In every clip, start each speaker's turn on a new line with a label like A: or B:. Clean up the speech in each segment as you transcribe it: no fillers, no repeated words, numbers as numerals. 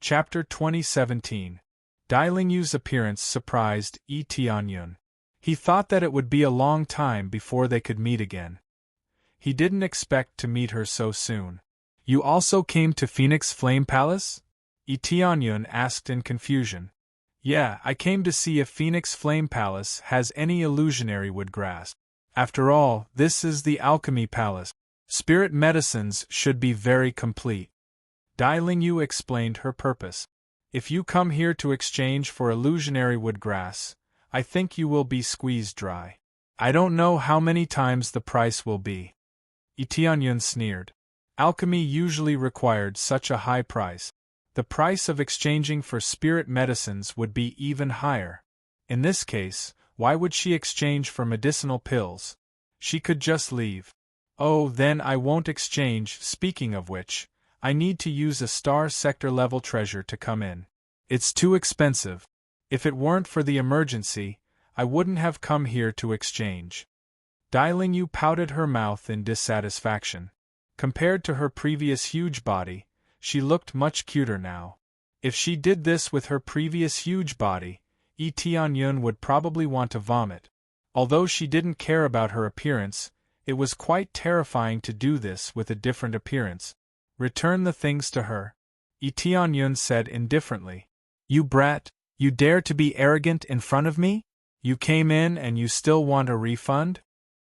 A: Chapter 2017. Dailingyu's appearance surprised Yi Tianyun. He thought that it would be a long time before they could meet again. He didn't expect to meet her so soon. You also came to Phoenix Flame Palace? Yi Tianyun asked in confusion. Yeah, I came to see if Phoenix Flame Palace has any illusionary wood grass. After all, this is the Alchemy Palace. Spirit medicines should be very complete. Dailingyu explained her purpose. If you come here to exchange for illusionary wood grass, I think you will be squeezed dry. I don't know how many times the price will be. Yi Tianyun sneered. Alchemy usually required such a high price. The price of exchanging for spirit medicines would be even higher. In this case, why would she exchange for medicinal pills? She could just leave. Oh, then I won't exchange. Speaking of which, I need to use a star sector level treasure to come in. It's too expensive. If it weren't for the emergency, I wouldn't have come here to exchange. Dailingyu pouted her mouth in dissatisfaction. Compared to her previous huge body, she looked much cuter now. If she did this with her previous huge body, Yi Tianyun would probably want to vomit. Although she didn't care about her appearance, it was quite terrifying to do this with a different appearance. Return the things to her, Yi Tianyun said indifferently. You brat, you dare to be arrogant in front of me? You came in and you still want a refund?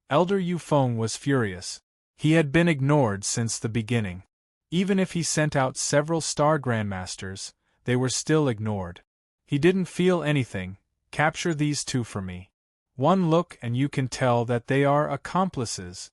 A: Elder Yufeng was furious. He had been ignored since the beginning. Even if he sent out several star grandmasters, they were still ignored. He didn't feel anything. Capture these two for me. One look and you can tell that they are accomplices.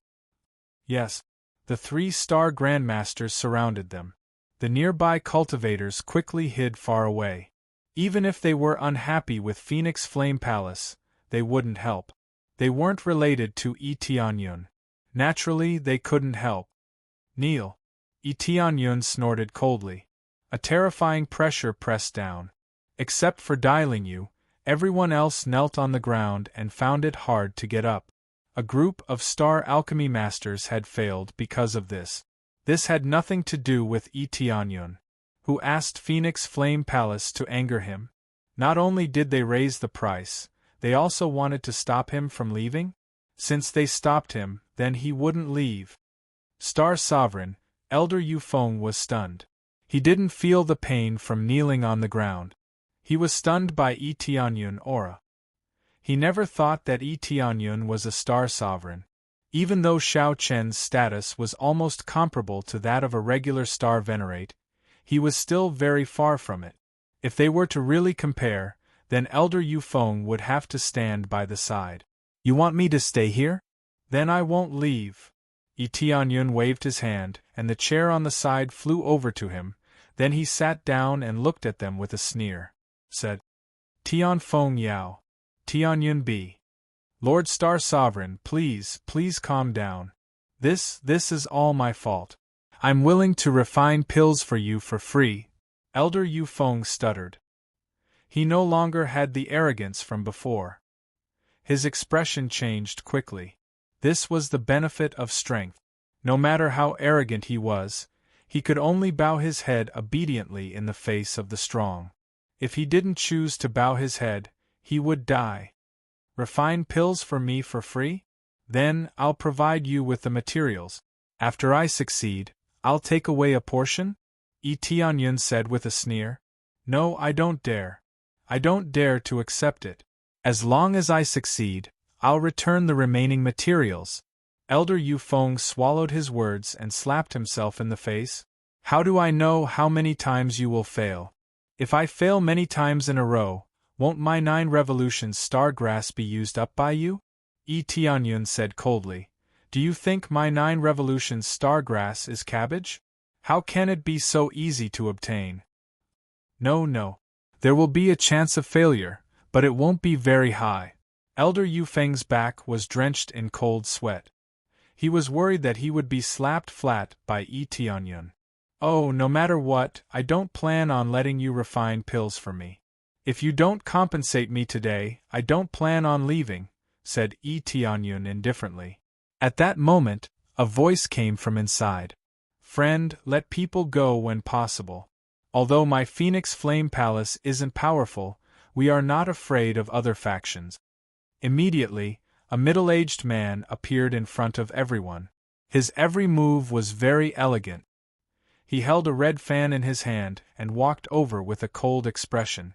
A: Yes. The 3 star grandmasters surrounded them. The nearby cultivators quickly hid far away. Even if they were unhappy with Phoenix Flame Palace, they wouldn't help. They weren't related to Yi Tianyun. Naturally, they couldn't help. Kneel. Yi Tianyun snorted coldly. A terrifying pressure pressed down. Except for Dailingyu, everyone else knelt on the ground and found it hard to get up. A group of star alchemy masters had failed because of this. This had nothing to do with Yi Tianyun, who asked Phoenix Flame Palace to anger him. Not only did they raise the price, they also wanted to stop him from leaving? Since they stopped him, then he wouldn't leave. Star Sovereign, Elder Yufeng was stunned. He didn't feel the pain from kneeling on the ground. He was stunned by Yi Tianyun aura. He never thought that Yi Tianyun was a star sovereign. Even though Xiao Chen's status was almost comparable to that of a regular star venerate, he was still very far from it. If they were to really compare, then Elder Yufeng would have to stand by the side. You want me to stay here? Then I won't leave. Yi Tianyun waved his hand, and the chair on the side flew over to him. Then he sat down and looked at them with a sneer. Said, Tianfeng Yao. Tianyun B. Lord Star Sovereign, please calm down. This is all my fault. I'm willing to refine pills for you for free. Elder Yufeng stuttered. He no longer had the arrogance from before. His expression changed quickly. This was the benefit of strength. No matter how arrogant he was, he could only bow his head obediently in the face of the strong. If he didn't choose to bow his head, he would die. Refine pills for me for free? Then I'll provide you with the materials. After I succeed, I'll take away a portion? Yi Tianyun said with a sneer. No, I don't dare. I don't dare to accept it. As long as I succeed, I'll return the remaining materials. Elder Yufeng swallowed his words and slapped himself in the face. How do I know how many times you will fail? If I fail many times in a row, won't my 9 revolutions star grass be used up by you? Yi Tianyun said coldly. Do you think my 9 revolutions star grass is cabbage? How can it be so easy to obtain? No. There will be a chance of failure, but it won't be very high. Elder Yufeng's back was drenched in cold sweat. He was worried that he would be slapped flat by Yi Tianyun. Oh, no matter what, I don't plan on letting you refine pills for me. If you don't compensate me today, I don't plan on leaving, said Yi Tianyun indifferently. At that moment, a voice came from inside. Friend, let people go when possible. Although my Phoenix Flame Palace isn't powerful, we are not afraid of other factions. Immediately, a middle-aged man appeared in front of everyone. His every move was very elegant. He held a red fan in his hand and walked over with a cold expression.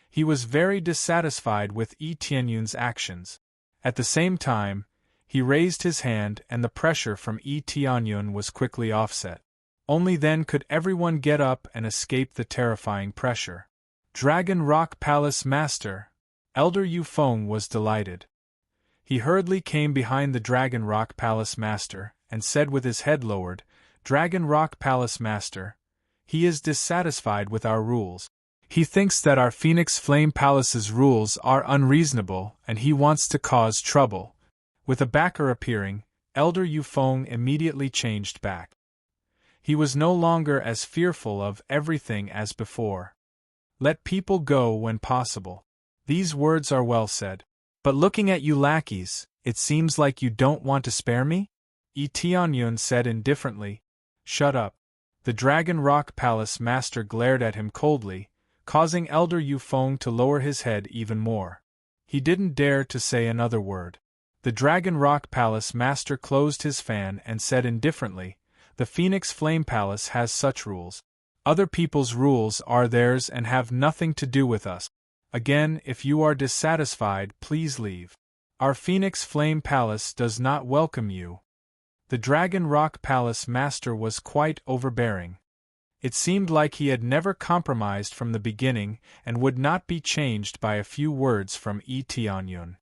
A: He was very dissatisfied with Yi Tianyun's actions. At the same time, he raised his hand and the pressure from Yi Tianyun was quickly offset. Only then could everyone get up and escape the terrifying pressure. Dragon Rock Palace Master! Elder Yu Feng was delighted. He hurriedly came behind the Dragon Rock Palace Master and said with his head lowered, "Dragon Rock Palace Master, he is dissatisfied with our rules. He thinks that our Phoenix Flame Palace's rules are unreasonable and he wants to cause trouble." With a backer appearing, Elder Yu Feng immediately changed back. He was no longer as fearful of everything as before. Let people go when possible. These words are well said. But looking at you lackeys, it seems like you don't want to spare me? Yi Tianyun said indifferently. Shut up. The Dragon Rock Palace Master glared at him coldly, causing Elder Yu Feng to lower his head even more. He didn't dare to say another word. The Dragon Rock Palace Master closed his fan and said indifferently, "The Phoenix Flame Palace has such rules. Other people's rules are theirs and have nothing to do with us. Again, if you are dissatisfied, please leave. Our Phoenix Flame Palace does not welcome you." The Dragon Rock Palace Master was quite overbearing. It seemed like he had never compromised from the beginning and would not be changed by a few words from Yi Tianyun.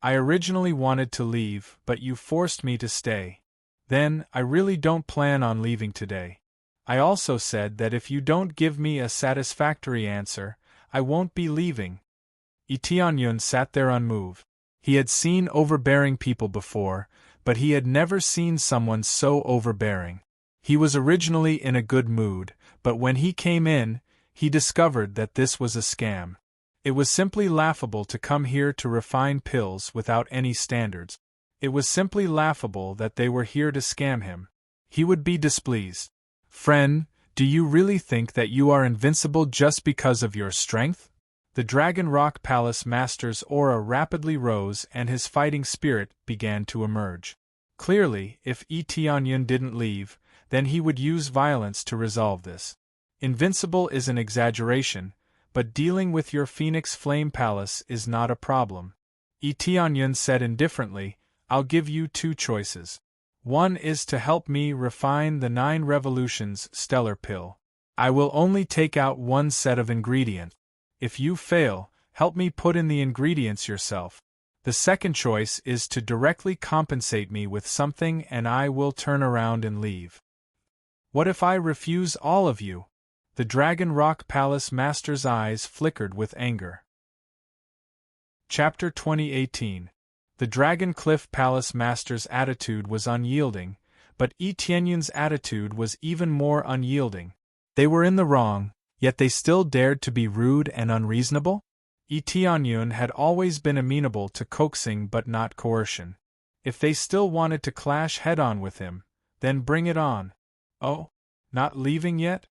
A: "I originally wanted to leave, but you forced me to stay. Then, I really don't plan on leaving today. I also said that if you don't give me a satisfactory answer, I won't be leaving." Yi Tianyun sat there unmoved. He had seen overbearing people before, but he had never seen someone so overbearing. He was originally in a good mood, but when he came in, he discovered that this was a scam. It was simply laughable to come here to refine pills without any standards. It was simply laughable that they were here to scam him. He would be displeased. "Friend, do you really think that you are invincible just because of your strength?" The Dragon Rock Palace Master's aura rapidly rose and his fighting spirit began to emerge. Clearly, if Yi Tianyun didn't leave, then he would use violence to resolve this. Invincible is an exaggeration, but dealing with your Phoenix Flame Palace is not a problem. Yi Tianyun said indifferently, "I'll give you two choices. One is to help me refine the 9 Revolutions stellar pill. I will only take out one set of ingredients. If you fail, help me put in the ingredients yourself. The second choice is to directly compensate me with something and I will turn around and leave." "What if I refuse all of you?" The Dragon Rock Palace Master's eyes flickered with anger. Chapter 2018. The Dragon Cliff Palace Master's attitude was unyielding, but Yi Tianyun's attitude was even more unyielding. They were in the wrong, yet they still dared to be rude and unreasonable? Yi Tianyun had always been amenable to coaxing but not coercion. If they still wanted to clash head-on with him, then bring it on. "Oh? Not leaving yet?"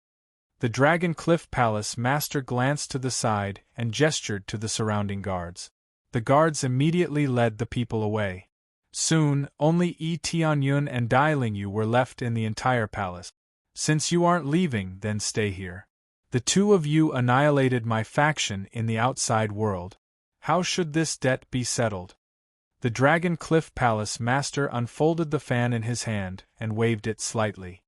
A: The Dragon Cliff Palace Master glanced to the side and gestured to the surrounding guards. The guards immediately led the people away. Soon, only Yi Tianyun and Dai Lingyu were left in the entire palace. "Since you aren't leaving, then stay here. The two of you annihilated my faction in the outside world. How should this debt be settled?" The Dragon Cliff Palace Master unfolded the fan in his hand and waved it slightly.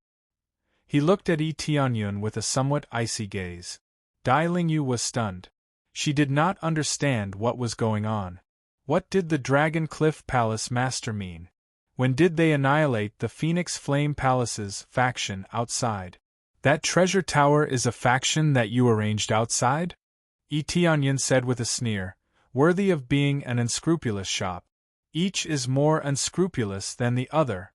A: He looked at Yi Tianyun with a somewhat icy gaze. Dai Lingyu was stunned. She did not understand what was going on. What did the Dragon Cliff Palace Master mean? When did they annihilate the Phoenix Flame Palace's faction outside? "That treasure tower is a faction that you arranged outside?" Yi Tianyun said with a sneer, "Worthy of being an unscrupulous shop. Each is more unscrupulous than the other."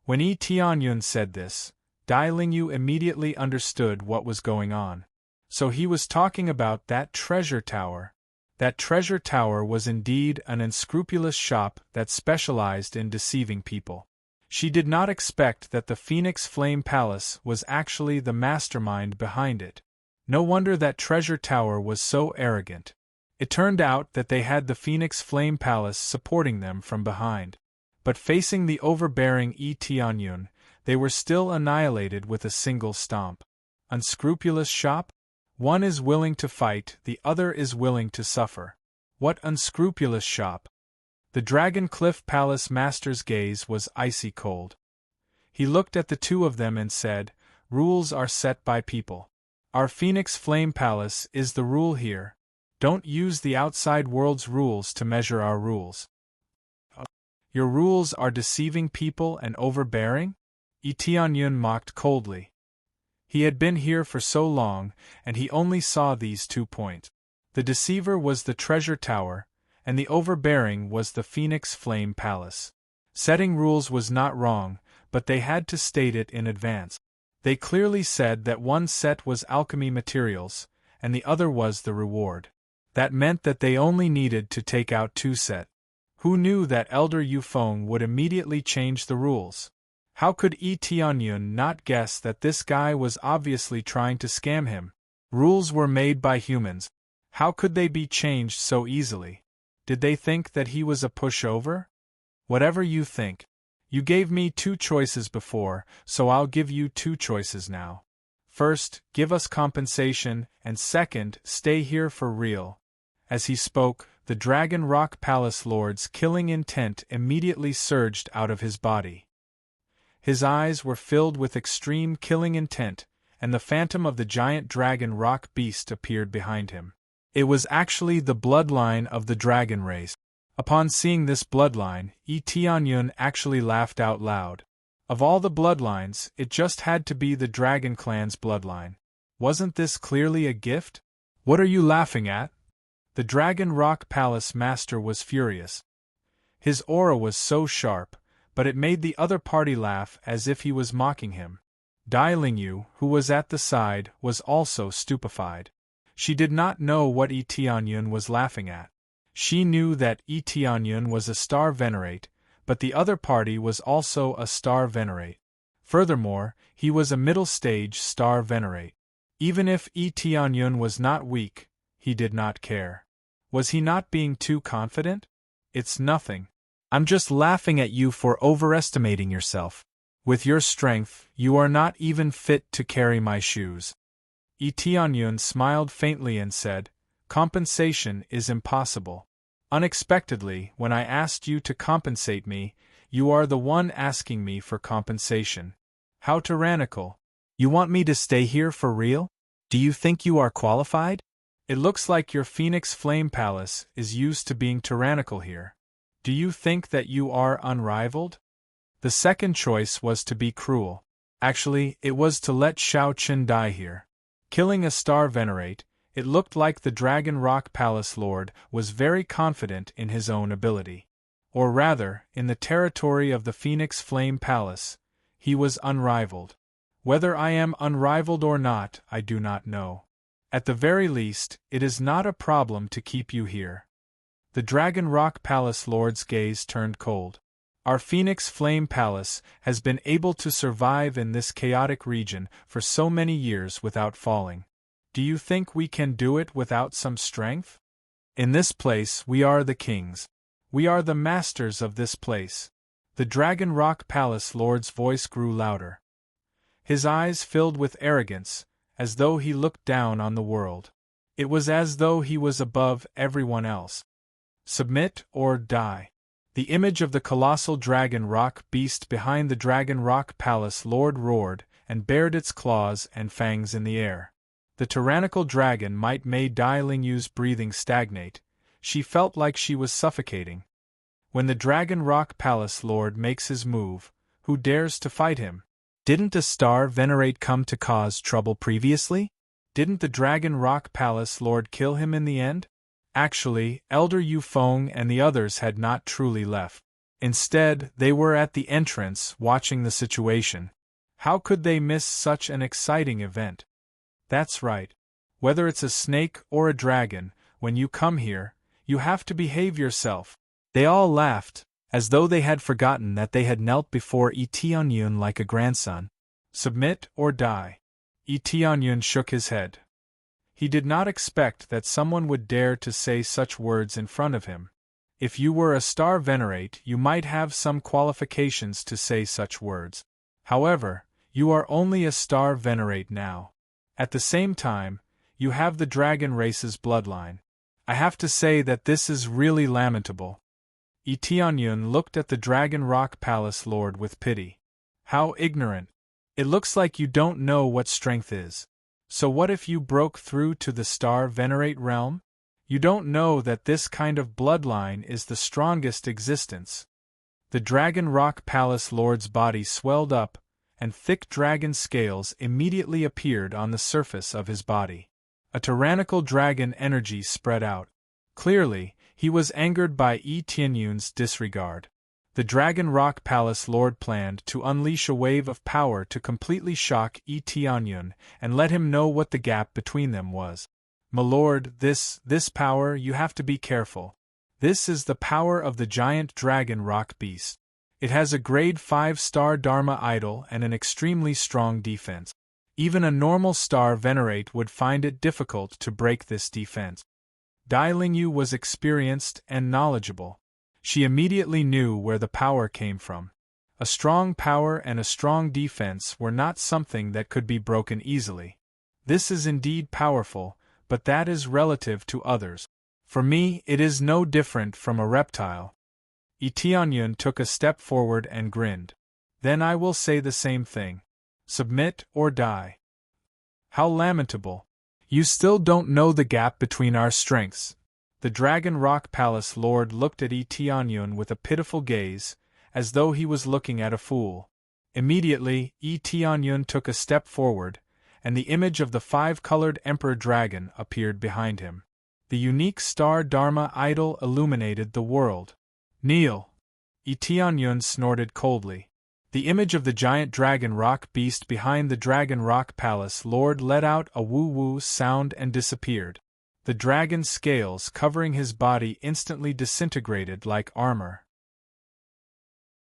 A: When Yi Tianyun said this, Dai Lingyu immediately understood what was going on. So he was talking about that treasure tower. That treasure tower was indeed an unscrupulous shop that specialized in deceiving people. She did not expect that the Phoenix Flame Palace was actually the mastermind behind it. No wonder that treasure tower was so arrogant. It turned out that they had the Phoenix Flame Palace supporting them from behind. But facing the overbearing Tianyun, they were still annihilated with a single stomp. Unscrupulous shop? One is willing to fight, the other is willing to suffer. What unscrupulous shop? The Dragon Cliff Palace master's gaze was icy cold. He looked at the two of them and said, "Rules are set by people. Our Phoenix Flame Palace is the rule here. Don't use the outside world's rules to measure our rules." "Your rules are deceiving people and overbearing?" Tianyun mocked coldly. He had been here for so long, and he only saw these 2 points. The deceiver was the treasure tower, and the overbearing was the Phoenix Flame Palace. Setting rules was not wrong, but they had to state it in advance. They clearly said that one set was alchemy materials, and the other was the reward. That meant that they only needed to take out 2 sets. Who knew that Elder Yufeng would immediately change the rules? How could Tianyun not guess that this guy was obviously trying to scam him? Rules were made by humans. How could they be changed so easily? Did they think that he was a pushover? Whatever you think. You gave me 2 choices before, so I'll give you 2 choices now. First, give us compensation, and second, stay here for real. As he spoke, the Dragon Rock Palace Lord's killing intent immediately surged out of his body. His eyes were filled with extreme killing intent, and the phantom of the giant dragon rock beast appeared behind him. It was actually the bloodline of the dragon race. Upon seeing this bloodline, Tianyun actually laughed out loud. Of all the bloodlines, it just had to be the Dragon Clan's bloodline. Wasn't this clearly a gift? What are you laughing at? The Dragon Rock Palace master was furious. His aura was so sharp, but it made the other party laugh as if he was mocking him. Dai Lingyu, who was at the side, was also stupefied. She did not know what Tianyun was laughing at. She knew that Tianyun was a star venerate, but the other party was also a star venerate. Furthermore, he was a middle-stage star venerate. Even if Tianyun was not weak, he did not care. Was he not being too confident? It's nothing. I'm just laughing at you for overestimating yourself. With your strength, you are not even fit to carry my shoes. Tianyun smiled faintly and said, "Compensation is impossible. Unexpectedly, when I asked you to compensate me, you are the one asking me for compensation. How tyrannical. You want me to stay here for real? Do you think you are qualified? It looks like your Phoenix Flame Palace is used to being tyrannical here. Do you think that you are unrivaled?" The second choice was to be cruel. Actually, it was to let Shao Qin die here. Killing a star venerate, it looked like the Dragon Rock Palace Lord was very confident in his own ability. Or rather, in the territory of the Phoenix Flame Palace, he was unrivaled. Whether I am unrivaled or not, I do not know. At the very least, it is not a problem to keep you here. The Dragon Rock Palace Lord's gaze turned cold. Our Phoenix Flame Palace has been able to survive in this chaotic region for so many years without falling. Do you think we can do it without some strength? In this place we are the kings. We are the masters of this place. The Dragon Rock Palace Lord's voice grew louder. His eyes filled with arrogance, as though he looked down on the world. It was as though he was above everyone else. Submit or die. The image of the colossal dragon rock beast behind the Dragon Rock Palace Lord roared and bared its claws and fangs in the air. The tyrannical dragon might made Dai Lingyu's breathing stagnate. She felt like she was suffocating. When the Dragon Rock Palace Lord makes his move, who dares to fight him? Didn't a star venerate come to cause trouble previously? Didn't the Dragon Rock Palace Lord kill him in the end? Actually, Elder Yufeng and the others had not truly left. Instead, they were at the entrance watching the situation. How could they miss such an exciting event? That's right. Whether it's a snake or a dragon, when you come here, you have to behave yourself. They all laughed, as though they had forgotten that they had knelt before Tianyun like a grandson. Submit or die. Tianyun shook his head. He did not expect that someone would dare to say such words in front of him. If you were a star venerate, you might have some qualifications to say such words. However, you are only a star venerate now. At the same time, you have the dragon race's bloodline. I have to say that this is really lamentable. Tianyun looked at the Dragon Rock Palace Lord with pity. How ignorant. It looks like you don't know what strength is. So what if you broke through to the star venerate realm? You don't know that this kind of bloodline is the strongest existence. The Dragon Rock Palace Lord's body swelled up, and thick dragon scales immediately appeared on the surface of his body. A tyrannical dragon energy spread out. Clearly, he was angered by Tianyun's disregard. The Dragon Rock Palace Lord planned to unleash a wave of power to completely shock Tianyun and let him know what the gap between them was. My lord, this power, you have to be careful. This is the power of the giant dragon rock beast. It has a grade 5-star Dharma idol and an extremely strong defense. Even a normal star venerate would find it difficult to break this defense. Dai Lingyu was experienced and knowledgeable. She immediately knew where the power came from. A strong power and a strong defense were not something that could be broken easily. This is indeed powerful, but that is relative to others. For me, it is no different from a reptile. Tianyun took a step forward and grinned. Then I will say the same thing. Submit or die. How lamentable. You still don't know the gap between our strengths. The Dragon Rock Palace Lord looked at Tianyun with a pitiful gaze, as though he was looking at a fool. Immediately, Tianyun took a step forward, and the image of the 5-colored Emperor Dragon appeared behind him. The unique star Dharma idol illuminated the world. Kneel! Tianyun snorted coldly. The image of the giant dragon rock beast behind the Dragon Rock Palace Lord let out a woo-woo sound and disappeared. The dragon's scales covering his body instantly disintegrated like armor.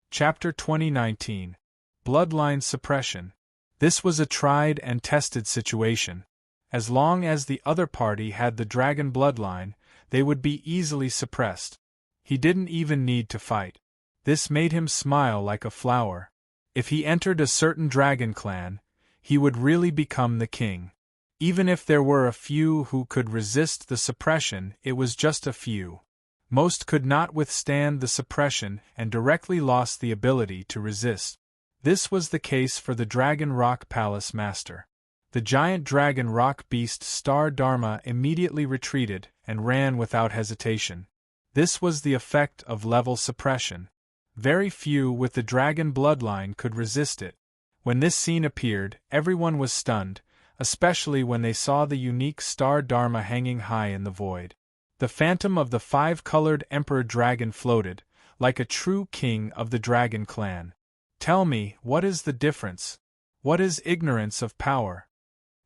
A: Chapter 2019. Bloodline Suppression. This was a tried and tested situation. As long as the other party had the dragon bloodline, they would be easily suppressed. He didn't even need to fight. This made him smile like a flower. If he entered a certain dragon clan, he would really become the king. Even if there were a few who could resist the suppression, it was just a few. Most could not withstand the suppression and directly lost the ability to resist. This was the case for the Dragon Rock Palace Master. The giant dragon rock beast Star Dharma immediately retreated and ran without hesitation. This was the effect of level suppression. Very few with the dragon bloodline could resist it. When this scene appeared, everyone was stunned, especially when they saw the unique Star Dharma hanging high in the void. The phantom of the 5-colored Emperor Dragon floated, like a true king of the dragon clan. Tell me, what is the difference? What is ignorance of power?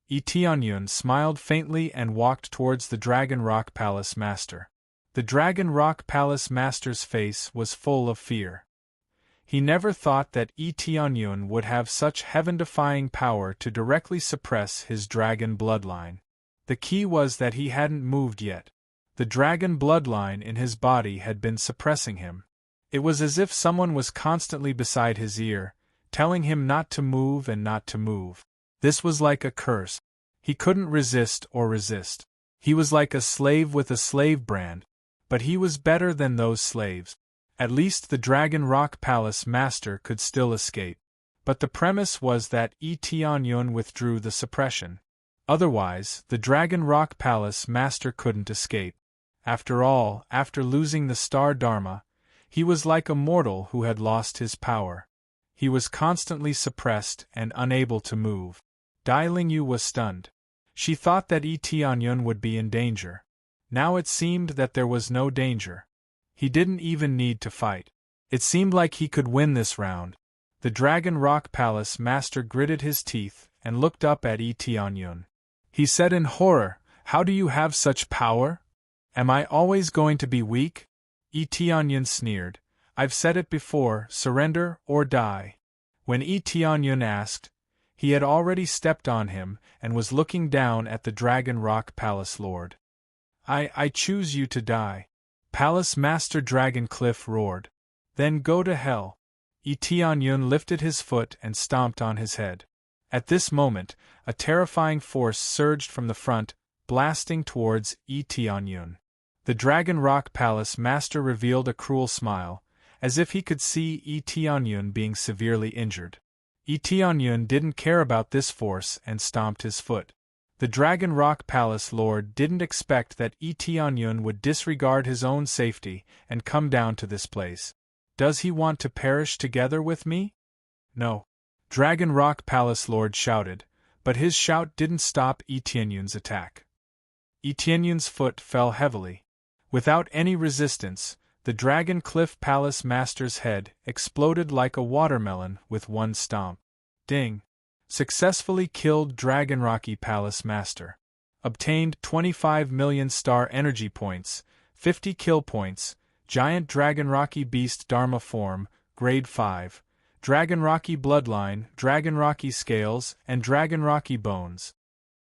A: Tianyun smiled faintly and walked towards the Dragon Rock Palace Master. The Dragon Rock Palace Master's face was full of fear. He never thought that Tianyun would have such heaven-defying power to directly suppress his dragon bloodline. The key was that he hadn't moved yet. The dragon bloodline in his body had been suppressing him. It was as if someone was constantly beside his ear, telling him not to move and not to move. This was like a curse. He couldn't resist or resist. He was like a slave with a slave brand, but he was better than those slaves. At least the Dragon Rock Palace Master could still escape. But the premise was that Tianyun withdrew the suppression. Otherwise, the Dragon Rock Palace Master couldn't escape. After all, after losing the Star Dharma, he was like a mortal who had lost his power. He was constantly suppressed and unable to move. Dai Lingyu was stunned. She thought that Tianyun would be in danger. Now it seemed that there was no danger. He didn't even need to fight. It seemed like he could win this round. The Dragon Rock Palace Master gritted his teeth and looked up at Tianyun. He said in horror, "How do you have such power? Am I always going to be weak?" Tianyun sneered. "I've said it before, surrender or die." When Tianyun asked, He had already stepped on him, and was looking down at the Dragon Rock Palace Lord. I choose you to die. Palace Master Dragon Cliff roared. Then go to hell. Tianyun lifted his foot and stomped on his head. At this moment, a terrifying force surged from the front, blasting towards Tianyun. The Dragon Rock Palace Master revealed a cruel smile, as if he could see Tianyun being severely injured. Tianyun didn't care about this force and stomped his foot. The Dragon Rock Palace Lord didn't expect that Tianyun would disregard his own safety and come down to this place. Does he want to perish together with me? No. Dragon Rock Palace Lord shouted, but his shout didn't stop Tianyun's attack. Tianyun's foot fell heavily. Without any resistance, the Dragon Cliff Palace Master's head exploded like a watermelon with one stomp. Ding! Successfully killed Dragon Rocky Palace Master. Obtained 25 million star energy points, 50 kill points, Giant Dragon Rocky Beast Dharma Form, Grade 5, Dragon Rocky Bloodline, Dragon Rocky Scales, and Dragon Rocky Bones.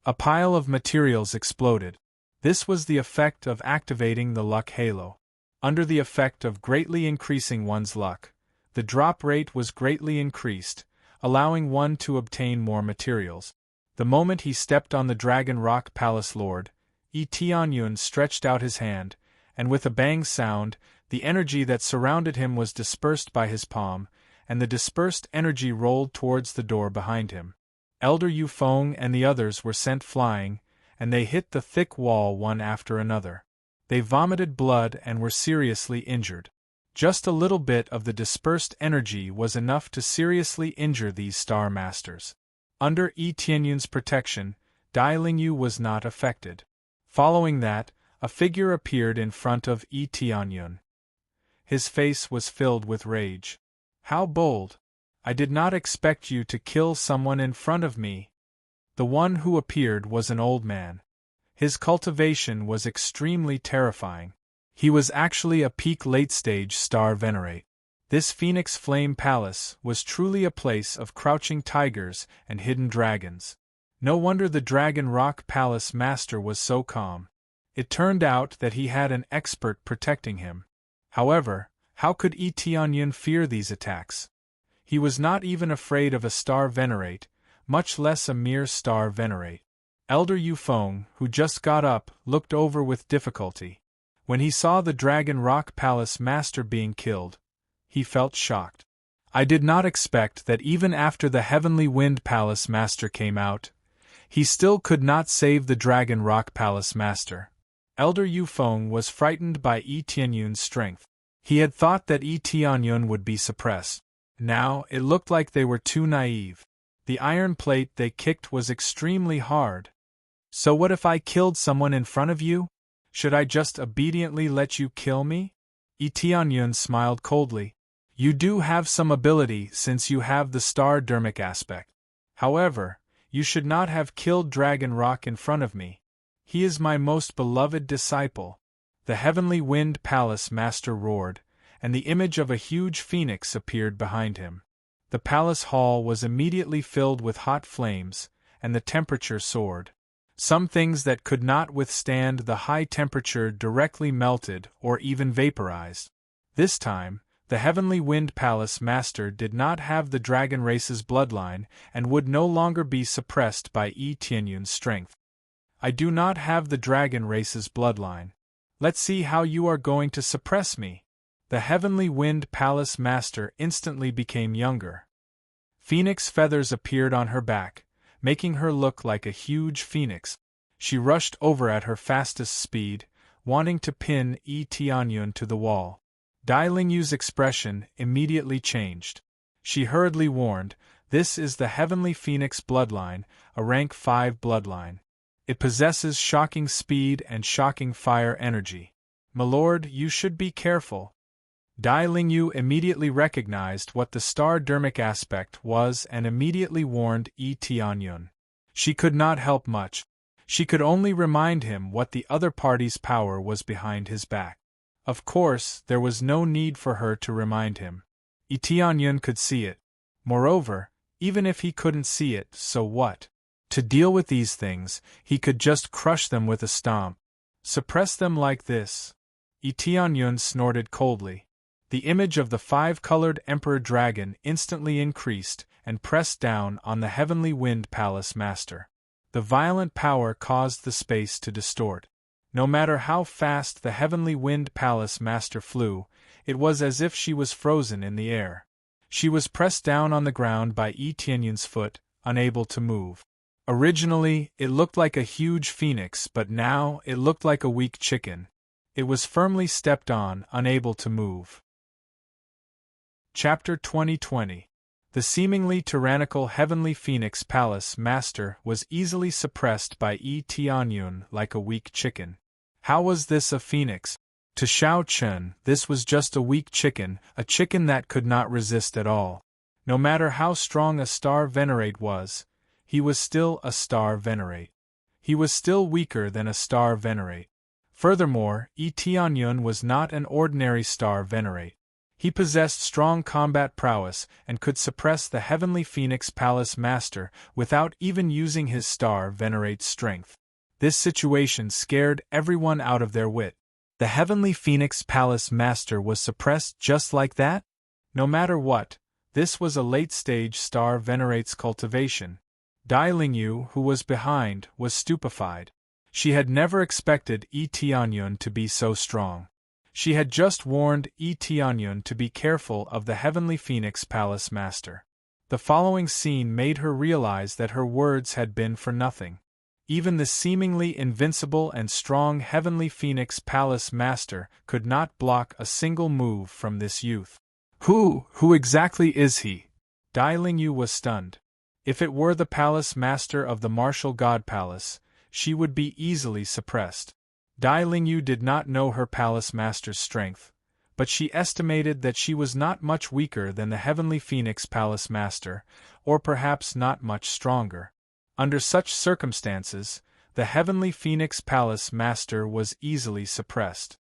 A: A pile of materials exploded. This was the effect of activating the luck halo. Under the effect of greatly increasing one's luck, the drop rate was greatly increased, allowing one to obtain more materials. The moment he stepped on the Dragon Rock Palace Lord, Tianyun stretched out his hand, and with a bang sound, the energy that surrounded him was dispersed by his palm, and the dispersed energy rolled towards the door behind him. Elder Yufeng and the others were sent flying, and they hit the thick wall one after another. They vomited blood and were seriously injured. Just a little bit of the dispersed energy was enough to seriously injure these Star Masters. Under Tianyun's protection, Dai Lingyu was not affected. Following that, a figure appeared in front of Tianyun. His face was filled with rage. How bold! I did not expect you to kill someone in front of me. The one who appeared was an old man. His cultivation was extremely terrifying. He was actually a peak late-stage star venerate. This Phoenix Flame Palace was truly a place of crouching tigers and hidden dragons. No wonder the Dragon Rock Palace Master was so calm. It turned out that he had an expert protecting him. However, how could Tianyun fear these attacks? He was not even afraid of a star venerate, much less a mere star venerate. Elder Yufeng, who just got up, looked over with difficulty. When he saw the Dragon Rock Palace Master being killed, he felt shocked. I did not expect that even after the Heavenly Wind Palace Master came out, he still could not save the Dragon Rock Palace Master. Elder Yufeng was frightened by Tianyun's strength. He had thought that Tianyun would be suppressed. Now, it looked like they were too naive. The iron plate they kicked was extremely hard. So what if I killed someone in front of you? Should I just obediently let you kill me? Tianyun smiled coldly. You do have some ability since you have the star dermic aspect. However, you should not have killed Dragon Rock in front of me. He is my most beloved disciple. The Heavenly Wind Palace Master roared, and the image of a huge phoenix appeared behind him. The palace hall was immediately filled with hot flames, and the temperature soared. Some things that could not withstand the high temperature directly melted or even vaporized. This time, the Heavenly Wind Palace Master did not have the dragon race's bloodline and would no longer be suppressed by Tianyun's strength. I do not have the dragon race's bloodline. Let's see how you are going to suppress me. The Heavenly Wind Palace Master instantly became younger. Phoenix feathers appeared on her back, making her look like a huge phoenix. She rushed over at her fastest speed, wanting to pin Tianyun to the wall. Dai Lingyu's expression immediately changed. She hurriedly warned, "This is the Heavenly Phoenix bloodline, a rank 5 bloodline. It possesses shocking speed and shocking fire energy. My lord, you should be careful." Dai Lingyu immediately recognized what the star dermic aspect was and immediately warned Tianyun. She could not help much. She could only remind him what the other party's power was behind his back. Of course, there was no need for her to remind him. Tianyun could see it. Moreover, Even if he couldn't see it, so what? To deal with these things, he could just crush them with a stomp. Suppress them like this. Tianyun snorted coldly. The image of the five-colored Emperor Dragon instantly increased and pressed down on the Heavenly Wind Palace Master. The violent power caused the space to distort. No matter how fast the Heavenly Wind Palace Master flew, it was as if she was frozen in the air. She was pressed down on the ground by Tianyun's foot, unable to move. Originally, it looked like a huge phoenix, but now it looked like a weak chicken. It was firmly stepped on, unable to move. Chapter 2020. The seemingly tyrannical Heavenly Phoenix Palace Master was easily suppressed by Tianyun like a weak chicken. How was this a phoenix? To Xiao Chen, this was just a weak chicken, a chicken that could not resist at all. No matter how strong a star venerate was, he was still a star venerate. He was still weaker than a star venerate. Furthermore, Tianyun was not an ordinary star venerate. He possessed strong combat prowess and could suppress the Heavenly Phoenix Palace Master without even using his star venerate's strength. This situation scared everyone out of their wit. The Heavenly Phoenix Palace Master was suppressed just like that? No matter what, this was a late-stage star venerate's cultivation. Dai Lingyu, who was behind, was stupefied. She had never expected Tianyun to be so strong. She had just warned Tianyun to be careful of the Heavenly Phoenix Palace Master. The following scene made her realize that her words had been for nothing. Even the seemingly invincible and strong Heavenly Phoenix Palace Master could not block a single move from this youth. Who exactly is he? Dai Lingyu was stunned. If it were the Palace Master of the Martial God Palace, she would be easily suppressed. Dai Lingyu did not know her Palace Master's strength, but she estimated that she was not much weaker than the Heavenly Phoenix Palace Master, or perhaps not much stronger. Under such circumstances, the Heavenly Phoenix Palace Master was easily suppressed.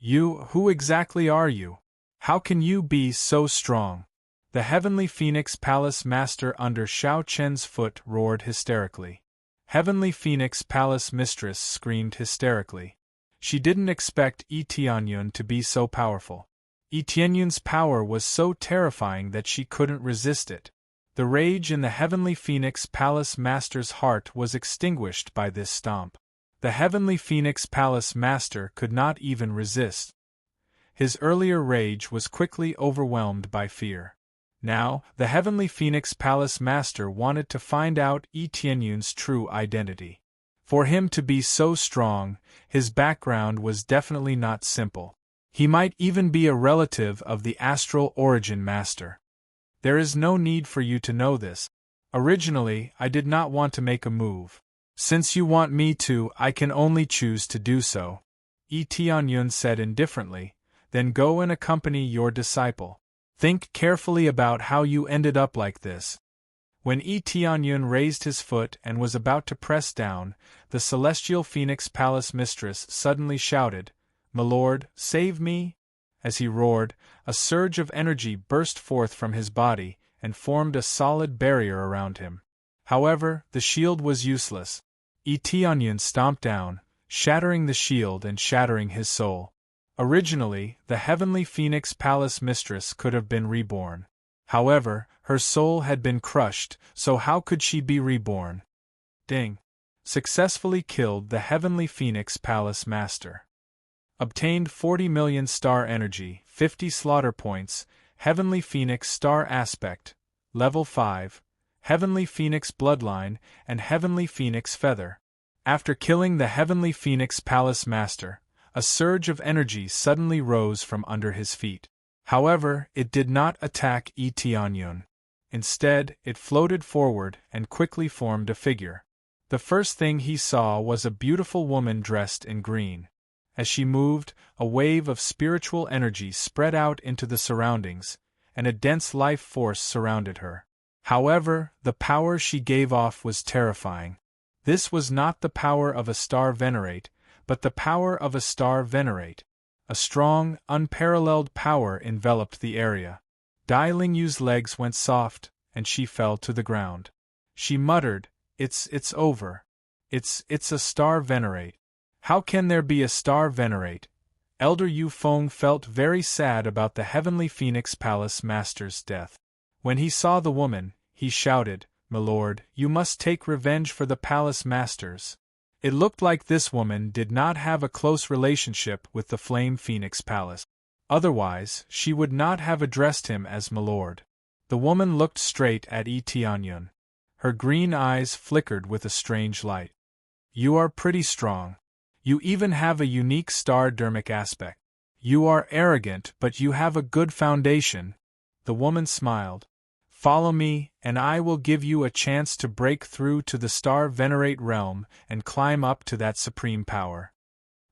A: Who exactly are you? How can you be so strong? The Heavenly Phoenix Palace Master under Xiao Chen's foot roared hysterically. Heavenly Phoenix Palace Mistress screamed hysterically. She didn't expect Tianyun to be so powerful. Tianyun's power was so terrifying that she couldn't resist it. The rage in the Heavenly Phoenix Palace Master's heart was extinguished by this stomp. The Heavenly Phoenix Palace Master could not even resist. His earlier rage was quickly overwhelmed by fear. Now, the Heavenly Phoenix Palace Master wanted to find out Tianyun's true identity. For him to be so strong, his background was definitely not simple. He might even be a relative of the Astral Origin Master. There is no need for you to know this. Originally, I did not want to make a move. Since you want me to, I can only choose to do so. Tianyun said indifferently, then go and accompany your disciple. Think carefully about how you ended up like this. When Tianyun raised his foot and was about to press down, the Celestial Phoenix Palace Mistress suddenly shouted, "My lord, save me!" As he roared, a surge of energy burst forth from his body and formed a solid barrier around him. However, the shield was useless. Tianyun stomped down, shattering the shield and shattering his soul. Originally, the Heavenly Phoenix Palace Mistress could have been reborn. However, her soul had been crushed, so how could she be reborn? Ding! Successfully killed the Heavenly Phoenix Palace Master. Obtained 40 million star energy, 50 slaughter points, Heavenly Phoenix Star Aspect, Level 5, Heavenly Phoenix Bloodline, and Heavenly Phoenix Feather. After killing the Heavenly Phoenix Palace Master, a surge of energy suddenly rose from under his feet. However, it did not attack Tianyun. Instead, it floated forward and quickly formed a figure. The first thing he saw was a beautiful woman dressed in green. As she moved, a wave of spiritual energy spread out into the surroundings, and a dense life force surrounded her. However, the power she gave off was terrifying. This was not the power of a star venerate, but the power of a star venerate. A strong, unparalleled power enveloped the area. Dai Lingyu's legs went soft, and she fell to the ground. She muttered, It's over. It's a star venerate. How can there be a star venerate? Elder Yu Feng felt very sad about the Heavenly Phoenix Palace Master's death. When he saw the woman, he shouted, "Milord, you must take revenge for the Palace Masters." It looked like this woman did not have a close relationship with the Flame Phoenix Palace. Otherwise, she would not have addressed him as Milord. The woman looked straight at Yi Tianyun. Her green eyes flickered with a strange light. "You are pretty strong. You even have a unique star-dermic aspect. You are arrogant, but you have a good foundation." The woman smiled. "Follow me, and I will give you a chance to break through to the Star Venerate realm and climb up to that supreme power."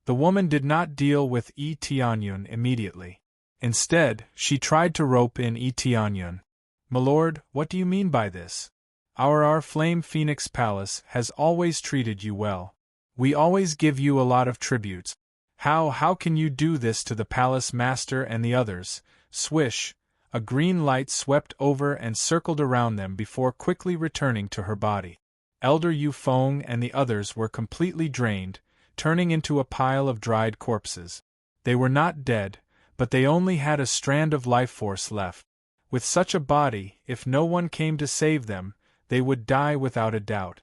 A: The woman did not deal with Yi Tianyun immediately. Instead, she tried to rope in Yi Tianyun. "Milord, what do you mean by this? Our Flame Phoenix Palace has always treated you well. We always give you a lot of tributes. How can you do this to the Palace Master and the others?" Swish! A green light swept over and circled around them before quickly returning to her body. Elder Yu Feng and the others were completely drained, turning into a pile of dried corpses. They were not dead, but they only had a strand of life force left. With such a body, if no one came to save them, they would die without a doubt.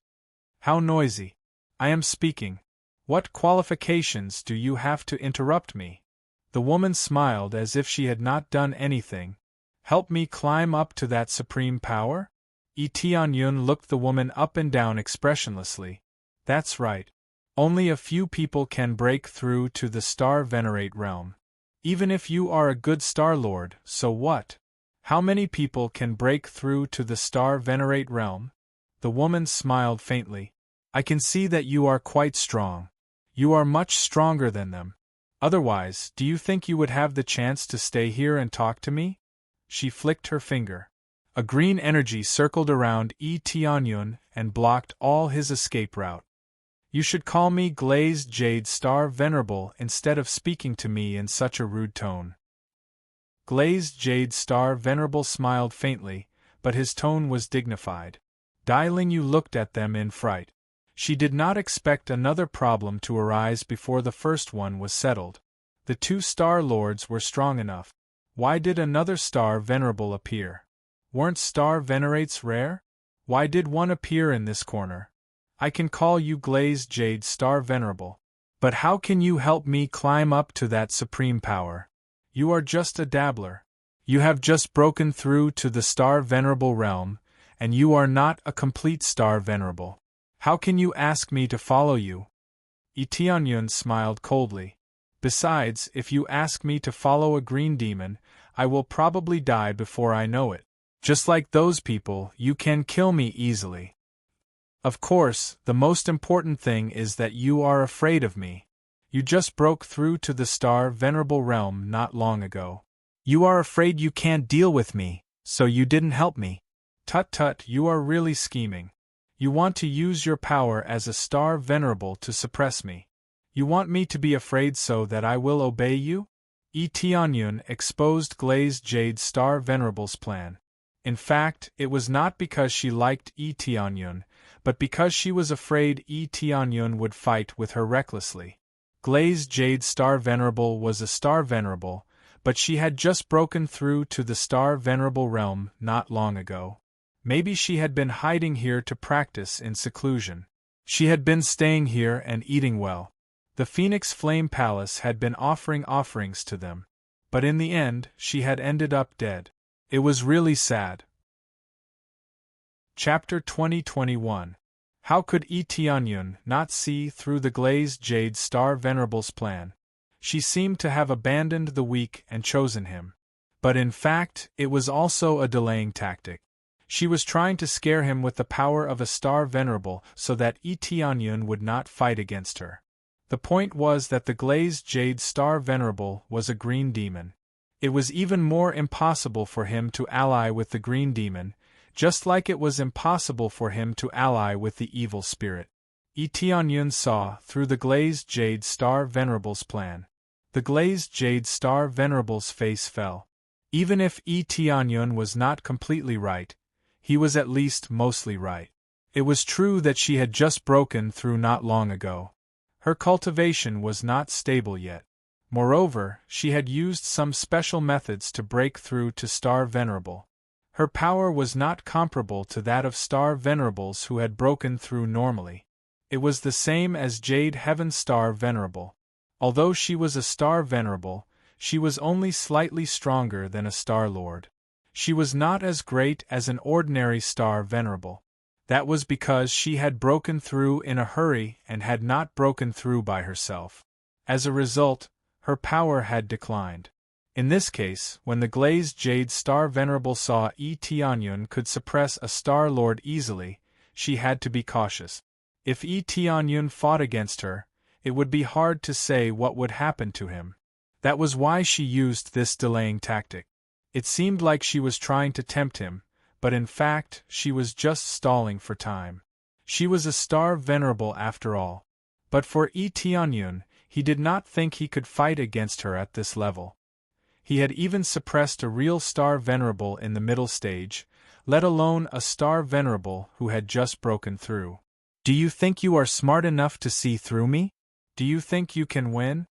A: "How noisy! I am speaking. What qualifications do you have to interrupt me?" The woman smiled as if she had not done anything. "Help me climb up to that supreme power?" Yi Tianyun looked the woman up and down expressionlessly. "That's right. Only a few people can break through to the Star Venerate realm. Even if you are a good Star Lord, so what? How many people can break through to the Star Venerate realm?" The woman smiled faintly. "I can see that you are quite strong. You are much stronger than them. Otherwise, do you think you would have the chance to stay here and talk to me?" She flicked her finger. A green energy circled around Yi Tianyun and blocked all his escape route. "You should call me Glazed Jade Star Venerable instead of speaking to me in such a rude tone." Glazed Jade Star Venerable smiled faintly, but his tone was dignified. Dai Lingyu looked at them in fright. She did not expect another problem to arise before the first one was settled. The two Star Lords were strong enough. Why did another Star Venerable appear? Weren't Star Venerates rare? Why did one appear in this corner? "I can call you Glazed Jade Star Venerable. But how can you help me climb up to that supreme power? You are just a dabbler. You have just broken through to the Star Venerable realm, and you are not a complete Star Venerable. How can you ask me to follow you?" Yi Tianyun smiled coldly. "Besides, if you ask me to follow a green demon, I will probably die before I know it. Just like those people, you can kill me easily. Of course, the most important thing is that you are afraid of me. You just broke through to the Star Venerable realm not long ago. You are afraid you can't deal with me, so you didn't help me. Tut, you are really scheming. You want to use your power as a Star Venerable to suppress me. You want me to be afraid so that I will obey you?" Yi Tianyun exposed Glazed Jade Star Venerable's plan. In fact, it was not because she liked Yi Tianyun, but because she was afraid Yi Tianyun would fight with her recklessly. Glazed Jade Star Venerable was a Star Venerable, but she had just broken through to the Star Venerable realm not long ago. Maybe she had been hiding here to practice in seclusion. She had been staying here and eating well. The Phoenix Flame Palace had been offering offerings to them. But in the end, she had ended up dead. It was really sad. Chapter 2021. How could Yi Tianyun not see through the Glazed Jade Star Venerable's plan? She seemed to have abandoned the weak and chosen him. But in fact, it was also a delaying tactic. She was trying to scare him with the power of a Star Venerable so that Yi Tianyun would not fight against her. The point was that the Glazed Jade Star Venerable was a green demon. It was even more impossible for him to ally with the green demon, just like it was impossible for him to ally with the evil spirit. Yi Tianyun saw through the Glazed Jade Star Venerable's plan. The Glazed Jade Star Venerable's face fell. Even if Yi Tianyun was not completely right, He was at least mostly right. It was true that she had just broken through not long ago. Her cultivation was not stable yet. Moreover, she had used some special methods to break through to Star Venerable. Her power was not comparable to that of Star Venerables who had broken through normally. It was the same as Jade Heaven Star Venerable. Although she was a Star Venerable, she was only slightly stronger than a Star Lord. She was not as great as an ordinary Star Venerable. That was because she had broken through in a hurry and had not broken through by herself. As a result, her power had declined. In this case, when the glazed Jade Star Venerable saw Tianyun could suppress a Star Lord easily, she had to be cautious. If Tianyun fought against her, it would be hard to say what would happen to him. That was why she used this delaying tactic. It seemed like she was trying to tempt him, but in fact, she was just stalling for time. She was a Star Venerable after all. But for Tianyun, he did not think he could fight against her at this level. He had even suppressed a real Star Venerable in the middle stage, let alone a Star Venerable who had just broken through. "Do you think you are smart enough to see through me? Do you think you can win?"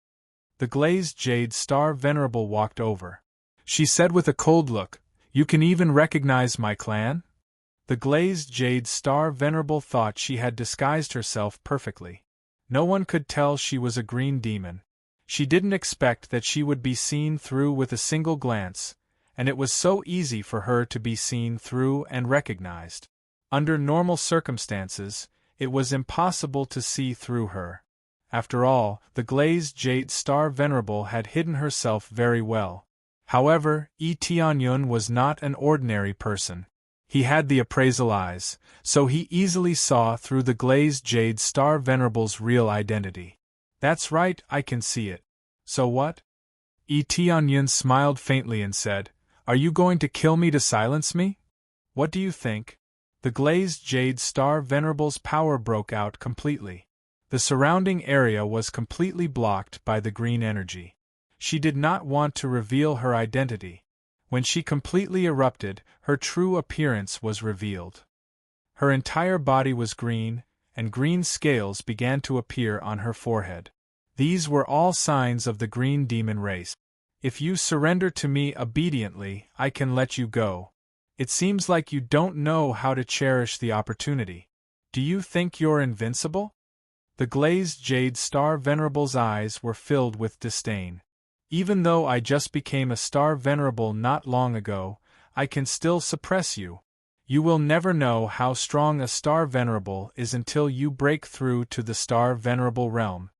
A: The glazed Jade Star Venerable walked over. She said with a cold look, "You can even recognize my clan?" The glazed Jade Star Venerable thought she had disguised herself perfectly. No one could tell she was a green demon. She didn't expect that she would be seen through with a single glance, and it was so easy for her to be seen through and recognized. Under normal circumstances, it was impossible to see through her. After all, the glazed Jade Star Venerable had hidden herself very well. However, Tianyun was not an ordinary person. He had the appraisal eyes, so he easily saw through the glazed Jade Star Venerable's real identity. "That's right, I can see it. So what?" Tianyun smiled faintly and said, "Are you going to kill me to silence me? What do you think?" The glazed Jade Star Venerable's power broke out completely. The surrounding area was completely blocked by the green energy. She did not want to reveal her identity. When she completely erupted, her true appearance was revealed. Her entire body was green, and green scales began to appear on her forehead. These were all signs of the green demon race. "If you surrender to me obediently, I can let you go. It seems like you don't know how to cherish the opportunity. Do you think you're invincible?" The glazed Jade Star Venerable's eyes were filled with disdain. "Even though I just became a Star Venerable not long ago, I can still suppress you. You will never know how strong a Star Venerable is until you break through to the Star Venerable realm."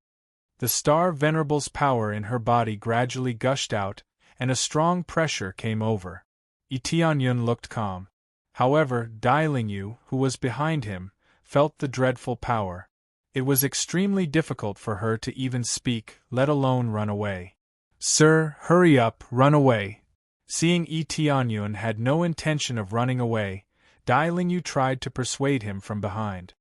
A: The Star Venerable's power in her body gradually gushed out, and a strong pressure came over. Tianyun looked calm. However, Yu, who was behind him, felt the dreadful power. It was extremely difficult for her to even speak, let alone run away. "Sir, hurry up, run away." Seeing Tianyun had no intention of running away, Yu tried to persuade him from behind.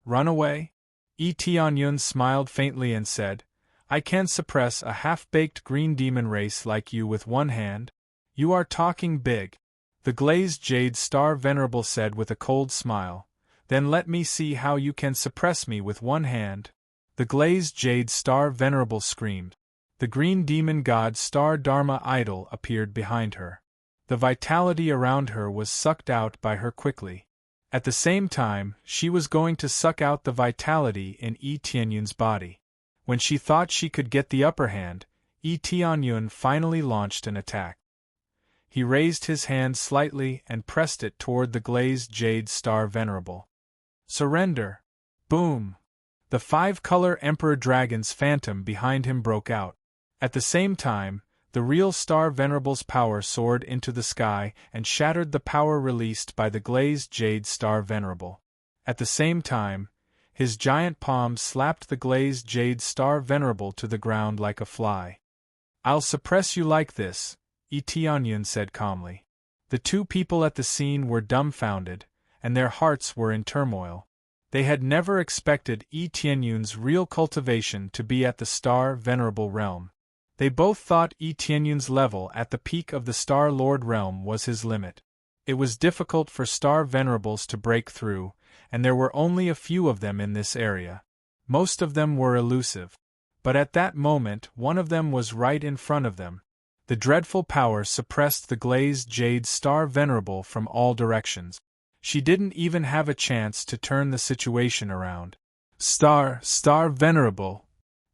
A: "Run away?" Tianyun smiled faintly and said, "I can suppress a half-baked green demon race like you with one hand. You are talking big." The glazed Jade Star Venerable said with a cold smile, "Then let me see how you can suppress me with one hand." The glazed Jade Star Venerable screamed. The green demon god Star Dharma idol appeared behind her. The vitality around her was sucked out by her quickly. At the same time, she was going to suck out the vitality in Tianyun's body. When she thought she could get the upper hand, Tianyun finally launched an attack. He raised his hand slightly and pressed it toward the glazed Jade Star Venerable. "Surrender!" Boom! The five-color Emperor Dragon's phantom behind him broke out. At the same time, the real Star Venerable's power soared into the sky and shattered the power released by the glazed Jade Star Venerable. At the same time, his giant palm slapped the glazed Jade Star Venerable to the ground like a fly. "I'll suppress you like this," Tianyun said calmly. The two people at the scene were dumbfounded, and their hearts were in turmoil. They had never expected Tianyun's real cultivation to be at the Star Venerable realm. They both thought Tianyun's level at the peak of the Star Lord realm was his limit. It was difficult for star venerables to break through, and there were only a few of them in this area. Most of them were elusive. But at that moment one of them was right in front of them. The dreadful power suppressed the glazed jade star venerable from all directions. She didn't even have a chance to turn the situation around. Star venerable.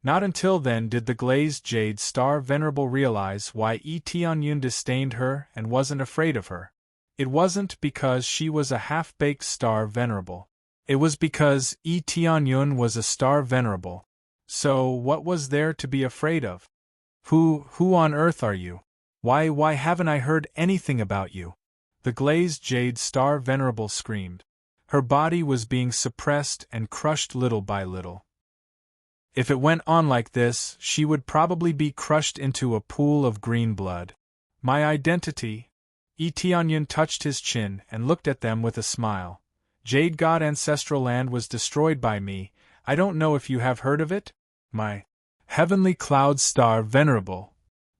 A: Not until then did the glazed jade star venerable realize why Tianyun disdained her and wasn't afraid of her. It wasn't because she was a half-baked star venerable. It was because Tianyun was a star venerable. So what was there to be afraid of? Who on earth are you? Why haven't I heard anything about you? The glazed jade star venerable screamed. Her body was being suppressed and crushed little by little. If it went on like this, she would probably be crushed into a pool of green blood. My identity? Tianyun touched his chin and looked at them with a smile. Jade God Ancestral Land was destroyed by me. I don't know if you have heard of it? My heavenly cloud star venerable.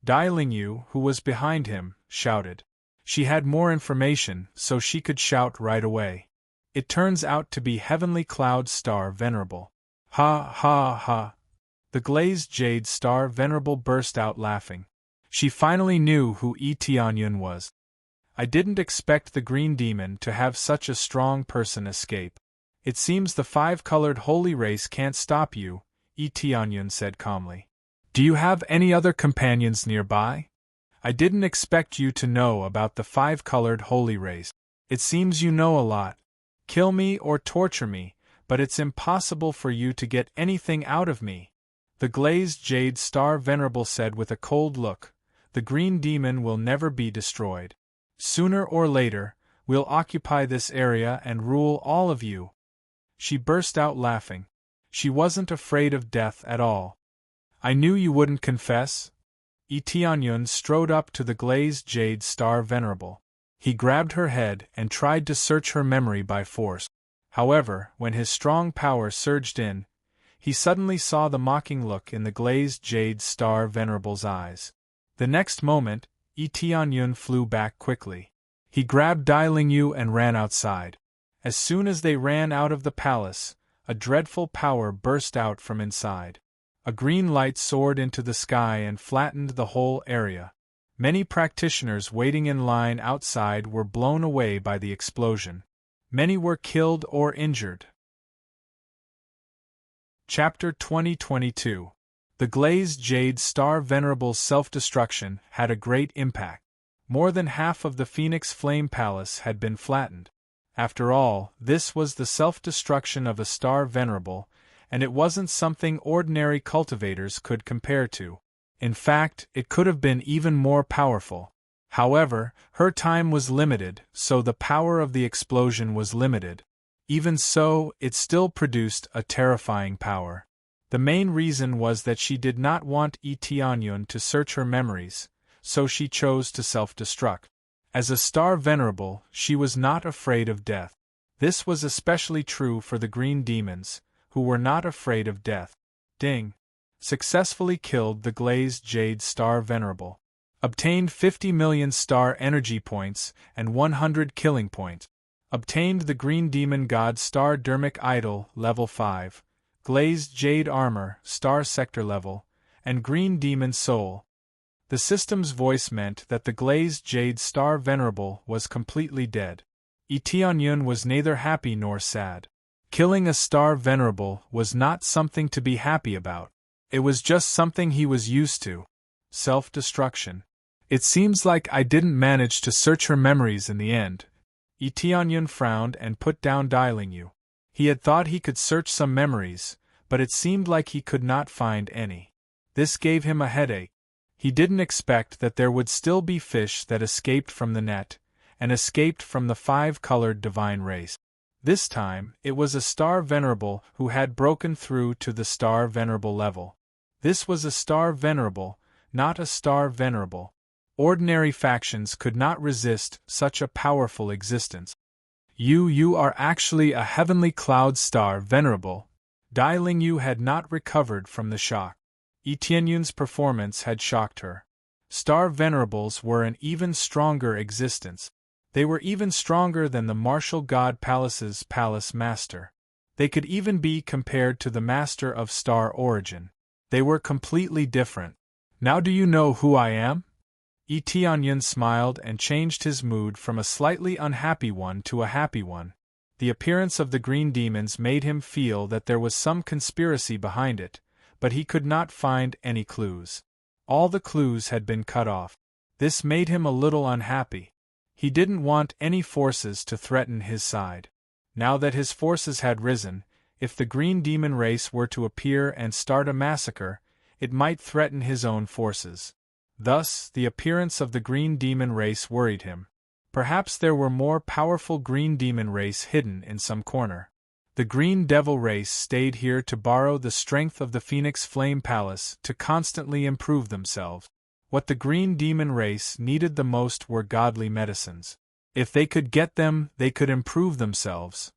A: Dai Lingyu, who was behind him, shouted. She had more information, so she could shout right away. It turns out to be heavenly cloud star venerable. Ha ha ha. The glazed jade star venerable burst out laughing. She finally knew who Tianyun was. I didn't expect the green demon to have such a strong person escape. It seems the five-colored holy race can't stop you, Tianyun said calmly. Do you have any other companions nearby? I didn't expect you to know about the five-colored holy race. It seems you know a lot. Kill me or torture me, but it's impossible for you to get anything out of me. The glazed jade star venerable said with a cold look. The green demon will never be destroyed. Sooner or later, we'll occupy this area and rule all of you. She burst out laughing. She wasn't afraid of death at all. I knew you wouldn't confess. Tianyun strode up to the glazed jade star venerable. He grabbed her head and tried to search her memory by force. However, when his strong power surged in, he suddenly saw the mocking look in the glazed jade star venerable's eyes. The next moment, Tianyun flew back quickly. He grabbed Dai Lingyu and ran outside. As soon as they ran out of the palace, a dreadful power burst out from inside. A green light soared into the sky and flattened the whole area. Many practitioners waiting in line outside were blown away by the explosion. Many were killed or injured. Chapter 2022. The glazed jade star venerable's self-destruction had a great impact. More than half of the Phoenix Flame Palace had been flattened. After all, this was the self-destruction of a star venerable, and it wasn't something ordinary cultivators could compare to. In fact, it could have been even more powerful. However, her time was limited, so the power of the explosion was limited. Even so, it still produced a terrifying power. The main reason was that she did not want Tianyun to search her memories, so she chose to self-destruct. As a star venerable, she was not afraid of death. This was especially true for the green demons, who were not afraid of death. Ding! Successfully killed the glazed jade star venerable. Obtained 50 million star energy points and 100 killing points. Obtained the green demon god star dermic idol level 5, glazed jade armor star sector level, and green demon soul. The system's voice meant that the glazed jade star venerable was completely dead. Tianyun was neither happy nor sad. Killing a star venerable was not something to be happy about. It was just something he was used to. Self-destruction. It seems like I didn't manage to search her memories in the end. Tianyun frowned and put down Dai Lingyu. He had thought he could search some memories, but it seemed like he could not find any. This gave him a headache. He didn't expect that there would still be fish that escaped from the net, and escaped from the five-colored divine race. This time, it was a star venerable who had broken through to the star venerable level. This was a star venerable, not a star venerable. Ordinary factions could not resist such a powerful existence. You are actually a heavenly cloud star venerable. Dai Lingyu had not recovered from the shock. Tianyun's performance had shocked her. Star venerables were an even stronger existence. They were even stronger than the martial god Palace's palace master. They could even be compared to the master of star origin. They were completely different. Now do you know who I am? Eteonyon smiled and changed his mood from a slightly unhappy one to a happy one. The appearance of the green demons made him feel that there was some conspiracy behind it, but he could not find any clues. All the clues had been cut off. This made him a little unhappy. He didn't want any forces to threaten his side. Now that his forces had risen, if the green demon race were to appear and start a massacre, it might threaten his own forces. Thus, the appearance of the green demon race worried him. Perhaps there were more powerful green demon race hidden in some corner. The green devil race stayed here to borrow the strength of the Phoenix Flame Palace to constantly improve themselves. What the green demon race needed the most were godly medicines. If they could get them, they could improve themselves.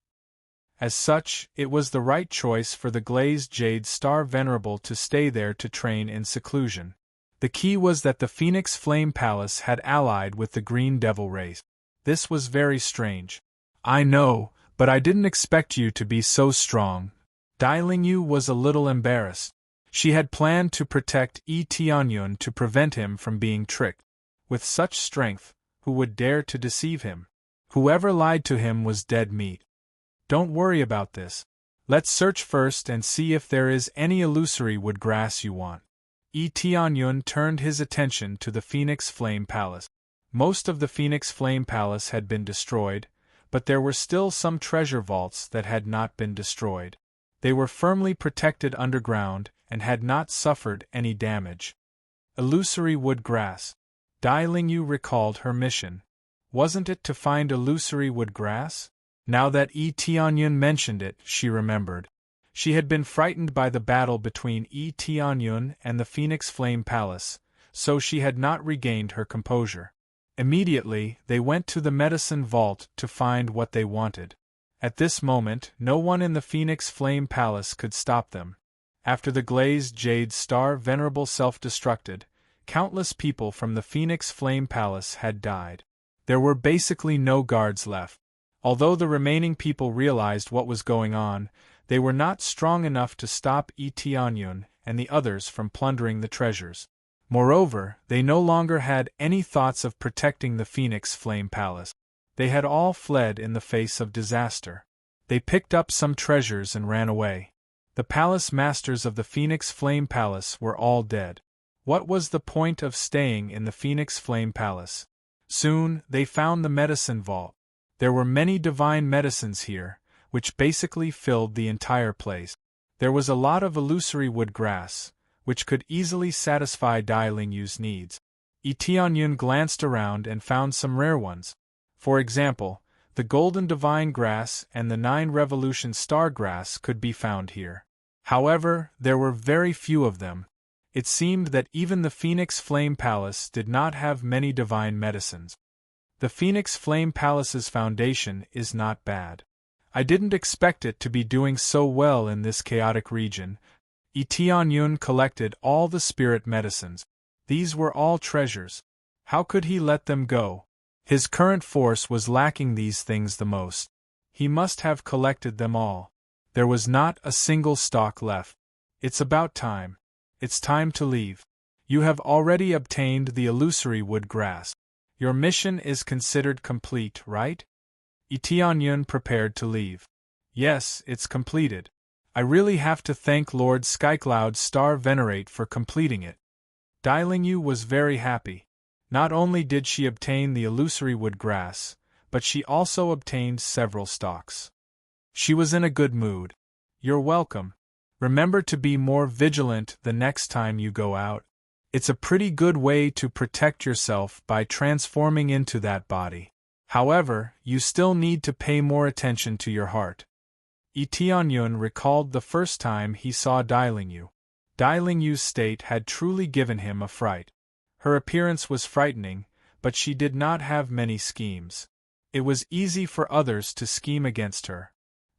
A: As such, it was the right choice for the glazed jade star venerable to stay there to train in seclusion. The key was that the Phoenix Flame Palace had allied with the green devil race. This was very strange. I know, but I didn't expect you to be so strong. Dailingyu was a little embarrassed. She had planned to protect Eteonyon to prevent him from being tricked. With such strength, who would dare to deceive him? Whoever lied to him was dead meat. Don't worry about this. Let's search first and see if there is any illusory wood grass you want. Eteonyon turned his attention to the Phoenix Flame Palace. Most of the Phoenix Flame Palace had been destroyed, but there were still some treasure vaults that had not been destroyed. They were firmly protected underground and had not suffered any damage. Illusory wood grass. Dailingyu recalled her mission. Wasn't it to find illusory wood grass? Now that Eteonyon mentioned it, she remembered. She had been frightened by the battle between Eteonyon and the Phoenix Flame Palace, so she had not regained her composure. Immediately, they went to the medicine vault to find what they wanted. At this moment, no one in the Phoenix Flame Palace could stop them. After the glazed jade star venerable self-destructed, countless people from the Phoenix Flame Palace had died. There were basically no guards left. Although the remaining people realized what was going on, they were not strong enough to stop Eteonyon and the others from plundering the treasures. Moreover, they no longer had any thoughts of protecting the Phoenix Flame Palace. They had all fled in the face of disaster. They picked up some treasures and ran away. The palace masters of the Phoenix Flame Palace were all dead. What was the point of staying in the Phoenix Flame Palace? Soon, they found the medicine vault. There were many divine medicines here, which basically filled the entire place. There was a lot of illusory wood grass, which could easily satisfy Dailingyu's needs. Eteonyon glanced around and found some rare ones. For example, the golden divine grass and the 9 revolution star grass could be found here. However, there were very few of them. It seemed that even the Phoenix Flame Palace did not have many divine medicines. The Phoenix Flame Palace's foundation is not bad. I didn't expect it to be doing so well in this chaotic region. Eteonyon collected all the spirit medicines. These were all treasures. How could he let them go? His current force was lacking these things the most. He must have collected them all. There was not a single stalk left. It's about time. It's time to leave. You have already obtained the illusory wood grass. Your mission is considered complete, right? Eteonyon prepared to leave. Yes, it's completed. I really have to thank Lord Skycloud Star Venerate for completing it. Dailingyu was very happy. Not only did she obtain the illusory wood grass, but she also obtained several stalks. She was in a good mood. You're welcome. Remember to be more vigilant the next time you go out. It's a pretty good way to protect yourself by transforming into that body. However, you still need to pay more attention to your heart. Eteonyon recalled the first time he saw Dailingyu. Dailingyu's state had truly given him a fright. Her appearance was frightening, but she did not have many schemes. It was easy for others to scheme against her.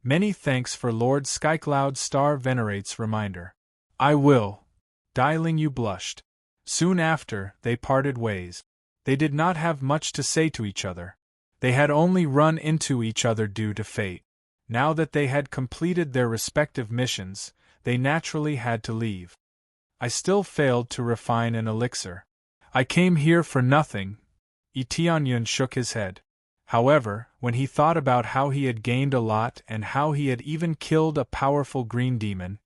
A: Many thanks for Lord Skycloud Star Venerate's reminder. I will. Dailingyu blushed. Soon after, they parted ways. They did not have much to say to each other. They had only run into each other due to fate. Now that they had completed their respective missions, they naturally had to leave. I still failed to refine an elixir. I came here for nothing. Tianyun shook his head. However, when he thought about how he had gained a lot and how he had even killed a powerful green demon,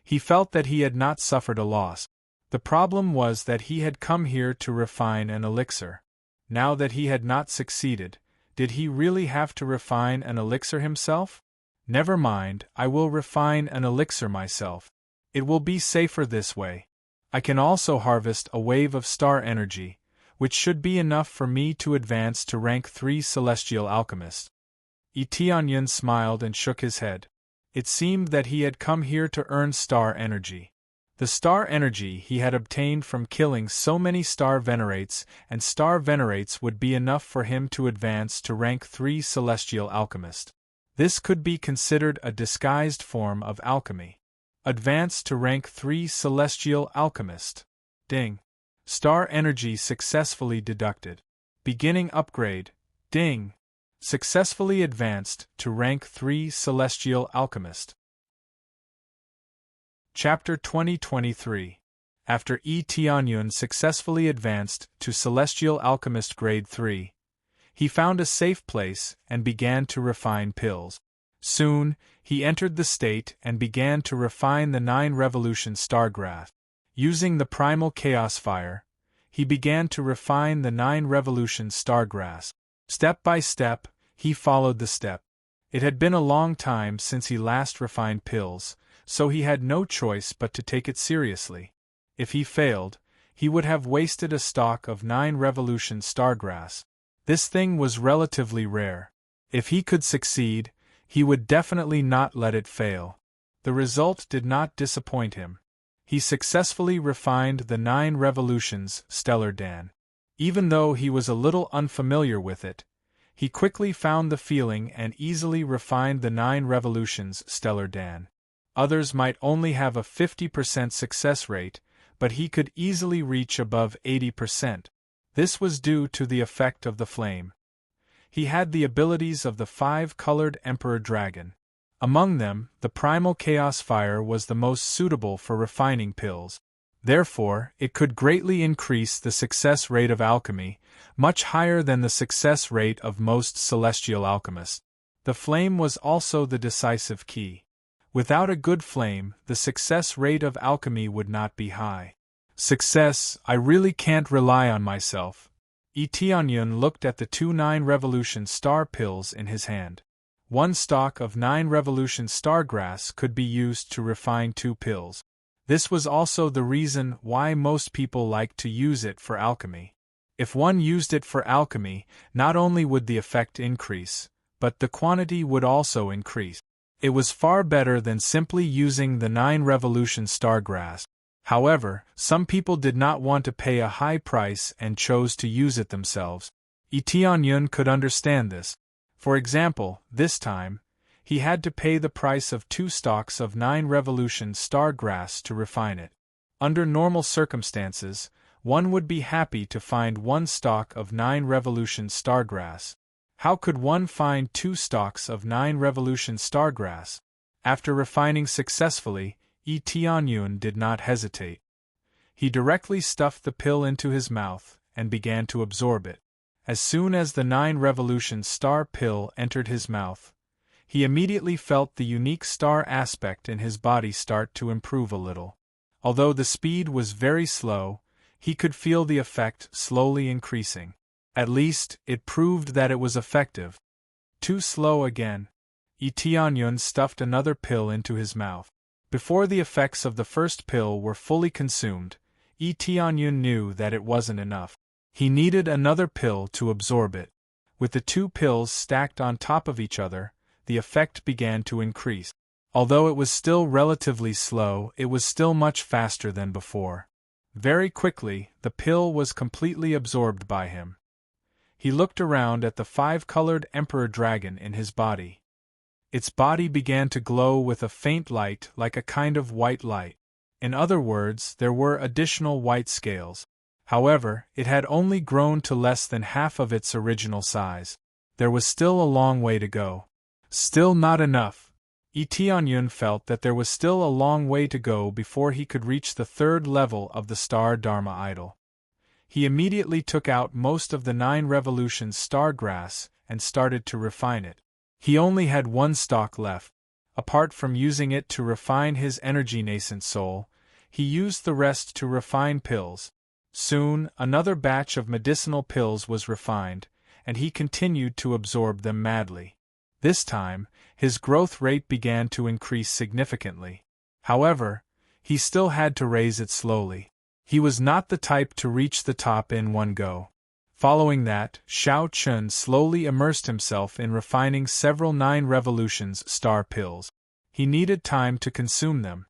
A: he felt that he had not suffered a loss. The problem was that he had come here to refine an elixir. Now that he had not succeeded, did he really have to refine an elixir himself? Never mind, I will refine an elixir myself. It will be safer this way. I can also harvest a wave of star energy, which should be enough for me to advance to rank 3 celestial alchemist. Tianyun smiled and shook his head. It seemed that he had come here to earn star energy. The star energy he had obtained from killing so many star venerates, and star venerates would be enough for him to advance to rank 3 celestial alchemist. This could be considered a disguised form of alchemy. Advance to rank 3 celestial alchemist. Ding. Star energy successfully deducted. Beginning upgrade. Ding. Successfully advanced to rank 3 celestial alchemist. Chapter 2023. After Tianyun successfully advanced to celestial alchemist grade 3, he found a safe place and began to refine pills. Soon, he entered the state and began to refine the 9 revolution stargrass. Using the primal chaos fire, he began to refine the 9 revolution stargrass. Step by step, he followed the step. It had been a long time since he last refined pills, so he had no choice but to take it seriously. If he failed, he would have wasted a stalk of 9 revolution stargrass. This thing was relatively rare. If he could succeed, he would definitely not let it fail. The result did not disappoint him. He successfully refined the 9 revolutions stellar dan. Even though he was a little unfamiliar with it, he quickly found the feeling and easily refined the 9 revolutions stellar dan. Others might only have a 50% success rate, but he could easily reach above 80%. This was due to the effect of the flame. He had the abilities of the 5-colored Emperor Dragon. Among them, the primal chaos fire was the most suitable for refining pills. Therefore, it could greatly increase the success rate of alchemy, much higher than the success rate of most celestial alchemists. The flame was also the decisive key. Without a good flame, the success rate of alchemy would not be high. Success, I really can't rely on myself. Tianyun looked at the 2 9 revolution star pills in his hand. 1 stalk of 9 revolution stargrass could be used to refine 2 pills. This was also the reason why most people liked to use it for alchemy. If one used it for alchemy, not only would the effect increase, but the quantity would also increase. It was far better than simply using the 9 revolution stargrass. However, some people did not want to pay a high price and chose to use it themselves. Tianyun could understand this. For example, this time, he had to pay the price of 2 stalks of 9 revolution stargrass to refine it. Under normal circumstances, one would be happy to find 1 stalk of 9 revolution stargrass. How could one find 2 stalks of 9 revolution stargrass? After refining successfully, Tianyun did not hesitate. He directly stuffed the pill into his mouth and began to absorb it. As soon as the 9 revolution star pill entered his mouth, he immediately felt the unique star aspect in his body start to improve a little. Although the speed was very slow, he could feel the effect slowly increasing. At least, it proved that it was effective. Too slow again. Tianyun stuffed another pill into his mouth. Before the effects of the first pill were fully consumed, Tianyun knew that it wasn't enough. He needed another pill to absorb it. With the 2 pills stacked on top of each other, the effect began to increase. Although it was still relatively slow, it was still much faster than before. Very quickly, the pill was completely absorbed by him. He looked around at the 5-colored Emperor Dragon in his body. Its body began to glow with a faint light like a kind of white light. In other words, there were additional white scales. However, it had only grown to less than half of its original size. There was still a long way to go. Still not enough. Eteonyun felt that there was still a long way to go before he could reach the third level of the star Dharma idol. He immediately took out most of the 9 revolutions star grass and started to refine it. He only had 1 stalk left. Apart from using it to refine his energy nascent soul, he used the rest to refine pills. Soon, another batch of medicinal pills was refined, and he continued to absorb them madly. This time, his growth rate began to increase significantly. However, he still had to raise it slowly. He was not the type to reach the top in one go. Following that, Shao Chun slowly immersed himself in refining several 9 revolutions star pills. He needed time to consume them.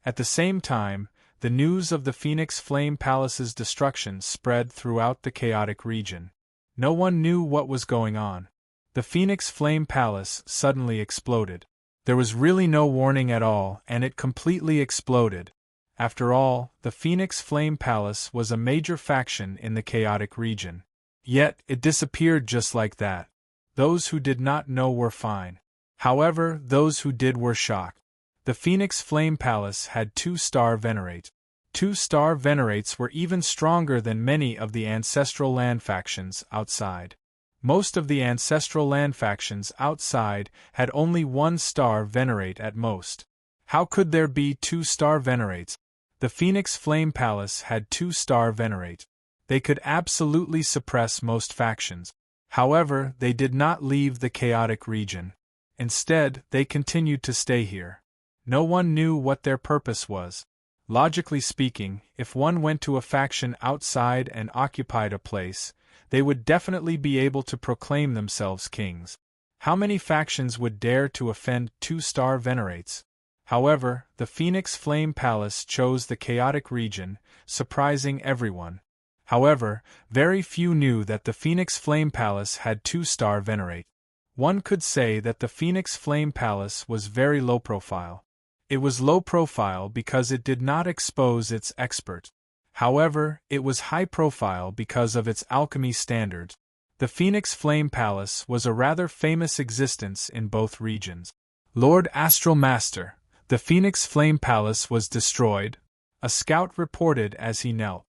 A: At the same time, the news of the Phoenix Flame Palace's destruction spread throughout the chaotic region. No one knew what was going on. The Phoenix Flame Palace suddenly exploded. There was really no warning at all, and it completely exploded. After all, the Phoenix Flame Palace was a major faction in the chaotic region. Yet, it disappeared just like that. Those who did not know were fine. However, those who did were shocked. The Phoenix Flame Palace had 2-star venerates. 2-star venerates were even stronger than many of the ancestral land factions outside. Most of the ancestral land factions outside had only 1-star venerate at most. How could there be 2-star venerates? The Phoenix Flame Palace had 2-star venerate. They could absolutely suppress most factions. However, they did not leave the chaotic region. Instead, they continued to stay here. No one knew what their purpose was. Logically speaking, if one went to a faction outside and occupied a place, they would definitely be able to proclaim themselves kings. How many factions would dare to offend 2-star venerates? However, the Phoenix Flame Palace chose the chaotic region, surprising everyone. However, very few knew that the Phoenix Flame Palace had 2-star venerate. One could say that the Phoenix Flame Palace was very low profile. It was low profile because it did not expose its expert. However, it was high profile because of its alchemy standards. The Phoenix Flame Palace was a rather famous existence in both regions. Lord Astral Master, the Phoenix Flame Palace was destroyed, a scout reported as he knelt.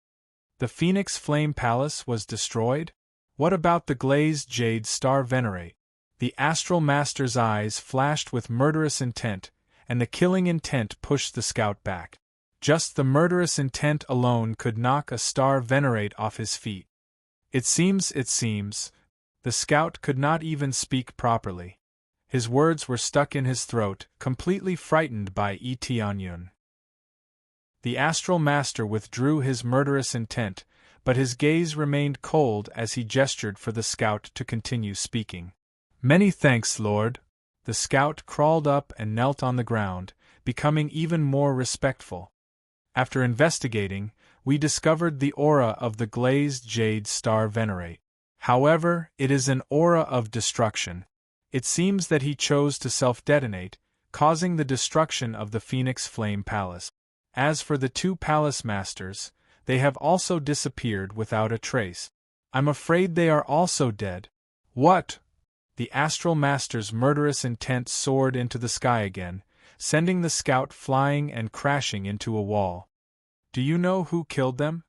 A: The Phoenix Flame Palace was destroyed? What about the glazed jade star venerate? The Astral Master's eyes flashed with murderous intent, and the killing intent pushed the scout back. Just the murderous intent alone could knock a star venerate off his feet. It seems, the scout could not even speak properly. His words were stuck in his throat, completely frightened by Eteonyun. The Astral Master withdrew his murderous intent, but his gaze remained cold as he gestured for the scout to continue speaking. Many thanks, Lord. The scout crawled up and knelt on the ground, becoming even more respectful. After investigating, we discovered the aura of the glazed jade star venerate. However, it is an aura of destruction. It seems that he chose to self-detonate, causing the destruction of the Phoenix Flame Palace. As for the 2 palace masters, they have also disappeared without a trace. I'm afraid they are also dead. What? The Astral Master's murderous intent soared into the sky again, sending the scout flying and crashing into a wall. Do you know who killed them?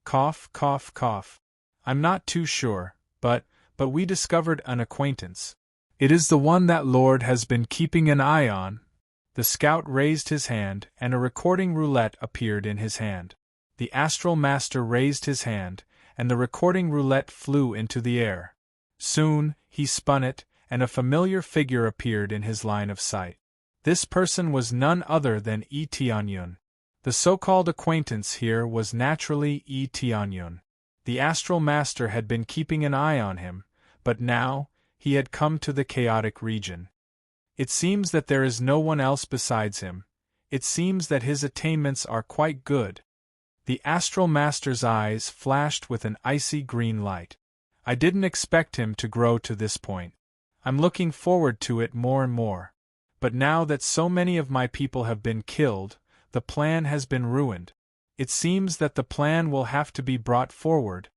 A: Cough, cough, cough. I'm not too sure, but we discovered an acquaintance. It is the one that Lord has been keeping an eye on. The scout raised his hand, and a recording roulette appeared in his hand. The Astral Master raised his hand, and the recording roulette flew into the air. Soon, he spun it, and a familiar figure appeared in his line of sight. This person was none other than Eteonyun. The so-called acquaintance here was naturally Eteonyun. The Astral Master had been keeping an eye on him, but now, he had come to the chaotic region. It seems that there is no one else besides him. It seems that his attainments are quite good. The Astral Master's eyes flashed with an icy green light. I didn't expect him to grow to this point. I'm looking forward to it more and more. But now that so many of my people have been killed, the plan has been ruined. It seems that the plan will have to be brought forward.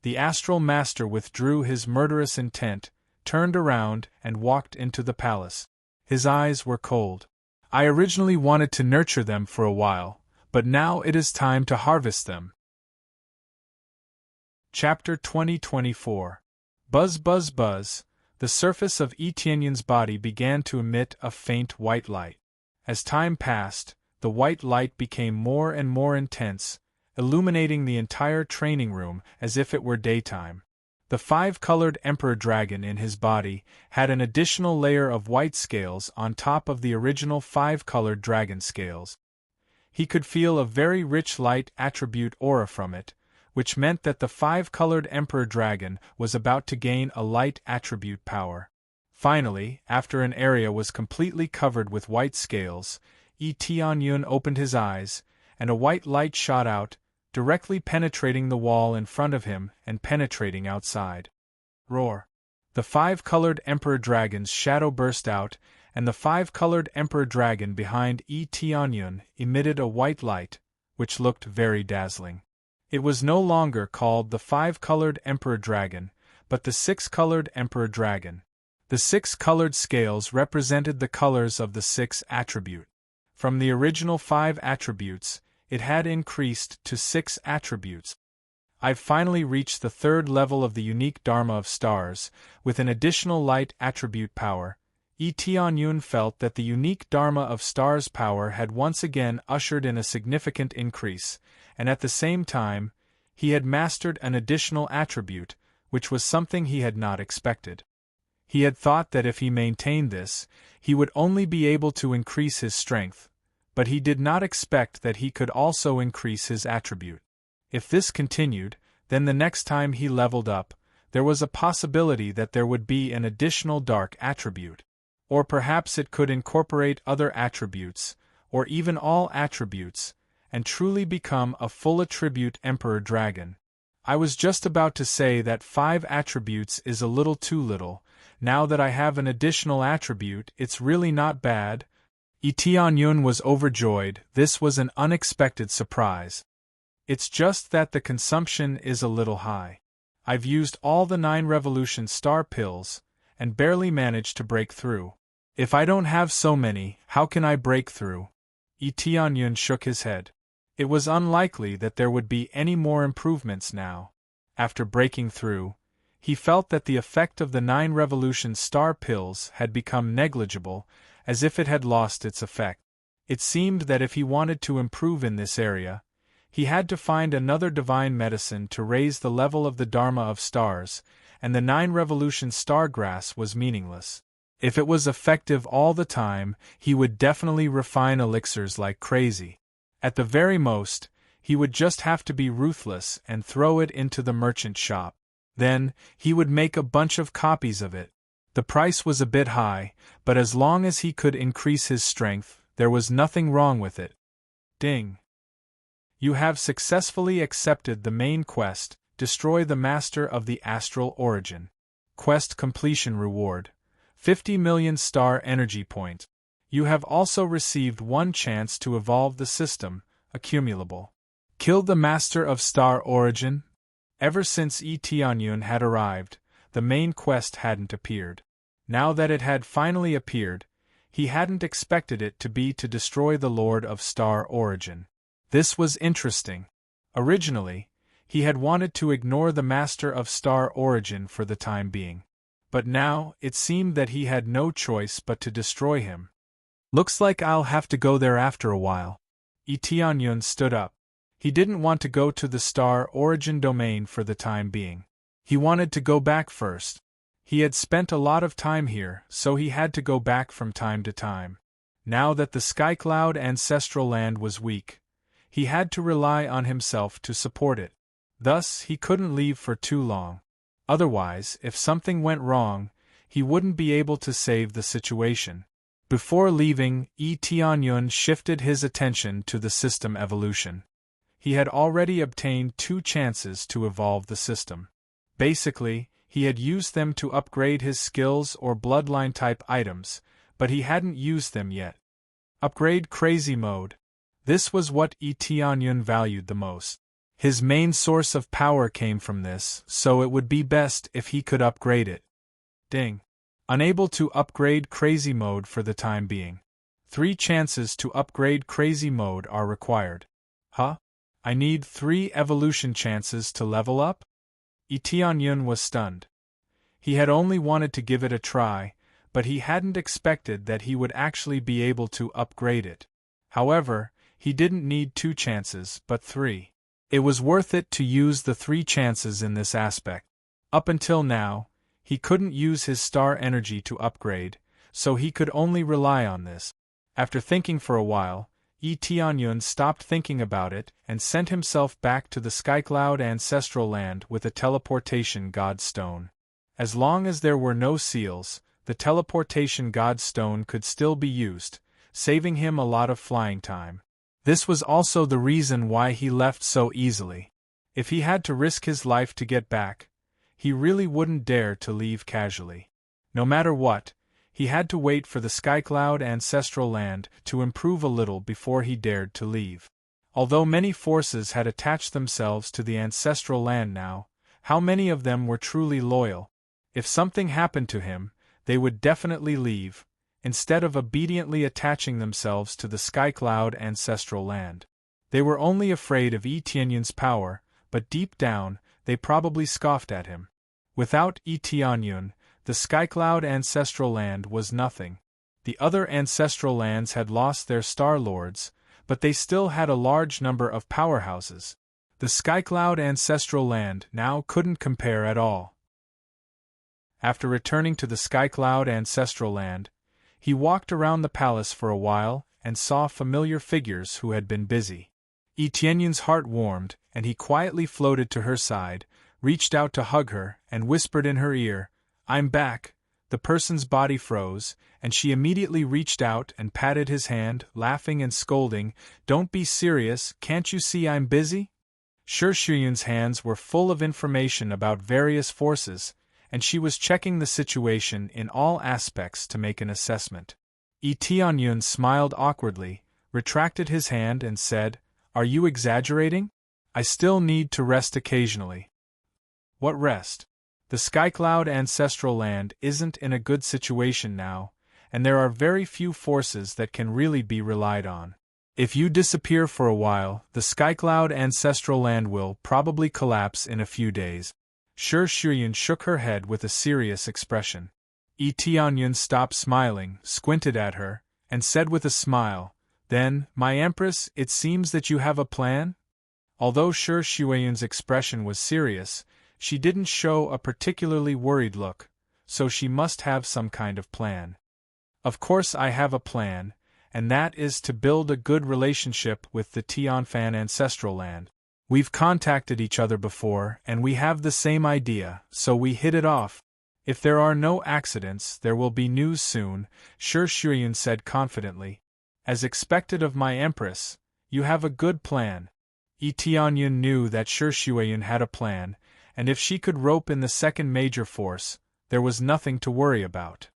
A: The Astral Master withdrew his murderous intent, turned around and walked into the palace. His eyes were cold. I originally wanted to nurture them for a while, but now it is time to harvest them. Chapter 2024. Buzz buzz buzz. The surface of Etienne's body began to emit a faint white light. As time passed, the white light became more and more intense, illuminating the entire training room as if it were daytime. The five-colored emperor dragon in his body had an additional layer of white scales on top of the original five-colored dragon scales. He could feel a very rich light attribute aura from it, which meant that the five-colored emperor dragon was about to gain a light attribute power. Finally, after an area was completely covered with white scales, Etienne opened his eyes, and a white light shot out, directly penetrating the wall in front of him and penetrating outside. Roar! The five-colored emperor dragon's shadow burst out, and the five-colored emperor dragon behind Etienne emitted a white light, which looked very dazzling. It was no longer called the five-colored emperor dragon, but the six-colored emperor dragon. The six-colored scales represented the colors of the six attribute. From the original five attributes, it had increased to six attributes. I've finally reached the third level of the unique Dharma of stars, with an additional light attribute power. Etienne felt that the unique Dharma of stars power had once again ushered in a significant increase, and at the same time, he had mastered an additional attribute, which was something he had not expected. He had thought that if he maintained this, he would only be able to increase his strength, but he did not expect that he could also increase his attribute. If this continued, then the next time he leveled up, there was a possibility that there would be an additional dark attribute. Or perhaps it could incorporate other attributes, or even all attributes, and truly become a full attribute Emperor Dragon. I was just about to say that 5 attributes is a little too little. Now that I have an additional attribute, it's really not bad. Etienne was overjoyed. This was an unexpected surprise. It's just that the consumption is a little high. I've used all the 9 revolution star pills, and barely managed to break through. If I don't have so many, how can I break through? Etienne shook his head. It was unlikely that there would be any more improvements now. After breaking through, he felt that the effect of the 9 revolution star pills had become negligible, as if it had lost its effect. It seemed that if he wanted to improve in this area, he had to find another divine medicine to raise the level of the Dharma of stars, and the 9 revolution star grass was meaningless. If it was effective all the time, he would definitely refine elixirs like crazy. At the very most, he would just have to be ruthless and throw it into the merchant shop. Then, he would make a bunch of copies of it. The price was a bit high, but as long as he could increase his strength, there was nothing wrong with it. Ding! You have successfully accepted the main quest, Destroy the Master of the Astral Origin. Quest completion reward: 50 million star energy points. You have also received 1 chance to evolve the system, accumulable. Kill the Master of Star Origin? Ever since Etienne had arrived, the main quest hadn't appeared. Now that it had finally appeared, he hadn't expected it to be to destroy the Lord of Star Origin. This was interesting. Originally, he had wanted to ignore the Master of Star Origin for the time being. But now, it seemed that he had no choice but to destroy him. Looks like I'll have to go there after a while. Etienne stood up. He didn't want to go to the Star Origin domain for the time being. He wanted to go back first. He had spent a lot of time here, so he had to go back from time to time. Now that the Skycloud ancestral land was weak, he had to rely on himself to support it. Thus, he couldn't leave for too long. Otherwise, if something went wrong, he wouldn't be able to save the situation. Before leaving, Etienne shifted his attention to the system evolution. He had already obtained 2 chances to evolve the system. Basically, he had used them to upgrade his skills or bloodline-type items, but he hadn't used them yet. Upgrade crazy mode. This was what Etienne valued the most. His main source of power came from this, so it would be best if he could upgrade it. Ding. Unable to upgrade crazy mode for the time being. 3 chances to upgrade crazy mode are required. Huh? I need 3 evolution chances to level up? Tianyun was stunned. He had only wanted to give it a try, but he hadn't expected that he would actually be able to upgrade it. However, he didn't need 2 chances, but 3. It was worth it to use the 3 chances in this aspect. Up until now, he couldn't use his star energy to upgrade, so he could only rely on this. After thinking for a while, Tianyun stopped thinking about it and sent himself back to the Skycloud ancestral land with a teleportation god stone. As long as there were no seals, the teleportation god stone could still be used, saving him a lot of flying time. This was also the reason why he left so easily. If he had to risk his life to get back, he really wouldn't dare to leave casually. No matter what, he had to wait for the Skycloud ancestral land to improve a little before he dared to leave. Although many forces had attached themselves to the ancestral land now, how many of them were truly loyal? If something happened to him, they would definitely leave, instead of obediently attaching themselves to the Skycloud ancestral land. They were only afraid of Tianyun's power, but deep down, they probably scoffed at him. Without Tianyun, the Skycloud ancestral land was nothing. The other ancestral lands had lost their star lords, but they still had a large number of powerhouses. The Skycloud ancestral land now couldn't compare at all. After returning to the Skycloud ancestral land, he walked around the palace for a while and saw familiar figures who had been busy. Tianyun's heart warmed, and he quietly floated to her side, reached out to hug her, and whispered in her ear, "I'm back." The person's body froze, and she immediately reached out and patted his hand, laughing and scolding, "Don't be serious, can't you see I'm busy?" Shuyun's hands were full of information about various forces, and she was checking the situation in all aspects to make an assessment. Tianyun smiled awkwardly, retracted his hand and said, "Are you exaggerating? I still need to rest occasionally." "What rest? The Skycloud ancestral land isn't in a good situation now, and there are very few forces that can really be relied on. If you disappear for a while, the Skycloud ancestral land will probably collapse in a few days." Shuyun shook her head with a serious expression. Tianyun stopped smiling, squinted at her, and said with a smile, "Then, my Empress, it seems that you have a plan?" Although Shuyun's expression was serious, she didn't show a particularly worried look, so she must have some kind of plan. "Of course I have a plan, and that is to build a good relationship with the Tianfan ancestral land. We've contacted each other before, and we have the same idea, so we hit it off. If there are no accidents, there will be news soon," Shuyun said confidently. "As expected of my Empress, you have a good plan." Tianyun knew that Shuyun had a plan, and if she could rope in the second major force, there was nothing to worry about.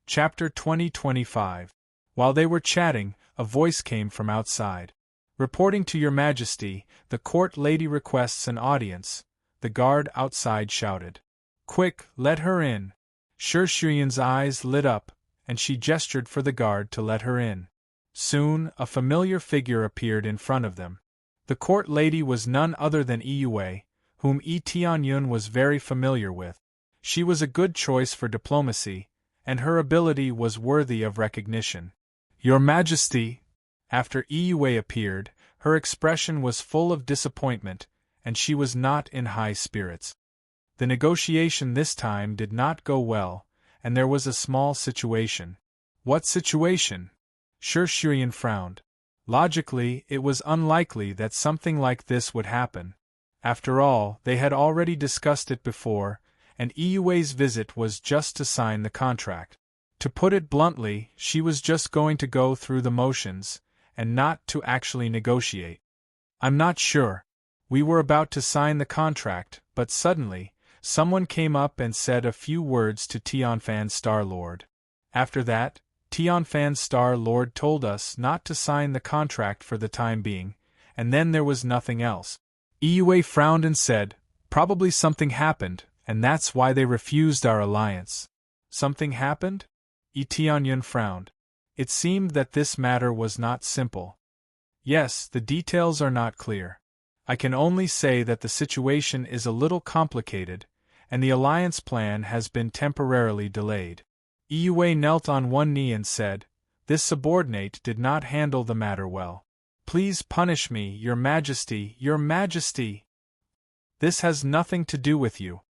A: Chapter 2025. While they were chatting, a voice came from outside. "Reporting to Your Majesty, the court lady requests an audience," the guard outside shouted. "Quick, let her in." Shuyun's eyes lit up, and she gestured for the guard to let her in. Soon, a familiar figure appeared in front of them. The court lady was none other than Yue, whom Tianyun was very familiar with. She was a good choice for diplomacy, and her ability was worthy of recognition. "Your Majesty!" After Yue appeared, her expression was full of disappointment, and she was not in high spirits. The negotiation this time did not go well, and there was a small situation. "What situation?" Shuyun frowned. Logically, it was unlikely that something like this would happen. After all, they had already discussed it before, and Yue's visit was just to sign the contract. To put it bluntly, she was just going to go through the motions, and not to actually negotiate. "I'm not sure. We were about to sign the contract, but suddenly, someone came up and said a few words to Tianfan's Star Lord. After that, Tianfan's Star Lord told us not to sign the contract for the time being, and then there was nothing else." Yue frowned and said, "Probably something happened, and that's why they refused our alliance. Something happened? Tianyun frowned. It seemed that this matter was not simple. Yes, the details are not clear. I can only say that the situation is a little complicated, and the alliance plan has been temporarily delayed. Iyue knelt on one knee and said, "This subordinate did not handle the matter well. Please punish me, Your Majesty, Your Majesty." "This has nothing to do with you."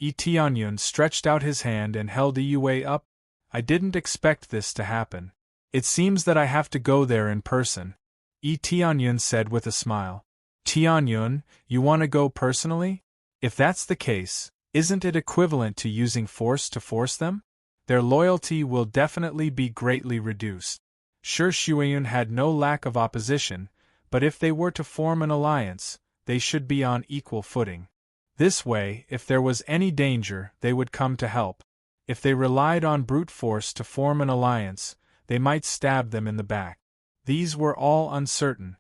A: Tianyun stretched out his hand and held Iyue up. "I didn't expect this to happen. It seems that I have to go there in person," Tianyun said with a smile. "Tianyun, you want to go personally? If that's the case, isn't it equivalent to using force to force them? Their loyalty will definitely be greatly reduced." Sure, Shuayun had no lack of opposition, but if they were to form an alliance, they should be on equal footing. This way, if there was any danger, they would come to help. If they relied on brute force to form an alliance, they might stab them in the back. These were all uncertain.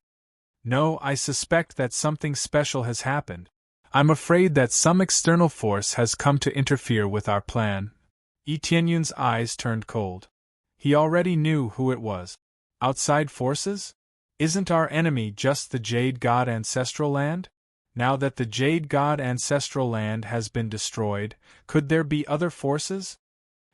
A: "No, I suspect that something special has happened. I'm afraid that some external force has come to interfere with our plan." Tianyun's eyes turned cold. He already knew who it was. Outside forces? Isn't our enemy just the Jade God Ancestral Land? Now that the Jade God Ancestral Land has been destroyed, could there be other forces?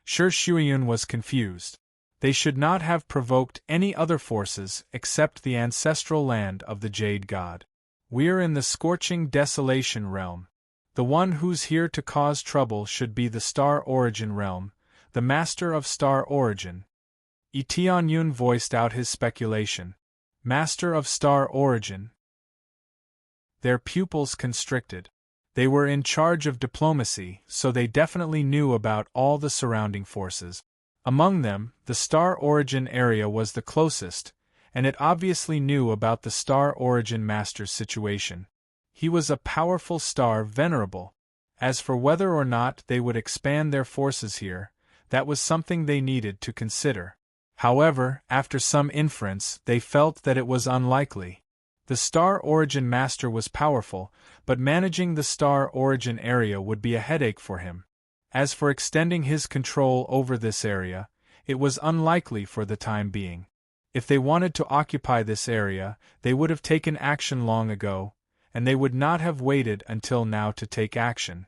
A: Sure, Shuayun was confused. They should not have provoked any other forces except the ancestral land of the Jade God. We're in the scorching desolation realm. The one who's here to cause trouble should be the Star Origin realm, the Master of Star Origin. Tianyun voiced out his speculation. Master of Star Origin. Their pupils constricted. They were in charge of diplomacy, so they definitely knew about all the surrounding forces. Among them, the Star Origin area was the closest, and it obviously knew about the Star Origin Master's situation. He was a powerful star venerable. As for whether or not they would expand their forces here, that was something they needed to consider. However, after some inference, they felt that it was unlikely. The Star Origin Master was powerful, but managing the Star Origin area would be a headache for him. As for extending his control over this area, it was unlikely for the time being. If they wanted to occupy this area, they would have taken action long ago, and they would not have waited until now to take action.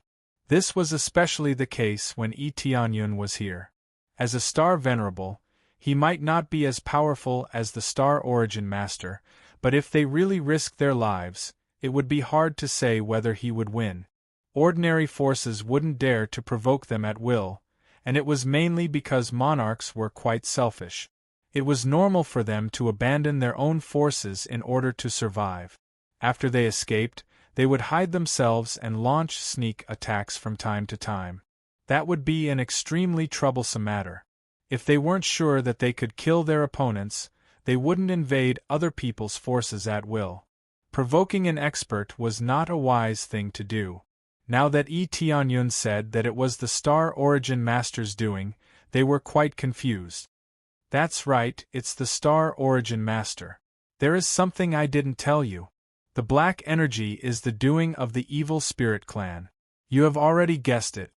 A: This was especially the case when Tianyun was here. As a Star Venerable, he might not be as powerful as the Star Origin Master, but if they really risked their lives, it would be hard to say whether he would win. Ordinary forces wouldn't dare to provoke them at will, and it was mainly because monarchs were quite selfish. It was normal for them to abandon their own forces in order to survive. After they escaped, they would hide themselves and launch sneak attacks from time to time. That would be an extremely troublesome matter. If they weren't sure that they could kill their opponents, they wouldn't invade other people's forces at will. Provoking an expert was not a wise thing to do. Now that Tianyun said that it was the Star Origin Master's doing, they were quite confused. "That's right, it's the Star Origin Master. There is something I didn't tell you. The black energy is the doing of the Evil Spirit Clan. You have already guessed it."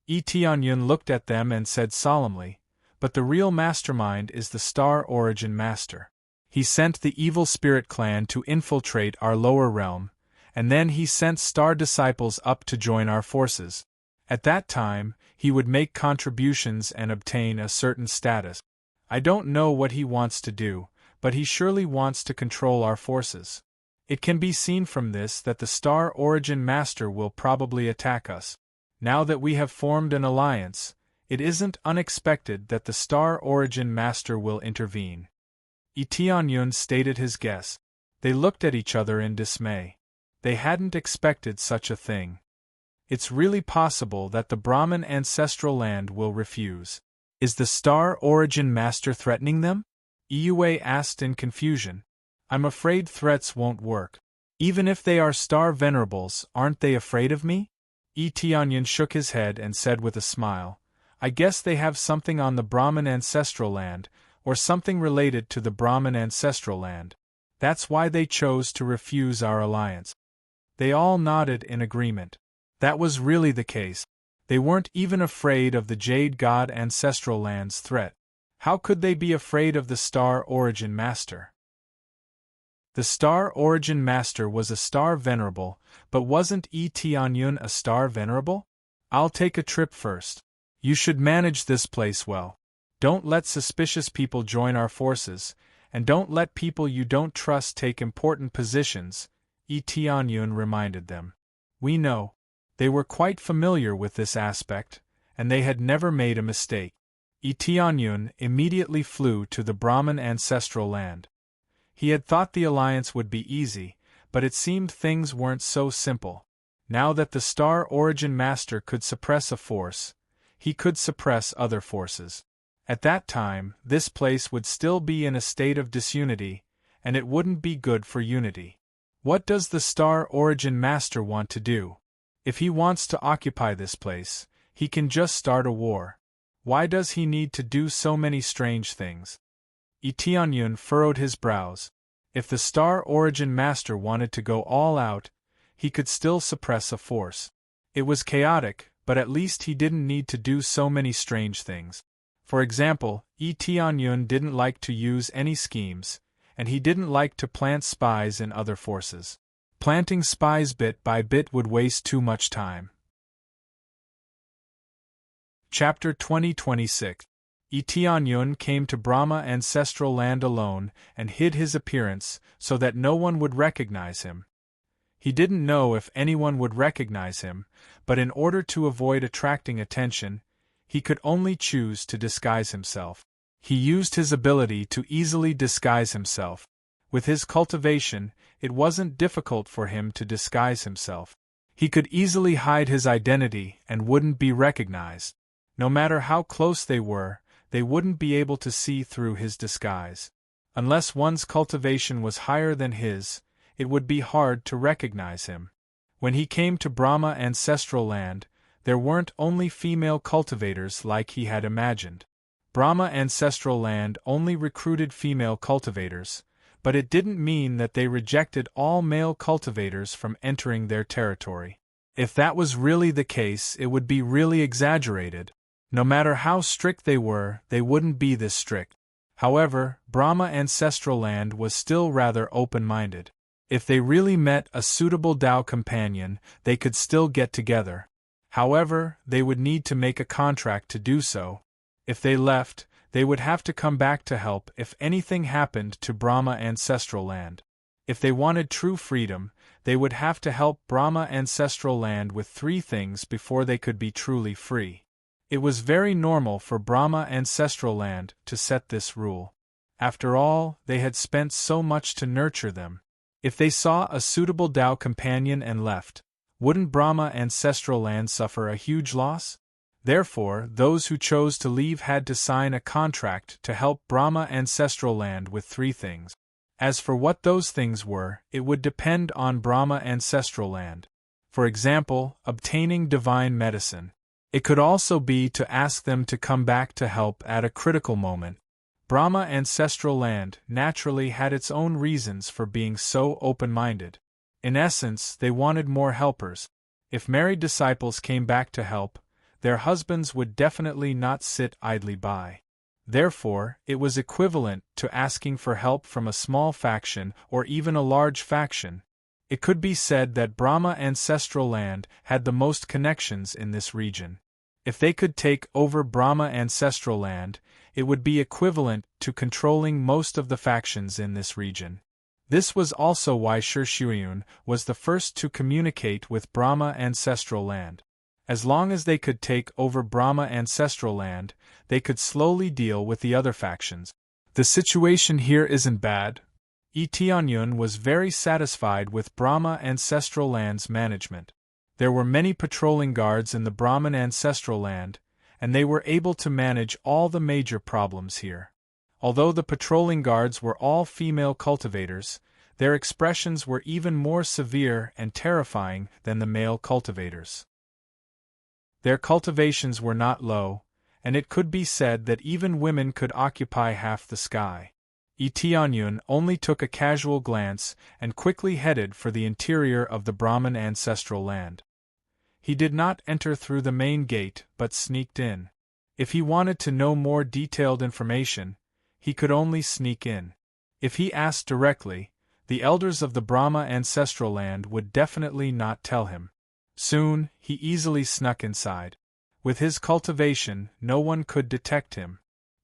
A: Tianyun looked at them and said solemnly, "But the real mastermind is the Star Origin Master. He sent the Evil Spirit Clan to infiltrate our lower realm, and then he sent Star Disciples up to join our forces. At that time, he would make contributions and obtain a certain status. I don't know what he wants to do, but he surely wants to control our forces. It can be seen from this that the Star Origin Master will probably attack us. Now that we have formed an alliance, it isn't unexpected that the Star Origin Master will intervene." Tianyun stated his guess. They looked at each other in dismay. They hadn't expected such a thing. It's really possible that the Brahmin ancestral land will refuse. Is the Star Origin Master threatening them? Iyue asked in confusion. "I'm afraid threats won't work. Even if they are Star Venerables, aren't they afraid of me?" Tianyun shook his head and said with a smile, "I guess they have something on the Brahmin ancestral land, or something related to the Brahmin ancestral land. That's why they chose to refuse our alliance." They all nodded in agreement. That was really the case. They weren't even afraid of the Jade God Ancestral Land's threat. How could they be afraid of the Star Origin Master? The Star Origin Master was a star venerable, but wasn't Tianyun a star venerable? I'll take a trip first. You should manage this place well. Don't let suspicious people join our forces, and don't let people you don't trust take important positions, Tianyun reminded them. We know. They were quite familiar with this aspect, and they had never made a mistake. Tianyun immediately flew to the Brahmin ancestral land. He had thought the alliance would be easy, but it seemed things weren't so simple. Now that the Star Origin Master could suppress a force, he could suppress other forces. At that time, this place would still be in a state of disunity, and it wouldn't be good for unity. What does the Star Origin Master want to do? If he wants to occupy this place, he can just start a war. Why does he need to do so many strange things? Tianyun furrowed his brows. If the Star Origin Master wanted to go all out, he could still suppress a force. It was chaotic, but at least he didn't need to do so many strange things. For example, Tianyun didn't like to use any schemes, and he didn't like to plant spies in other forces. Planting spies bit by bit would waste too much time. Chapter 2026. Tianyun came to Brahma ancestral land alone and hid his appearance so that no one would recognize him. He didn't know if anyone would recognize him, but in order to avoid attracting attention, he could only choose to disguise himself. He used his ability to easily disguise himself. With his cultivation, it wasn't difficult for him to disguise himself. He could easily hide his identity and wouldn't be recognized. No matter how close they were, they wouldn't be able to see through his disguise. Unless one's cultivation was higher than his, it would be hard to recognize him. When he came to Brahma ancestral land, there weren't only female cultivators like he had imagined. Brahma ancestral land only recruited female cultivators, but it didn't mean that they rejected all male cultivators from entering their territory. If that was really the case, it would be really exaggerated. No matter how strict they were, they wouldn't be this strict. However, Brahma ancestral land was still rather open-minded. If they really met a suitable Tao companion, they could still get together. However, they would need to make a contract to do so. If they left, they would have to come back to help if anything happened to Brahma ancestral land. If they wanted true freedom, they would have to help Brahma ancestral land with 3 things before they could be truly free. It was very normal for Brahma ancestral land to set this rule. After all, they had spent so much to nurture them. If they saw a suitable Tao companion and left, wouldn't Brahma ancestral land suffer a huge loss? Therefore, those who chose to leave had to sign a contract to help Brahma ancestral land with 3 things. As for what those things were, it would depend on Brahma ancestral land. For example, obtaining divine medicine. It could also be to ask them to come back to help at a critical moment. Brahma ancestral land naturally had its own reasons for being so open-minded. In essence, they wanted more helpers. If married disciples came back to help, their husbands would definitely not sit idly by. Therefore, it was equivalent to asking for help from a small faction or even a large faction. It could be said that Brahma ancestral land had the most connections in this region. If they could take over Brahma ancestral land, it would be equivalent to controlling most of the factions in this region. This was also why Shuiyun was the first to communicate with Brahma ancestral land. As long as they could take over Brahma ancestral land, they could slowly deal with the other factions. The situation here isn't bad. Tianyun was very satisfied with Brahma ancestral land's management. There were many patrolling guards in the Brahmin ancestral land, and they were able to manage all the major problems here. Although the patrolling guards were all female cultivators, their expressions were even more severe and terrifying than the male cultivators. Their cultivations were not low, and it could be said that even women could occupy half the sky. Tianyun only took a casual glance and quickly headed for the interior of the Brahmin ancestral land. He did not enter through the main gate but sneaked in. If he wanted to know more detailed information, he could only sneak in. If he asked directly, the elders of the Brahma ancestral land would definitely not tell him. Soon, he easily snuck inside. With his cultivation, no one could detect him.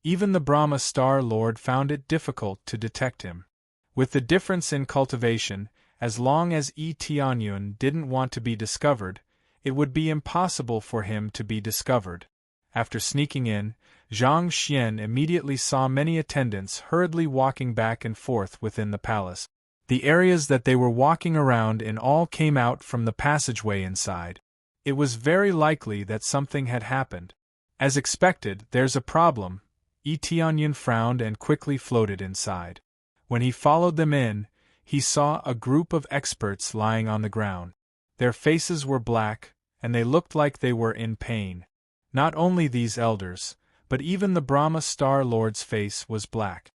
A: Even the Brahma Star Lord found it difficult to detect him. With the difference in cultivation, as long as Tianyun didn't want to be discovered, it would be impossible for him to be discovered. After sneaking in, Zhang Xian immediately saw many attendants hurriedly walking back and forth within the palace. The areas that they were walking around in all came out from the passageway inside. It was very likely that something had happened. As expected, there's a problem. Tianyun frowned and quickly floated inside. When he followed them in, he saw a group of experts lying on the ground. Their faces were black, and they looked like they were in pain. Not only these elders, but even the Brahma Star Lord's face was black.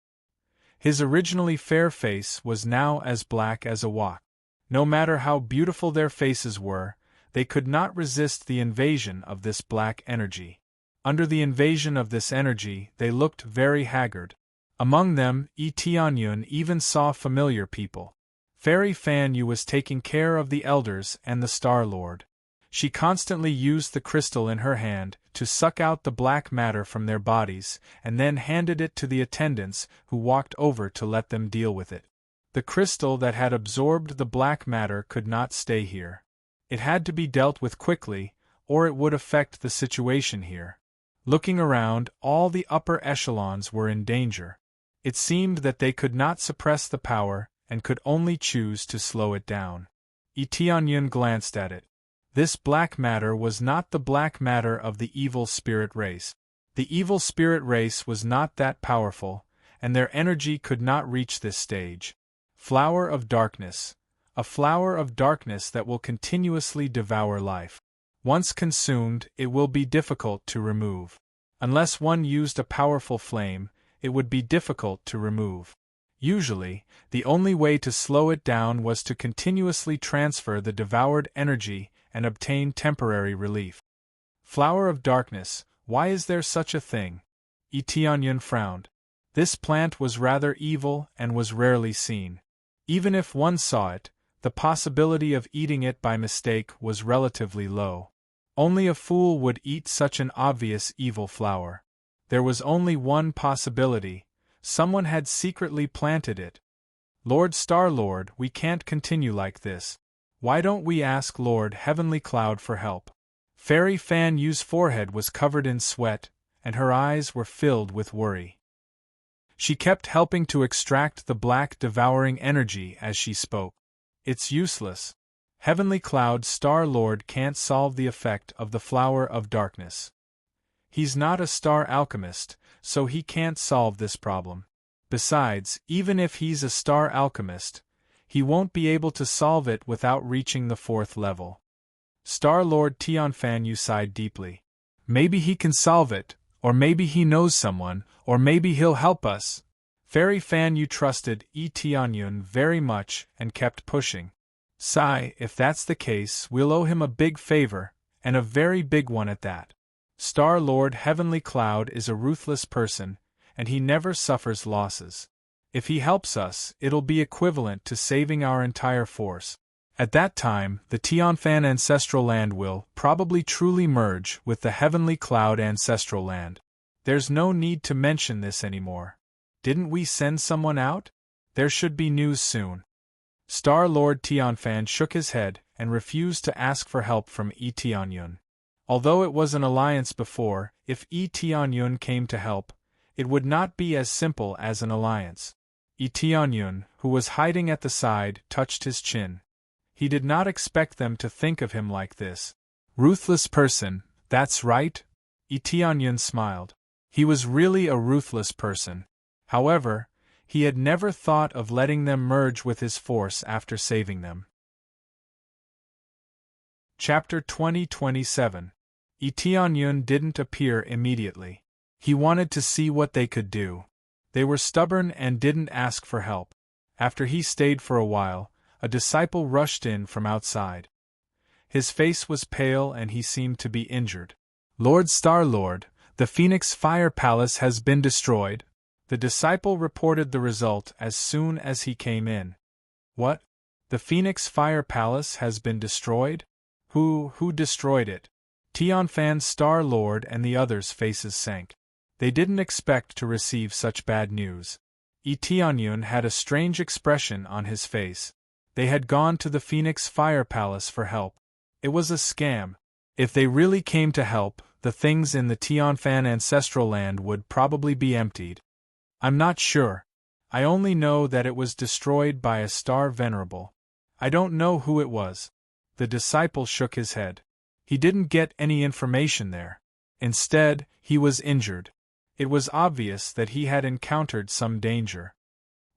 A: His originally fair face was now as black as a wok. No matter how beautiful their faces were, they could not resist the invasion of this black energy. Under the invasion of this energy, they looked very haggard. Among them, Tianyun even saw familiar people. Fairy Fan Yu was taking care of the elders and the Star Lord. She constantly used the crystal in her hand to suck out the black matter from their bodies and then handed it to the attendants who walked over to let them deal with it. The crystal that had absorbed the black matter could not stay here. It had to be dealt with quickly, or it would affect the situation here. Looking around, all the upper echelons were in danger. It seemed that they could not suppress the power and could only choose to slow it down. Tianyun glanced at it. This black matter was not the black matter of the evil spirit race. The evil spirit race was not that powerful, and their energy could not reach this stage. Flower of darkness. A flower of darkness that will continuously devour life. Once consumed, it will be difficult to remove. Unless one used a powerful flame, it would be difficult to remove. Usually, the only way to slow it down was to continuously transfer the devoured energy and obtain temporary relief. Flower of darkness, why is there such a thing? Tianyun frowned. This plant was rather evil and was rarely seen. Even if one saw it, the possibility of eating it by mistake was relatively low. Only a fool would eat such an obvious evil flower. There was only one possibility: someone had secretly planted it. Lord Star-Lord, we can't continue like this. Why don't we ask Lord Heavenly Cloud for help? Fairy Fan Yu's forehead was covered in sweat, and her eyes were filled with worry. She kept helping to extract the black devouring energy as she spoke. It's useless. Heavenly Cloud Star-Lord can't solve the effect of the flower of darkness. He's not a star alchemist, so he can't solve this problem. Besides, even if he's a star alchemist, he won't be able to solve it without reaching the 4th level. Star-Lord Tianfan Yu sighed deeply. Maybe he can solve it, or maybe he knows someone, or maybe he'll help us. Fairy Fan Yu trusted Tianyun very much and kept pushing. Sigh, if that's the case, we'll owe him a big favor, and a very big one at that. Star-Lord Heavenly Cloud is a ruthless person, and he never suffers losses. If he helps us, it'll be equivalent to saving our entire force. At that time, the Tianfan Ancestral Land will probably truly merge with the Heavenly Cloud Ancestral Land. There's no need to mention this anymore. Didn't we send someone out? There should be news soon. Star-Lord Tianfan shook his head and refused to ask for help from Tianyun. Although it was an alliance before, if Tianyun came to help, it would not be as simple as an alliance. Tianyun, who was hiding at the side, touched his chin. He did not expect them to think of him like this. Ruthless person, that's right? Tianyun smiled. He was really a ruthless person. However, he had never thought of letting them merge with his force after saving them. Chapter 2027. Tianyun didn't appear immediately. He wanted to see what they could do. They were stubborn and didn't ask for help. After he stayed for a while, a disciple rushed in from outside. His face was pale and he seemed to be injured. "Lord Star-Lord, the Phoenix Fire Palace has been destroyed." The disciple reported the result as soon as he came in. "What? The Phoenix Fire Palace has been destroyed? Who destroyed it?" Tianfan Star-Lord and the others' faces sank. They didn't expect to receive such bad news. Tianyun had a strange expression on his face. They had gone to the Phoenix Fire Palace for help. It was a scam. If they really came to help, the things in the Tianfan ancestral land would probably be emptied. "I'm not sure. I only know that it was destroyed by a star venerable. I don't know who it was." The disciple shook his head. He didn't get any information there. Instead, he was injured. It was obvious that he had encountered some danger.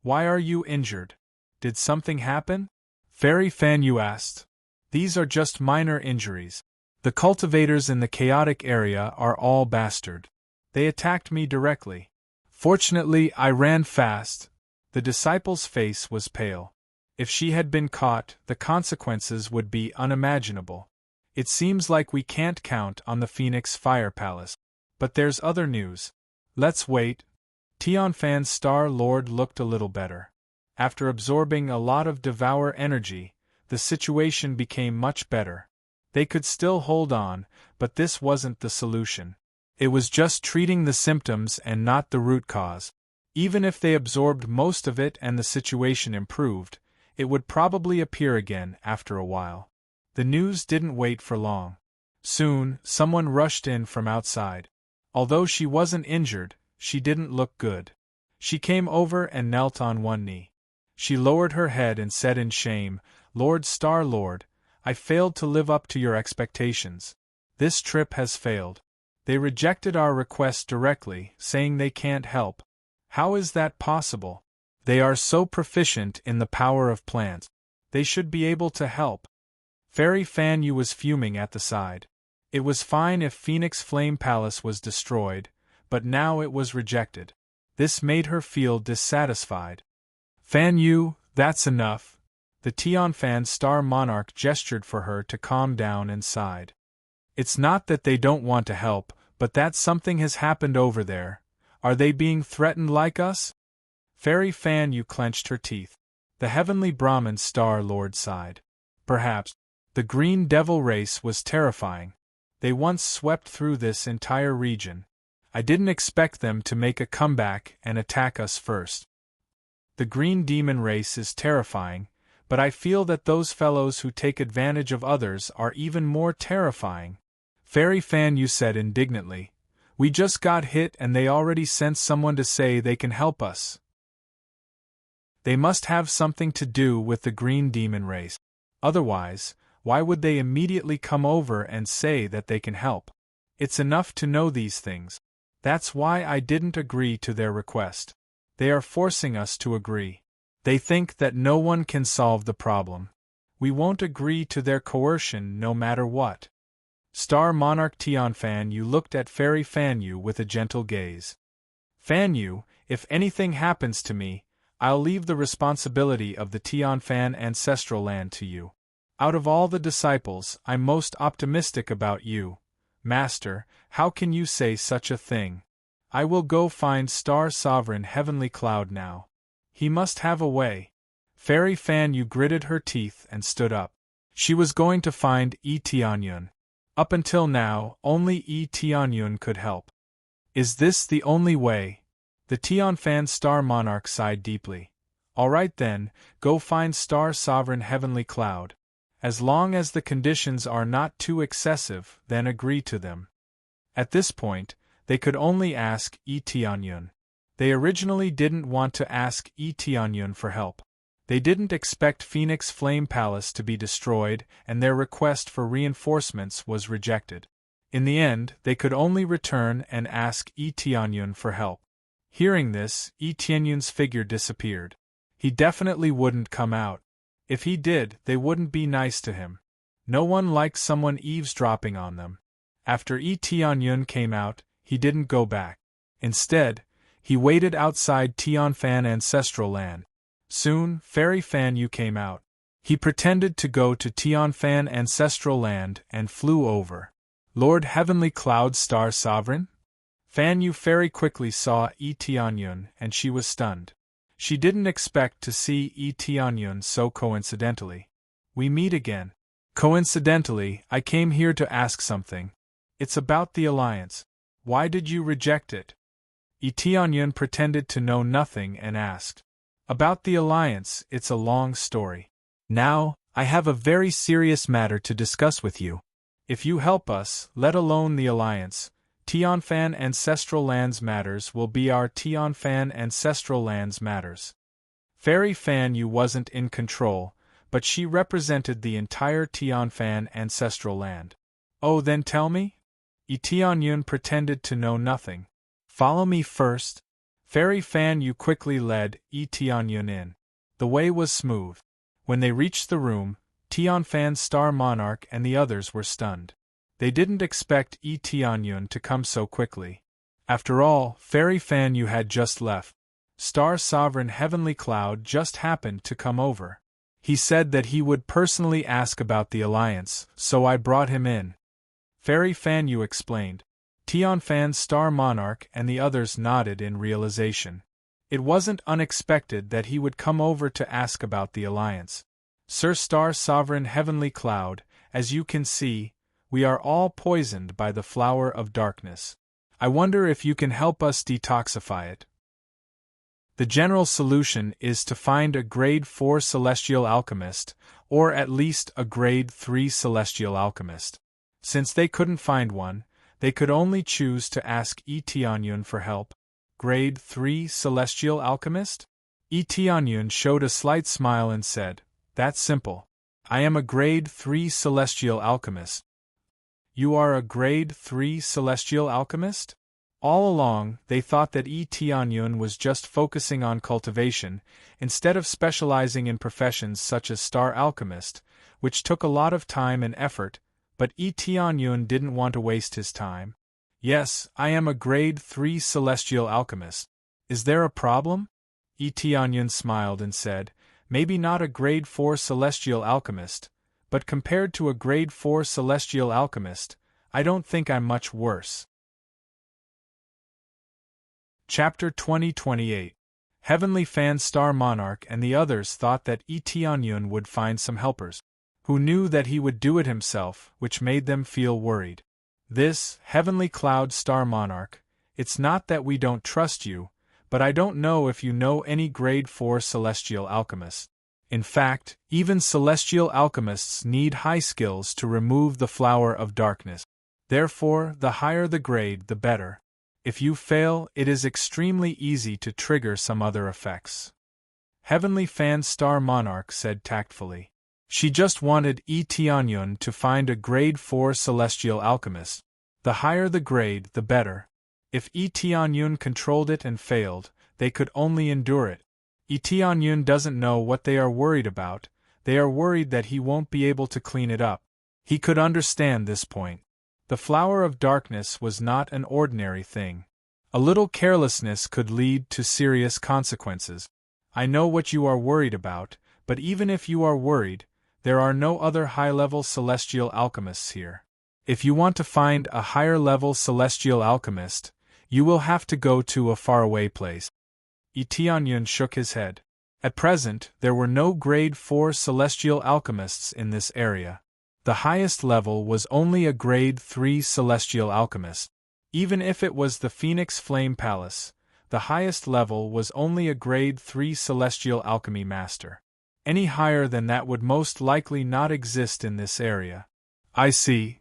A: "Why are you injured? Did something happen?" Fairy Fan Yu asked. "These are just minor injuries. The cultivators in the chaotic area are all bastard. They attacked me directly. Fortunately, I ran fast." The disciple's face was pale. If she had been caught, the consequences would be unimaginable. "It seems like we can't count on the Phoenix Fire Palace. But there's other news. Let's wait." Tianfan's Star Lord looked a little better. After absorbing a lot of devour energy, the situation became much better. They could still hold on, but this wasn't the solution. It was just treating the symptoms and not the root cause. Even if they absorbed most of it and the situation improved, it would probably appear again after a while. The news didn't wait for long. Soon, someone rushed in from outside. Although she wasn't injured, she didn't look good. She came over and knelt on one knee. She lowered her head and said in shame, "Lord Star-Lord, I failed to live up to your expectations. This trip has failed. They rejected our request directly, saying they can't help. How is that possible? They are so proficient in the power of plants. They should be able to help." Fairy Fan Yu was fuming at the side. It was fine if Phoenix Flame Palace was destroyed, but now it was rejected. This made her feel dissatisfied. "Fan Yu, that's enough." The Tianfan Star Monarch gestured for her to calm down and sighed. "It's not that they don't want to help, but that something has happened over there. Are they being threatened like us?" Fairy Fan Yu clenched her teeth. The Heavenly Brahmin Star Lord sighed. "Perhaps. The Green Devil race was terrifying. They once swept through this entire region. I didn't expect them to make a comeback and attack us first. The Green Demon race is terrifying, but I feel that those fellows who take advantage of others are even more terrifying." Fairy Fan Yu said indignantly, "We just got hit and they already sent someone to say they can help us. They must have something to do with the Green Demon race. Otherwise, why would they immediately come over and say that they can help? It's enough to know these things. That's why I didn't agree to their request. They are forcing us to agree. They think that no one can solve the problem. We won't agree to their coercion no matter what." Star Monarch Tianfan Yu looked at Fairy Fan Yu with a gentle gaze. "Fan Yu, if anything happens to me, I'll leave the responsibility of the Tianfan ancestral land to you. Out of all the disciples, I'm most optimistic about you. Master, how can you say such a thing? I will go find Star Sovereign Heavenly Cloud now. He must have a way." Fairy Fan Yu gritted her teeth and stood up. She was going to find Tianyun. Up until now, only Tianyun could help. "Is this the only way?" The Tianfan Star Monarch sighed deeply. "All right then, go find Star Sovereign Heavenly Cloud. As long as the conditions are not too excessive, then agree to them." At this point, they could only ask Tianyun. They originally didn't want to ask Tianyun for help. They didn't expect Phoenix Flame Palace to be destroyed, and their request for reinforcements was rejected. In the end, they could only return and ask Tianyun for help. Hearing this, Tianyun's figure disappeared. He definitely wouldn't come out. If he did, they wouldn't be nice to him. No one likes someone eavesdropping on them. After Tianyun came out, he didn't go back. Instead, he waited outside Tianfan ancestral land. Soon, Fairy Fan Yu came out. He pretended to go to Tianfan ancestral land and flew over. Lord Heavenly Cloud Star Sovereign? Fan Yu very quickly saw Yi Tianyun and she was stunned. She didn't expect to see Yi Tianyun so coincidentally. We meet again. Coincidentally, I came here to ask something. It's about the alliance. Why did you reject it? Yi Tianyun pretended to know nothing and asked. About the alliance, it's a long story. Now, I have a very serious matter to discuss with you. If you help us, let alone the alliance, Tianfan ancestral lands matters will be our Tianfan ancestral lands matters. Fairy Fan Yu wasn't in control, but she represented the entire Tianfan ancestral land. Oh, then tell me? Yi Tianyun pretended to know nothing. Follow me first. Fairy Fan Yu quickly led Yi Tianyun in. The way was smooth. When they reached the room, Tianfan Star Monarch and the others were stunned. They didn't expect Yi Tianyun to come so quickly. After all, Fairy Fan Yu had just left. Star Sovereign Heavenly Cloud just happened to come over. He said that he would personally ask about the alliance, so I brought him in. Fairy Fan Yu explained. Tianfan Star Monarch and the others nodded in realization. It wasn't unexpected that he would come over to ask about the alliance. Sir Star Sovereign Heavenly Cloud, as you can see, we are all poisoned by the flower of darkness. I wonder if you can help us detoxify it. The general solution is to find a grade 4 celestial alchemist, or at least a grade 3 celestial alchemist. Since they couldn't find one, they could only choose to ask Yi Tianyun for help. Grade 3 celestial alchemist? Yi Tianyun showed a slight smile and said, That's simple. I am a grade 3 celestial alchemist. You are a grade 3 celestial alchemist? All along, they thought that Yi Tianyun was just focusing on cultivation, instead of specializing in professions such as star alchemist, which took a lot of time and effort, but Yi Tianyun didn't want to waste his time. Yes, I am a grade 3 celestial alchemist. Is there a problem? Yi Tianyun smiled and said, Maybe not a grade 4 celestial alchemist, but compared to a grade 4 celestial alchemist, I don't think I'm much worse. Chapter 2028. Heavenly Fan Star Monarch and the others thought that Yi Tianyun would find some helpers, who knew that he would do it himself, which made them feel worried. This, Heavenly Cloud Star Monarch, it's not that we don't trust you, but I don't know if you know any grade 4 celestial alchemists. In fact, even celestial alchemists need high skills to remove the flower of darkness. Therefore, the higher the grade, the better. If you fail, it is extremely easy to trigger some other effects. Heavenly Fan Star Monarch said tactfully. She just wanted Yi Tianyun to find a grade 4 celestial alchemist. The higher the grade, the better. If Yi Tianyun controlled it and failed, they could only endure it. Yi Tianyun doesn't know what they are worried about. They are worried that he won't be able to clean it up. He could understand this point. The flower of darkness was not an ordinary thing. A little carelessness could lead to serious consequences. I know what you are worried about, but even if you are worried, there are no other high-level celestial alchemists here. If you want to find a higher-level celestial alchemist, you will have to go to a faraway place. Yi Tianyun shook his head. At present, there were no grade 4 celestial alchemists in this area. The highest level was only a grade 3 celestial alchemist. Even if it was the Phoenix Flame Palace, the highest level was only a grade 3 celestial alchemy master. Any higher than that would most likely not exist in this area. I see.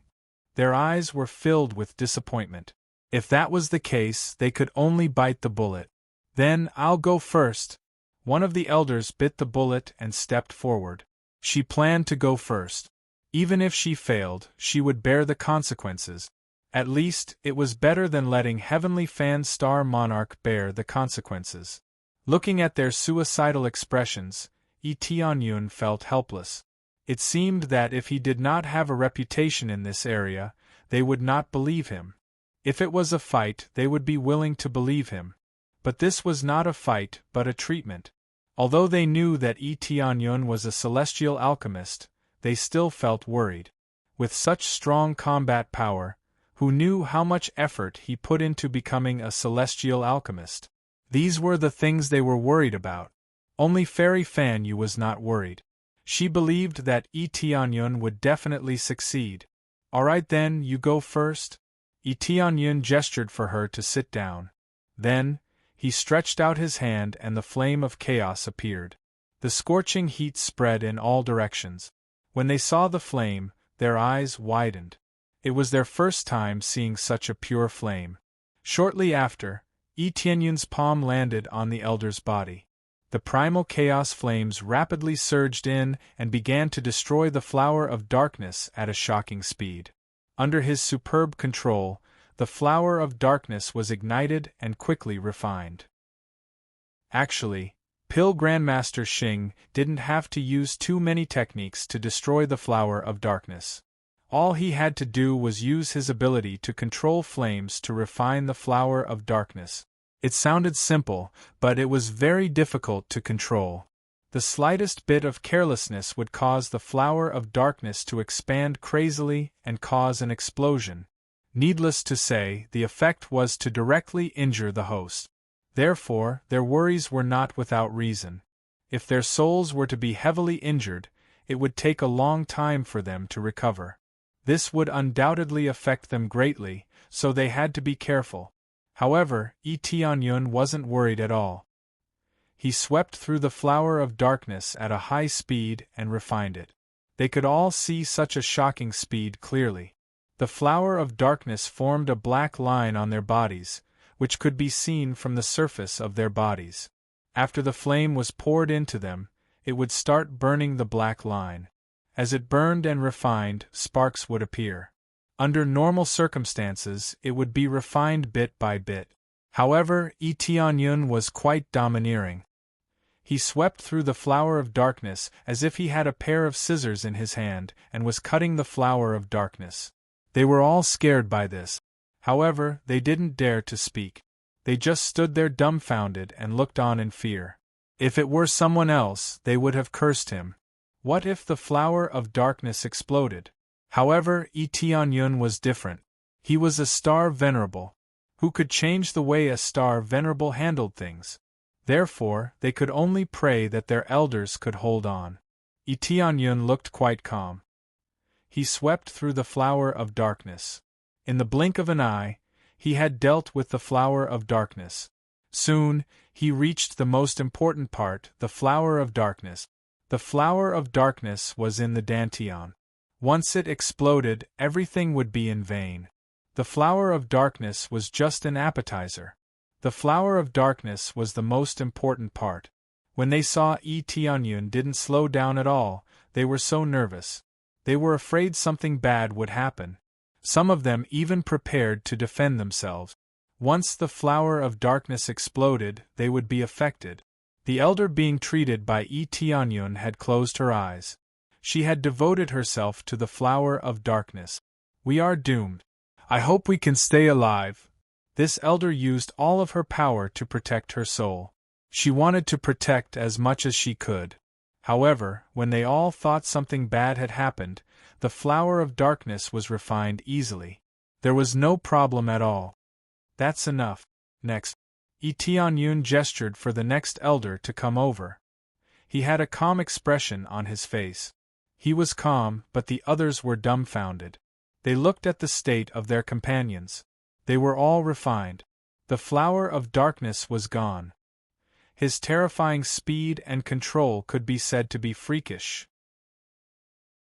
A: Their eyes were filled with disappointment. If that was the case, they could only bite the bullet. Then, I'll go first. One of the elders bit the bullet and stepped forward. She planned to go first. Even if she failed, she would bear the consequences. At least, it was better than letting Heavenly Fan Star Monarch bear the consequences. Looking at their suicidal expressions, Yi Tianyun felt helpless. It seemed that if he did not have a reputation in this area, they would not believe him. If it was a fight, they would be willing to believe him. But this was not a fight, but a treatment. Although they knew that Tianyun was a celestial alchemist, they still felt worried. With such strong combat power, who knew how much effort he put into becoming a celestial alchemist? These were the things they were worried about. Only Fairy Fan Yu was not worried. She believed that Tianyun would definitely succeed. Alright then, you go first. Tianyun gestured for her to sit down. Then, he stretched out his hand and the flame of chaos appeared. The scorching heat spread in all directions. When they saw the flame, their eyes widened. It was their first time seeing such a pure flame. Shortly after, Tianyun's palm landed on the elder's body. The primal chaos flames rapidly surged in and began to destroy the flower of darkness at a shocking speed. Under his superb control, the flower of darkness was ignited and quickly refined. Actually, Pill Grandmaster Xing didn't have to use too many techniques to destroy the flower of darkness. All he had to do was use his ability to control flames to refine the flower of darkness. It sounded simple, but it was very difficult to control. The slightest bit of carelessness would cause the flower of darkness to expand crazily and cause an explosion. Needless to say, the effect was to directly injure the host. Therefore, their worries were not without reason. If their souls were to be heavily injured, it would take a long time for them to recover. This would undoubtedly affect them greatly, so they had to be careful. However, Tianyun wasn't worried at all. He swept through the flower of darkness at a high speed and refined it. They could all see such a shocking speed clearly. The flower of darkness formed a black line on their bodies, which could be seen from the surface of their bodies. After the flame was poured into them, it would start burning the black line. As it burned and refined, sparks would appear. Under normal circumstances, it would be refined bit by bit. However, Tianyun was quite domineering. He swept through the flower of darkness as if he had a pair of scissors in his hand and was cutting the flower of darkness. They were all scared by this. However, they didn't dare to speak. They just stood there dumbfounded and looked on in fear. If it were someone else, they would have cursed him. What if the flower of darkness exploded? However, Tianyun was different. He was a star venerable, who could change the way a star venerable handled things. Therefore, they could only pray that their elders could hold on. Tianyun looked quite calm. He swept through the flower of darkness. In the blink of an eye, he had dealt with the flower of darkness. Soon, he reached the most important part, the flower of darkness. The flower of darkness was in the Dantian. Once it exploded, everything would be in vain. The flower of darkness was just an appetizer. The flower of darkness was the most important part. When they saw Tianyun didn't slow down at all, they were so nervous. They were afraid something bad would happen. Some of them even prepared to defend themselves. Once the flower of darkness exploded, they would be affected. The elder being treated by Tianyun had closed her eyes. She had devoted herself to the flower of darkness. We are doomed. I hope we can stay alive. This elder used all of her power to protect her soul. She wanted to protect as much as she could. However, when they all thought something bad had happened, the flower of darkness was refined easily. There was no problem at all. That's enough. Next. Tianyun gestured for the next elder to come over. He had a calm expression on his face. He was calm, but the others were dumbfounded. They looked at the state of their companions. They were all refined. The flower of darkness was gone. His terrifying speed and control could be said to be freakish.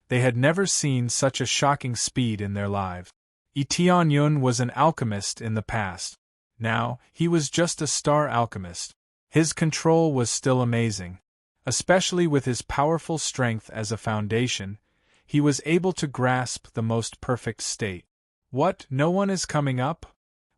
A: They had never seen such a shocking speed in their lives. Tianyun was an alchemist in the past. Now, he was just a star alchemist. His control was still amazing. Especially with his powerful strength as a foundation, he was able to grasp the most perfect state. What, no one is coming up?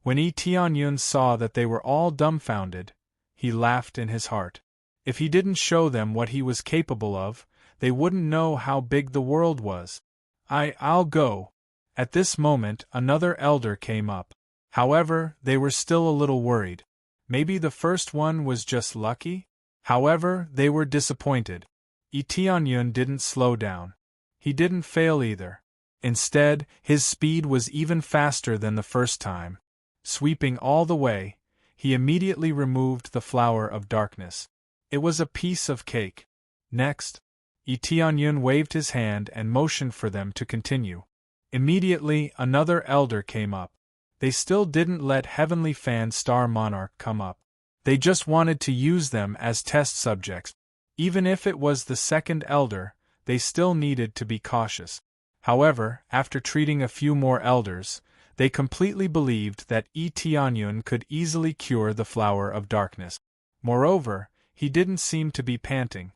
A: When Tianyun saw that they were all dumbfounded, he laughed in his heart. If he didn't show them what he was capable of, they wouldn't know how big the world was. I'll go. At this moment, another elder came up. However, they were still a little worried. Maybe the first one was just lucky? However, they were disappointed. Tianyun didn't slow down. He didn't fail either. Instead, his speed was even faster than the first time. Sweeping all the way, he immediately removed the flower of darkness. It was a piece of cake. Next, Tianyun waved his hand and motioned for them to continue. Immediately, another elder came up. They still didn't let Heavenly Fan Star Monarch come up. They just wanted to use them as test subjects. Even if it was the second elder, they still needed to be cautious. However, after treating a few more elders, they completely believed that Tianyun could easily cure the flower of darkness. Moreover, he didn't seem to be panting.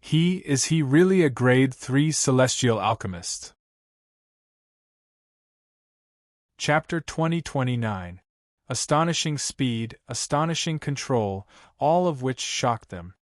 A: Is he really a grade 3 celestial alchemist? Chapter 2029. Astonishing speed, astonishing control, all of which shocked them.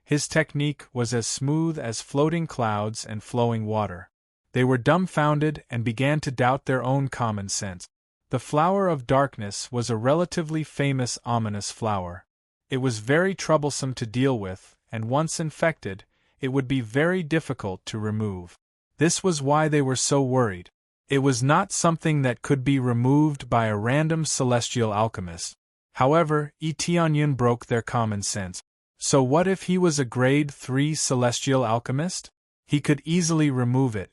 A: His technique was as smooth as floating clouds and flowing water. They were dumbfounded and began to doubt their own common sense. The flower of darkness was a relatively famous ominous flower. It was very troublesome to deal with, and once infected, it would be very difficult to remove. This was why they were so worried. It was not something that could be removed by a random celestial alchemist. However, Tianyun broke their common sense. So what if he was a grade 3 celestial alchemist? He could easily remove it.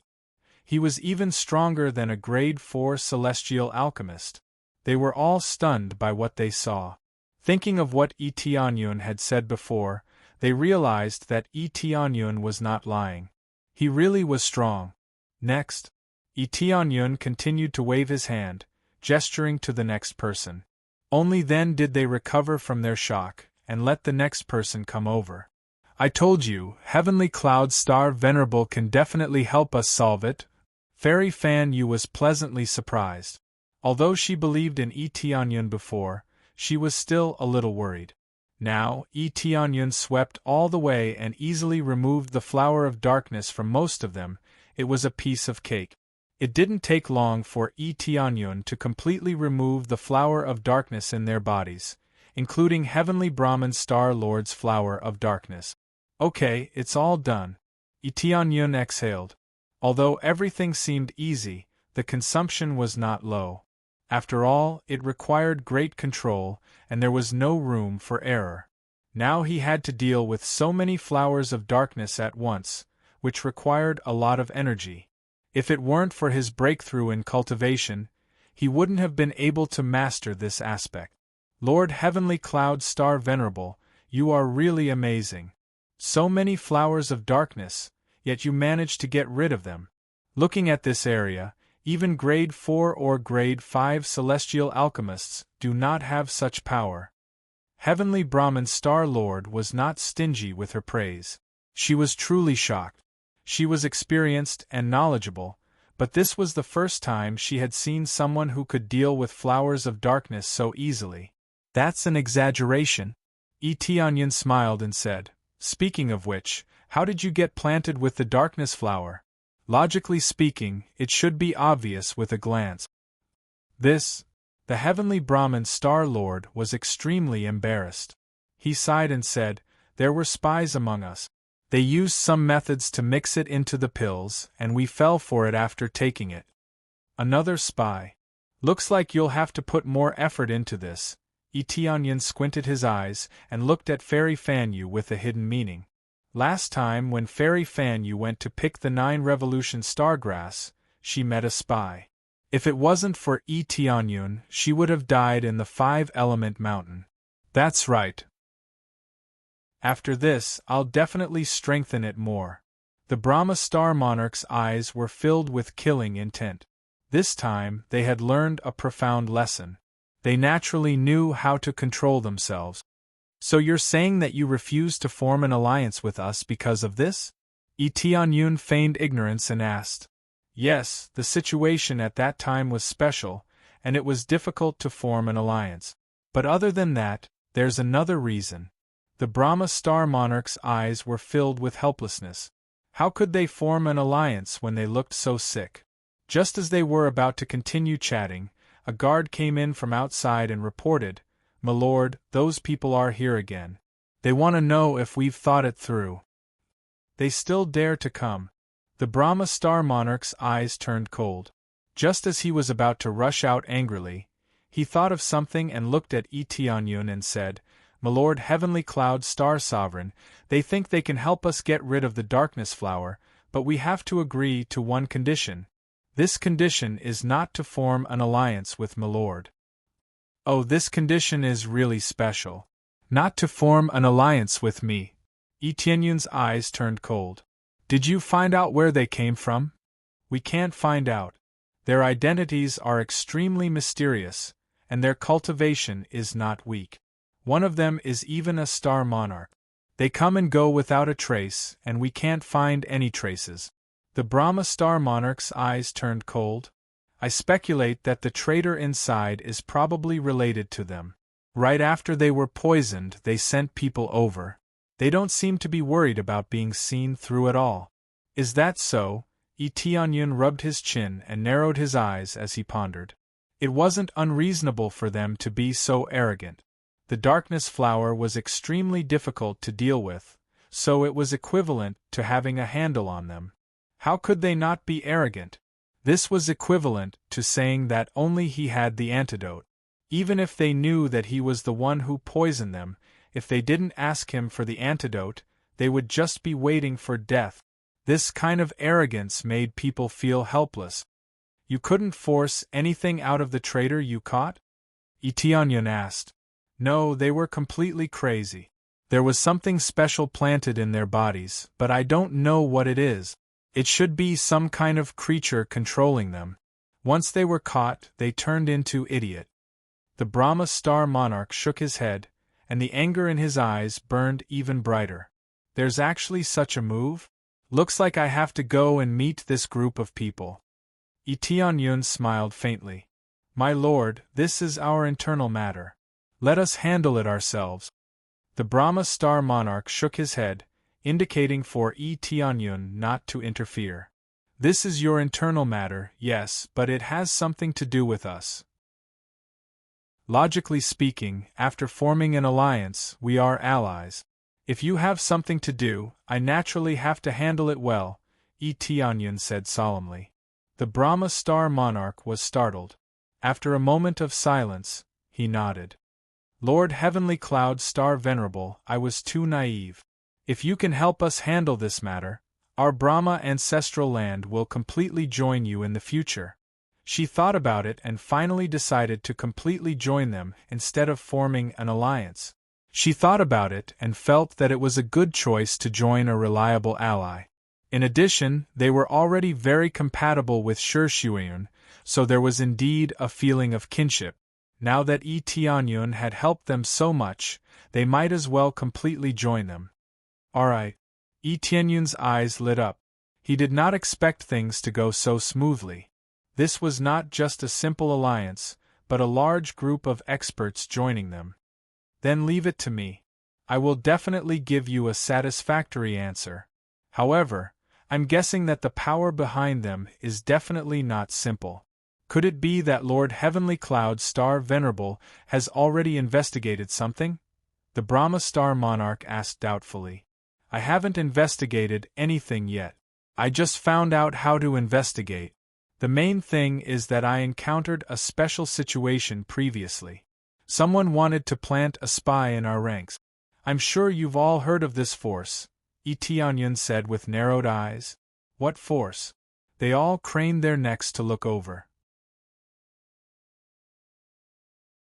A: He was even stronger than a grade 4 celestial alchemist. They were all stunned by what they saw. Thinking of what Tianyun had said before, they realized that Tianyun was not lying. He really was strong. Next, Tianyun continued to wave his hand, gesturing to the next person. Only then did they recover from their shock, and let the next person come over. I told you, Heavenly Cloud Star Venerable can definitely help us solve it. Fairy Fan Yu was pleasantly surprised. Although she believed in Tianyun before, she was still a little worried. Now, Tianyun swept all the way and easily removed the flower of darkness from most of them. It was a piece of cake. It didn't take long for Tianyun to completely remove the flower of darkness in their bodies, including Heavenly Brahman Star Lord's flower of darkness. Okay, it's all done. Tianyun exhaled. Although everything seemed easy, the consumption was not low. After all, it required great control, and there was no room for error. Now he had to deal with so many flowers of darkness at once, which required a lot of energy. If it weren't for his breakthrough in cultivation, he wouldn't have been able to master this aspect. Lord Heavenly Cloud Star Venerable, you are really amazing. So many flowers of darkness, yet you managed to get rid of them. Looking at this area, even grade 4 or grade 5 celestial alchemists do not have such power. Heavenly Brahman Star Lord was not stingy with her praise. She was truly shocked. She was experienced and knowledgeable, but this was the first time she had seen someone who could deal with flowers of darkness so easily. That's an exaggeration. Tianyun smiled and said, speaking of which, how did you get planted with the darkness flower? Logically speaking, it should be obvious with a glance. The Heavenly Brahman Star Lord was extremely embarrassed. He sighed and said, there were spies among us. They used some methods to mix it into the pills, and we fell for it after taking it. Another spy. Looks like you'll have to put more effort into this. Tianyun squinted his eyes and looked at Fairy Fan Yu with a hidden meaning. Last time when Fairy Fan Yu went to pick the 9 Revolution Stargrass, she met a spy. If it wasn't for Tianyun, she would have died in the 5-element mountain. That's right. After this, I'll definitely strengthen it more. The Brahma Star Monarch's eyes were filled with killing intent. This time, they had learned a profound lesson. They naturally knew how to control themselves. So you're saying that you refuse to form an alliance with us because of this? Tianyun feigned ignorance and asked. Yes, the situation at that time was special, and it was difficult to form an alliance. But other than that, there's another reason. The Brahma Star Monarch's eyes were filled with helplessness. How could they form an alliance when they looked so sick? Just as they were about to continue chatting, a guard came in from outside and reported, "My lord, those people are here again." They want to know if we've thought it through. They still dare to come. The Brahma Star Monarch's eyes turned cold. Just as he was about to rush out angrily, he thought of something and looked at Tianyun and said, "My Lord Heavenly Cloud Star Sovereign, they think they can help us get rid of the darkness flower, but we have to agree to one condition. This condition is not to form an alliance with my Lord." "Oh, this condition is really special. Not to form an alliance with me." Tianyun's eyes turned cold. "Did you find out where they came from?" "We can't find out. Their identities are extremely mysterious, and their cultivation is not weak. One of them is even a star monarch. They come and go without a trace, and we can't find any traces." The Brahma Star Monarch's eyes turned cold. "I speculate that the traitor inside is probably related to them. Right after they were poisoned, they sent people over. They don't seem to be worried about being seen through at all." "Is that so?" Tianyun rubbed his chin and narrowed his eyes as he pondered. It wasn't unreasonable for them to be so arrogant. The darkness flower was extremely difficult to deal with, so it was equivalent to having a handle on them. How could they not be arrogant? This was equivalent to saying that only he had the antidote. Even if they knew that he was the one who poisoned them, if they didn't ask him for the antidote, they would just be waiting for death. This kind of arrogance made people feel helpless. "You couldn't force anything out of the traitor you caught?" Tianyun asked. "No, they were completely crazy. There was something special planted in their bodies, but I don't know what it is. It should be some kind of creature controlling them. Once they were caught, they turned into idiot." The Brahma Star Monarch shook his head, and the anger in his eyes burned even brighter. "There's actually such a move? Looks like I have to go and meet this group of people." Tianyun smiled faintly. "My lord, this is our internal matter. Let us handle it ourselves." The Brahma Star Monarch shook his head, indicating for Tianyun not to interfere. "This is your internal matter, yes, but it has something to do with us. Logically speaking, after forming an alliance, we are allies. If you have something to do, I naturally have to handle it well," Tianyun said solemnly. The Brahma Star Monarch was startled. After a moment of silence, he nodded. "Lord Heavenly Cloud Star Venerable, I was too naive. If you can help us handle this matter, our Brahma ancestral land will completely join you in the future." She thought about it and finally decided to completely join them instead of forming an alliance. She thought about it and felt that it was a good choice to join a reliable ally. In addition, they were already very compatible with Shuiyun, so there was indeed a feeling of kinship. Now that Tianyun had helped them so much, they might as well completely join them. "All right." Tianyun's eyes lit up. He did not expect things to go so smoothly. This was not just a simple alliance, but a large group of experts joining them. "Then leave it to me. I will definitely give you a satisfactory answer. However, I'm guessing that the power behind them is definitely not simple. Could it be that Lord Heavenly Cloud Star Venerable has already investigated something?" The Brahma Star Monarch asked doubtfully. "I haven't investigated anything yet. I just found out how to investigate. The main thing is that I encountered a special situation previously. Someone wanted to plant a spy in our ranks. I'm sure you've all heard of this force," Tianyun said with narrowed eyes. "What force?" They all craned their necks to look over.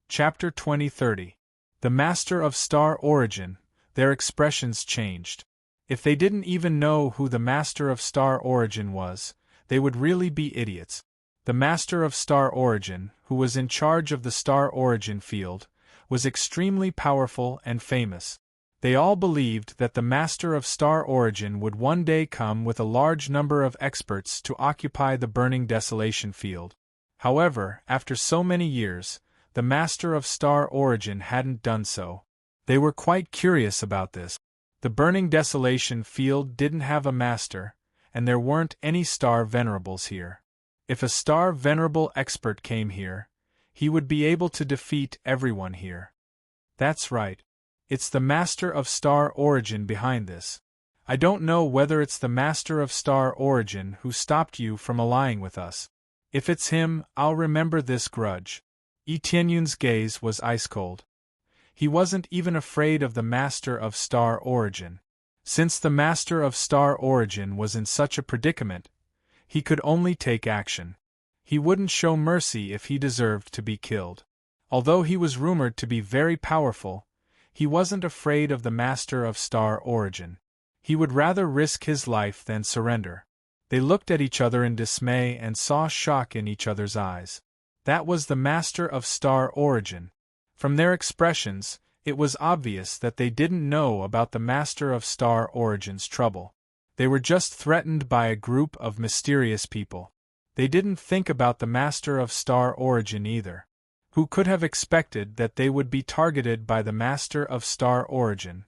A: Chapter 2030. The Master of Star Origin. Their expressions changed. If they didn't even know who the Master of Star Origin was, they would really be idiots. The Master of Star Origin, who was in charge of the Star Origin field, was extremely powerful and famous. They all believed that the Master of Star Origin would one day come with a large number of experts to occupy the burning desolation field. However, after so many years, the Master of Star Origin hadn't done so. They were quite curious about this. The burning desolation field didn't have a master, and there weren't any Star Venerables here. If a Star Venerable expert came here, he would be able to defeat everyone here. That's right. It's the Master of Star Origin behind this. I don't know whether it's the Master of Star Origin who stopped you from allying with us. If it's him, I'll remember this grudge. Tianyun's gaze was ice-cold. He wasn't even afraid of the Master of Star Origin. Since the Master of Star Origin was in such a predicament, he could only take action. He wouldn't show mercy if he deserved to be killed. Although he was rumored to be very powerful, he wasn't afraid of the Master of Star Origin. He would rather risk his life than surrender. They looked at each other in dismay and saw shock in each other's eyes. That was the Master of Star Origin. From their expressions, it was obvious that they didn't know about the Master of Star Origin's trouble. They were just threatened by a group of mysterious people. They didn't think about the Master of Star Origin either. Who could have expected that they would be targeted by the Master of Star Origin?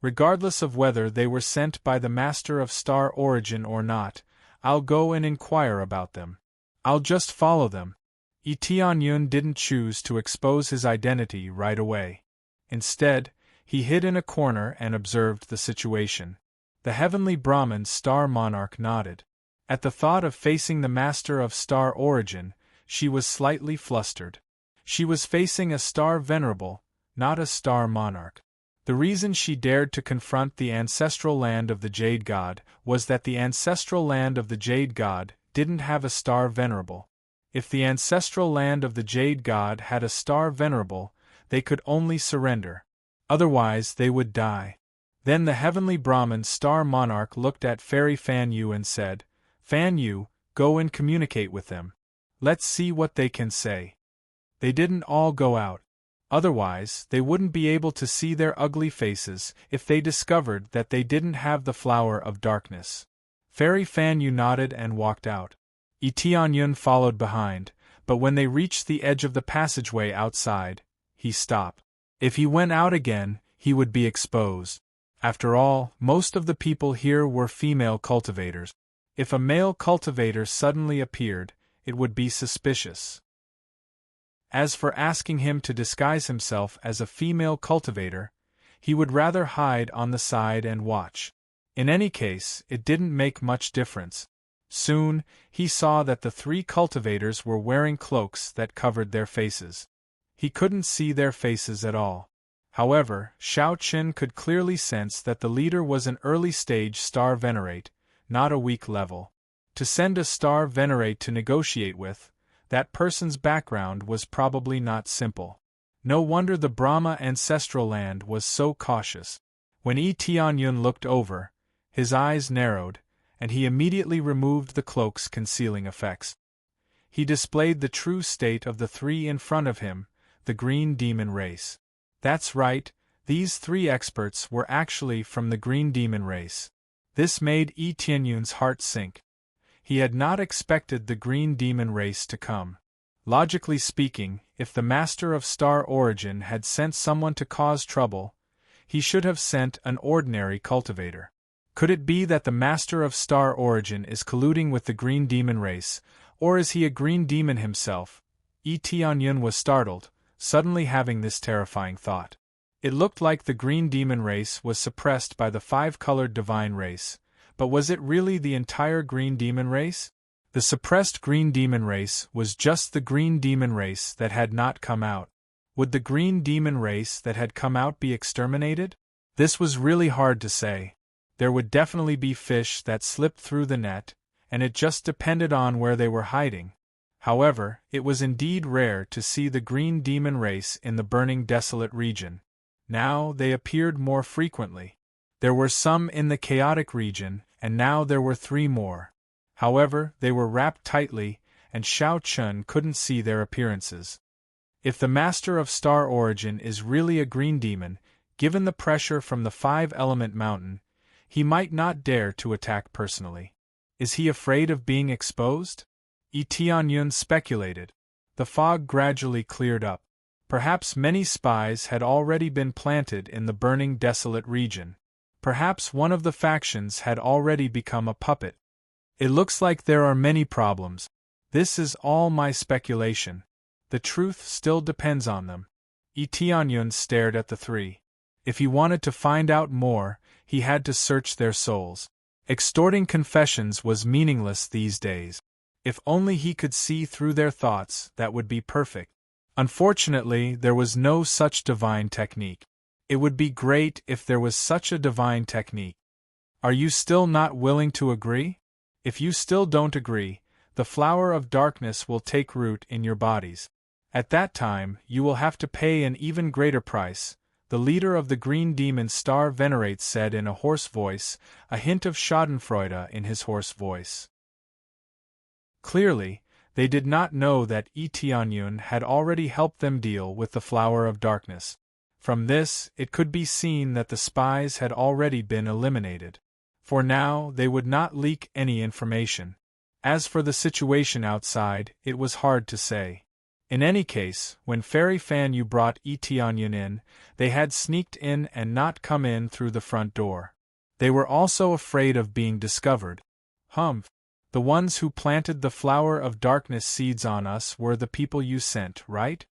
A: Regardless of whether they were sent by the Master of Star Origin or not, I'll go and inquire about them. I'll just follow them. Tianyun didn't choose to expose his identity right away. Instead, he hid in a corner and observed the situation. The heavenly Brahmin Star Monarch nodded. At the thought of facing the Master of Star Origin, she was slightly flustered. She was facing a Star Venerable, not a Star Monarch. The reason she dared to confront the ancestral land of the Jade God was that the ancestral land of the Jade God didn't have a Star Venerable. If the ancestral land of the Jade God had a Star Venerable, they could only surrender. Otherwise they would die. Then the heavenly Brahmin Star Monarch looked at Fairy Fan Yu and said, "Fan Yu, go and communicate with them. Let's see what they can say." They didn't all go out. Otherwise, they wouldn't be able to see their ugly faces if they discovered that they didn't have the Flower of Darkness. Fairy Fan Yu nodded and walked out. Tianyun followed behind, but when they reached the edge of the passageway outside, he stopped. If he went out again, he would be exposed. After all, most of the people here were female cultivators. If a male cultivator suddenly appeared, it would be suspicious. As for asking him to disguise himself as a female cultivator, he would rather hide on the side and watch. In any case, it didn't make much difference. Soon, he saw that the three cultivators were wearing cloaks that covered their faces. He couldn't see their faces at all. However, Xiao Qin could clearly sense that the leader was an early-stage Star Venerate, not a weak level. To send a Star Venerate to negotiate with, that person's background was probably not simple. No wonder the Brahma ancestral land was so cautious. When Tianyun looked over, his eyes narrowed, and he immediately removed the cloak's concealing effects. He displayed the true state of the three in front of him, the Green Demon race. That's right, these three experts were actually from the Green Demon race. This made Tianyun's heart sink. He had not expected the Green Demon race to come. Logically speaking, if the Master of Star Origin had sent someone to cause trouble, he should have sent an ordinary cultivator. Could it be that the Master of Star Origin is colluding with the Green Demon race, or is he a Green Demon himself? Tianyun was startled, suddenly having this terrifying thought. It looked like the Green Demon race was suppressed by the five-colored Divine race. But was it really the entire Green Demon race? The suppressed Green Demon race was just the Green Demon race that had not come out. Would the Green Demon race that had come out be exterminated? This was really hard to say. There would definitely be fish that slipped through the net, and it just depended on where they were hiding. However, it was indeed rare to see the Green Demon race in the burning desolate region. Now they appeared more frequently. There were some in the chaotic region, and now there were three more. However, they were wrapped tightly, and Xiao Qin couldn't see their appearances. If the Master of Star Origin is really a Green Demon, given the pressure from the five-element mountain, he might not dare to attack personally. Is he afraid of being exposed? Tianyun speculated. The fog gradually cleared up. Perhaps many spies had already been planted in the burning desolate region. Perhaps one of the factions had already become a puppet. It looks like there are many problems. This is all my speculation. The truth still depends on them. Tianyun stared at the three. If he wanted to find out more, he had to search their souls. Extorting confessions was meaningless these days. If only he could see through their thoughts, that would be perfect. Unfortunately, there was no such divine technique. It would be great if there was such a divine technique. Are you still not willing to agree? If you still don't agree, the flower of darkness will take root in your bodies. At that time, you will have to pay an even greater price, the leader of the green demon Star Venerate said in a hoarse voice, a hint of schadenfreude in his hoarse voice. Clearly, they did not know that Etianyun had already helped them deal with the flower of darkness. From this, it could be seen that the spies had already been eliminated. For now, they would not leak any information. As for the situation outside, it was hard to say. In any case, when Fairy Fan Yu brought Etianyun in, they had sneaked in and not come in through the front door. They were also afraid of being discovered. The ones who planted the flower of darkness seeds on us were the people you sent, right?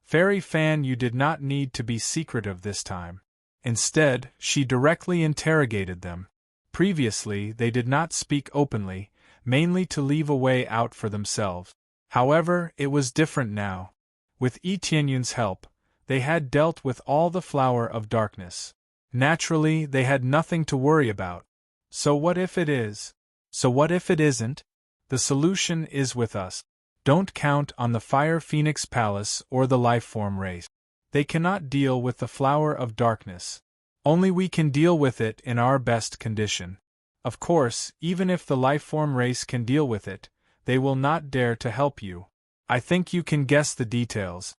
A: Fairy Fan Yu did not need to be secretive this time. Instead, she directly interrogated them. Previously, they did not speak openly, mainly to leave a way out for themselves. However, it was different now. With Etianyun's help, they had dealt with all the flower of darkness. Naturally, they had nothing to worry about. So what if it is? So what if it isn't? The solution is with us. Don't count on the Fire Phoenix Palace or the Lifeform race. They cannot deal with the flower of darkness. Only we can deal with it in our best condition. Of course, even if the Lifeform race can deal with it, they will not dare to help you. I think you can guess the details.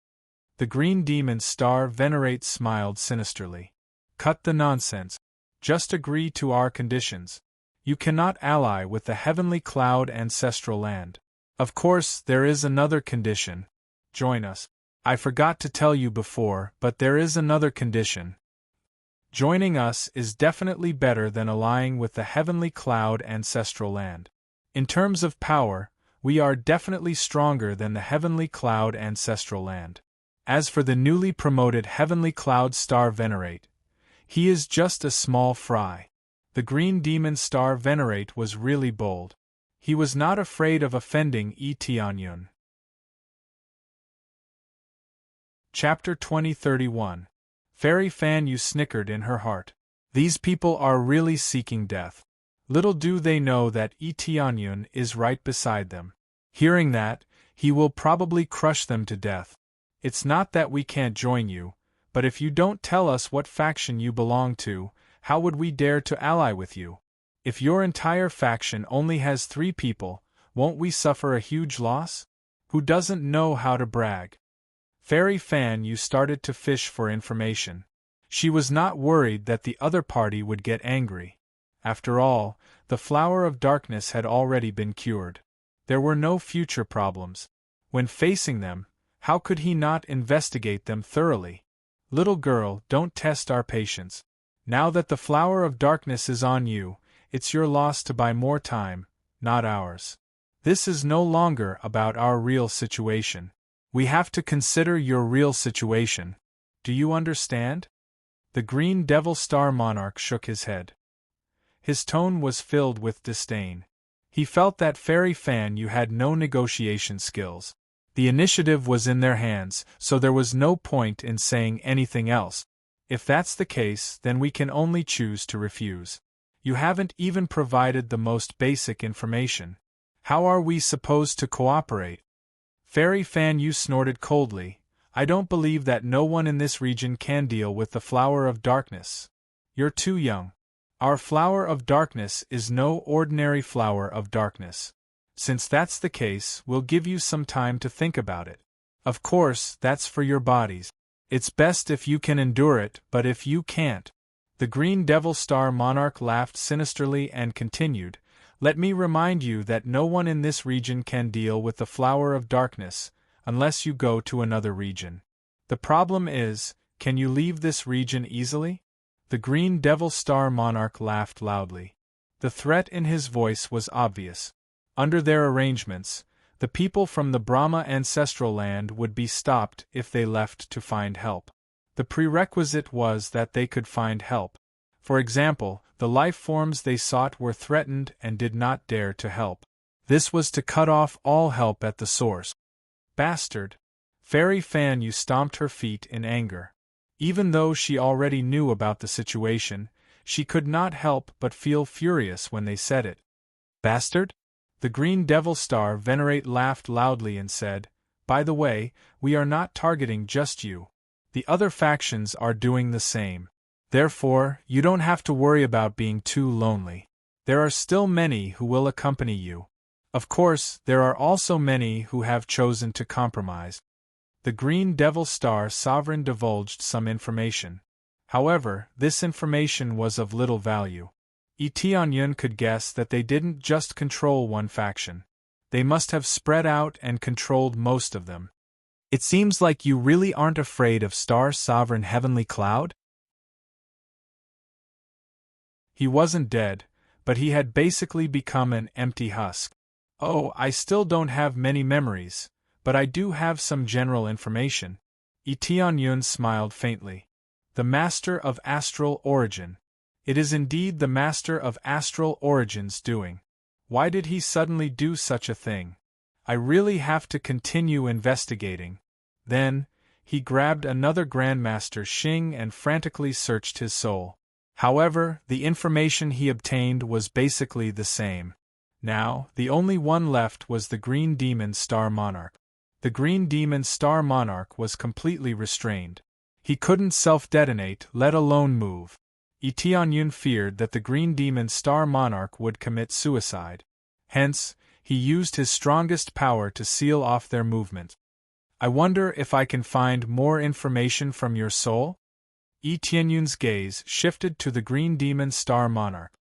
A: The green demon Star Venerate smiled sinisterly. Cut the nonsense. Just agree to our conditions. You cannot ally with the heavenly cloud ancestral land. Of course, there is another condition. Join us. I forgot to tell you before, but there is another condition. Joining us is definitely better than allying with the heavenly cloud ancestral land. In terms of power, we are definitely stronger than the heavenly cloud ancestral land. As for the newly promoted heavenly cloud Star Venerate, he is just a small fry. The green demon Star Venerate was really bold. He was not afraid of offending Etianyun. Chapter 2031. Fairy Fan Yu snickered in her heart. These people are really seeking death. Little do they know that Etianyun is right beside them. Hearing that, he will probably crush them to death. It's not that we can't join you, but if you don't tell us what faction you belong to, how would we dare to ally with you? If your entire faction only has 3 people, won't we suffer a huge loss? Who doesn't know how to brag? Fairy Fan Yu started to fish for information. She was not worried that the other party would get angry. After all, the flower of darkness had already been cured. There were no future problems. When facing them, how could he not investigate them thoroughly? Little girl, don't test our patience. Now that the flower of darkness is on you, it's your loss to buy more time, not ours. This is no longer about our real situation. We have to consider your real situation. Do you understand? The Green Devil Star Monarch shook his head. His tone was filled with disdain. He felt that Fairy Fan Yu had no negotiation skills. The initiative was in their hands, so there was no point in saying anything else. If that's the case, then we can only choose to refuse. You haven't even provided the most basic information. How are we supposed to cooperate? Fairy Fan Yu snorted coldly. I don't believe that no one in this region can deal with the flower of darkness. You're too young. Our flower of darkness is no ordinary flower of darkness. Since that's the case, we'll give you some time to think about it. Of course, that's for your bodies. It's best if you can endure it, but if you can't. The Green Devil Star Monarch laughed sinisterly and continued, let me remind you that no one in this region can deal with the flower of darkness, unless you go to another region. The problem is, can you leave this region easily? The Green Devil Star Monarch laughed loudly. The threat in his voice was obvious. Under their arrangements, the people from the Brahma ancestral land would be stopped if they left to find help. The prerequisite was that they could find help. For example, the life forms they sought were threatened and did not dare to help. This was to cut off all help at the source. Bastard! Fairy Fan Yu stomped her feet in anger. Even though she already knew about the situation, she could not help but feel furious when they said it. Bastard? The Green Devil Star Venerate laughed loudly and said, "By the way, we are not targeting just you. The other factions are doing the same. Therefore, you don't have to worry about being too lonely. There are still many who will accompany you. Of course, there are also many who have chosen to compromise." The Green Devil Star Sovereign divulged some information. However, this information was of little value. Tianyun could guess that they didn't just control one faction. They must have spread out and controlled most of them. "It seems like you really aren't afraid of Star Sovereign Heavenly Cloud?" He wasn't dead, but he had basically become an empty husk. "Oh, I still don't have many memories, but I do have some general information." Tianyun smiled faintly. "The Master of Astral Origin. It is indeed the Master of Astral Origin's doing. Why did he suddenly do such a thing? I really have to continue investigating." Then, he grabbed another Grandmaster Xing and frantically searched his soul. However, the information he obtained was basically the same. Now, the only one left was the Green Demon Star Monarch. The Green Demon Star Monarch was completely restrained. He couldn't self-detonate, let alone move. Tianyun feared that the Green Demon Star Monarch would commit suicide. Hence, he used his strongest power to seal off their movement. "I wonder if I can find more information from your soul?" Tianyun's gaze shifted to the Green Demon Star Monarch.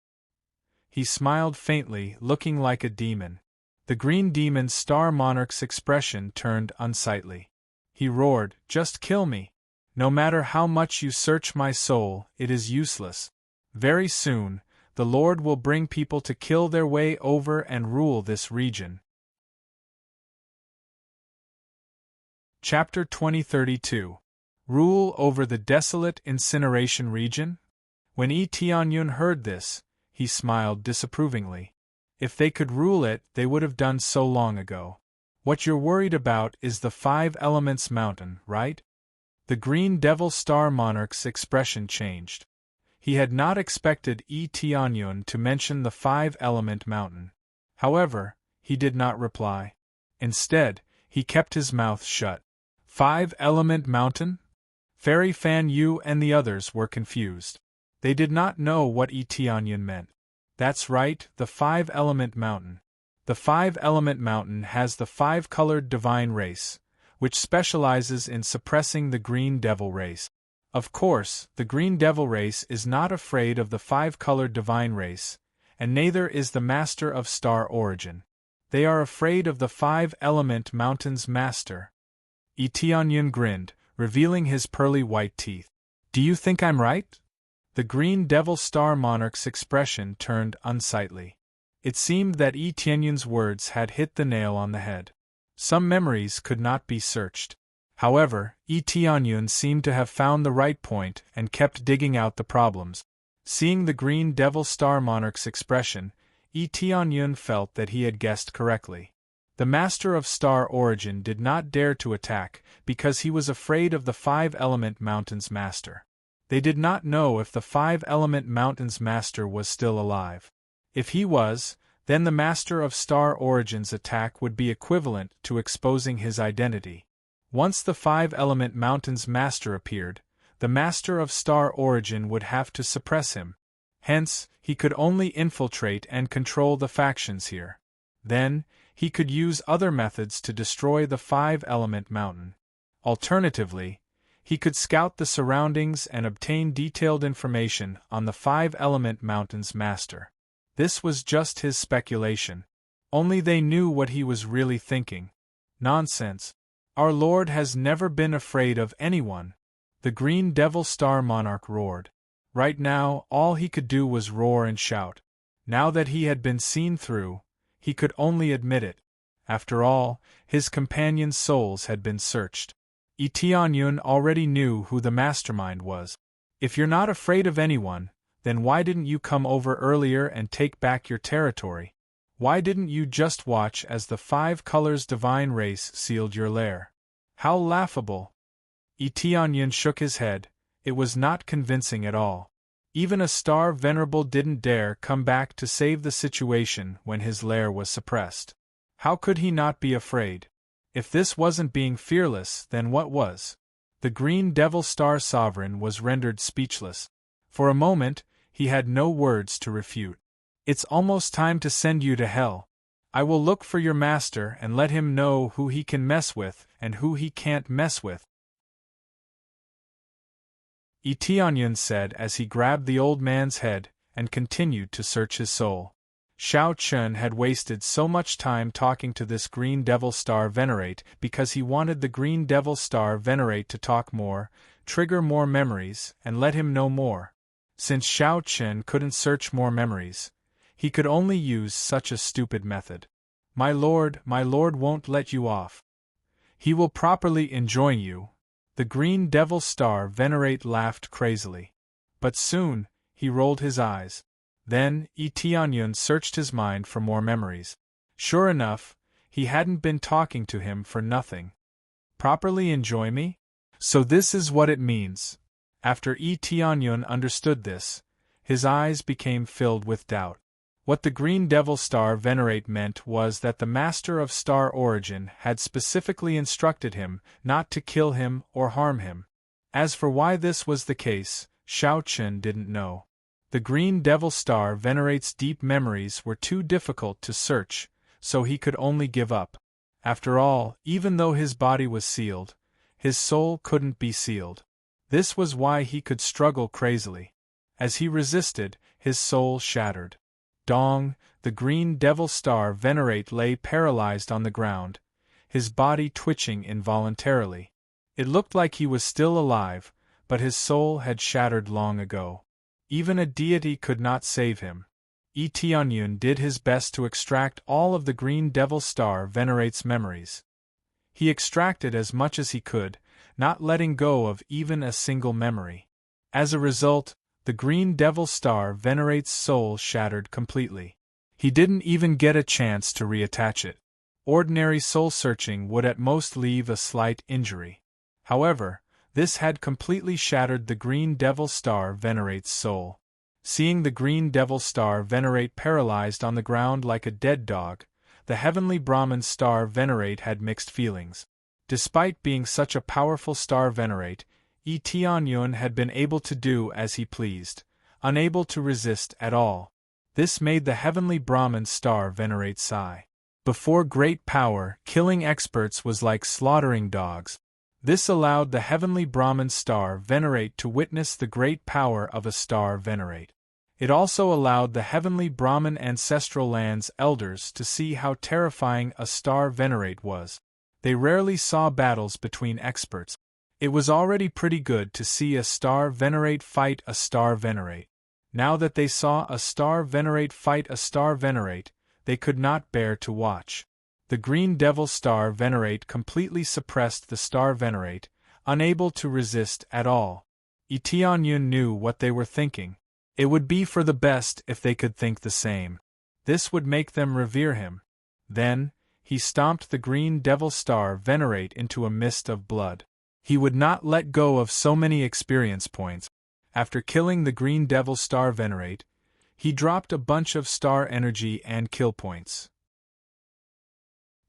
A: He smiled faintly, looking like a demon. The Green Demon Star Monarch's expression turned unsightly. He roared, "Just kill me! No matter how much you search my soul, it is useless. Very soon, the Lord will bring people to kill their way over and rule this region." Chapter 2032. Rule over the desolate incineration region? When Tianyun heard this, he smiled disapprovingly. If they could rule it, they would have done so long ago. "What you're worried about is the Five Elements Mountain, right?" The Green Devil Star Monarch's expression changed. He had not expected Tianyun to mention the Five-Element Mountain. However, he did not reply. Instead, he kept his mouth shut. Five-Element Mountain? Fairy Fan Yu and the others were confused. They did not know what Tianyun meant. That's right, the Five-Element Mountain. The Five-Element Mountain has the five-colored divine race, which specializes in suppressing the Green Devil race. Of course, the Green Devil race is not afraid of the five-colored divine race, and neither is the Master of Star Origin. They are afraid of the Five-Element Mountain's master. Tianyun grinned, revealing his pearly white teeth. "Do you think I'm right?" The Green Devil Star Monarch's expression turned unsightly. It seemed that Tianyun's words had hit the nail on the head. Some memories could not be searched. However, Tianyun seemed to have found the right point and kept digging out the problems. Seeing the Green Devil Star Monarch's expression, Tianyun felt that he had guessed correctly. The Master of Star Origin did not dare to attack because he was afraid of the Five-Element Mountain's master. They did not know if the Five-Element Mountain's master was still alive. If he was, then the Master of Star Origin's attack would be equivalent to exposing his identity. Once the Five-Element Mountain's master appeared, the Master of Star Origin would have to suppress him. Hence, he could only infiltrate and control the factions here. Then, he could use other methods to destroy the Five-Element Mountain. Alternatively, he could scout the surroundings and obtain detailed information on the Five-Element Mountain's master. This was just his speculation. Only they knew what he was really thinking. Nonsense. Our Lord has never been afraid of anyone. The Green Devil Star Monarch roared. Right now, all he could do was roar and shout. Now that he had been seen through, he could only admit it. After all, his companions' souls had been searched. Tianyun already knew who the mastermind was. If you're not afraid of anyone, then why didn't you come over earlier and take back your territory? Why didn't you just watch as the 5 colors divine race sealed your lair? How laughable! Tianyun shook his head. It was not convincing at all. Even a star venerable didn't dare come back to save the situation when his lair was suppressed. How could he not be afraid? If this wasn't being fearless, then what was? The Green Devil Star Sovereign was rendered speechless. For a moment, he had no words to refute. It's almost time to send you to hell. I will look for your master and let him know who he can mess with and who he can't mess with. Tianyun said as he grabbed the old man's head and continued to search his soul. Xiao Chun had wasted so much time talking to this Green Devil Star Venerate because he wanted the Green Devil Star Venerate to talk more, trigger more memories, and let him know more. Since Xiao Chun couldn't search more memories, he could only use such a stupid method. My lord won't let you off. He will properly enjoin you. The Green Devil Star Venerate laughed crazily. But soon, he rolled his eyes. Then, Tianyun searched his mind for more memories. Sure enough, he hadn't been talking to him for nothing. Properly enjoy me? So this is what it means. After Tianyun understood this, his eyes became filled with doubt. What the Green Devil Star Venerate meant was that the Master of Star Origin had specifically instructed him not to kill him or harm him. As for why this was the case, Xiao Chun didn't know. The Green Devil Star Venerate's deep memories were too difficult to search, so he could only give up. After all, even though his body was sealed, his soul couldn't be sealed. This was why he could struggle crazily. As he resisted, his soul shattered. Dong, the Green Devil Star Venerate lay paralyzed on the ground, his body twitching involuntarily. It looked like he was still alive, but his soul had shattered long ago. Even a deity could not save him. Tianyun did his best to extract all of the Green Devil Star Venerate's memories. He extracted as much as he could, not letting go of even a single memory. As a result, the Green Devil Star Venerate's soul shattered completely. He didn't even get a chance to reattach it. Ordinary soul-searching would at most leave a slight injury. However, this had completely shattered the Green Devil Star Venerate's soul. Seeing the Green Devil Star Venerate paralyzed on the ground like a dead dog, the Heavenly Brahmin Star Venerate had mixed feelings. Despite being such a powerful Star Venerate, Tianyun had been able to do as he pleased, unable to resist at all. This made the Heavenly Brahmin Star Venerate sigh. Before great power, killing experts was like slaughtering dogs. This allowed the Heavenly Brahmin Star Venerate to witness the great power of a Star Venerate. It also allowed the Heavenly Brahmin Ancestral Land's elders to see how terrifying a Star Venerate was. They rarely saw battles between experts. It was already pretty good to see a Star Venerate fight a Star Venerate. Now that they saw a Star Venerate fight a Star Venerate, they could not bear to watch. The Green Devil Star Venerate completely suppressed the Star Venerate, unable to resist at all. Tianyun knew what they were thinking. It would be for the best if they could think the same. This would make them revere him. Then, he stomped the Green Devil Star Venerate into a mist of blood. He would not let go of so many experience points. After killing the Green Devil Star Venerate, he dropped a bunch of star energy and kill points.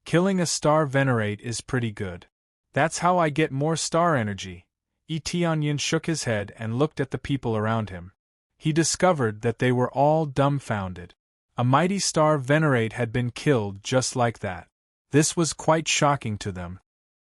A: Killing a Star Venerate is pretty good. That's how I get more star energy. Tianyun shook his head and looked at the people around him. He discovered that they were all dumbfounded. A mighty Star Venerate had been killed just like that. This was quite shocking to them.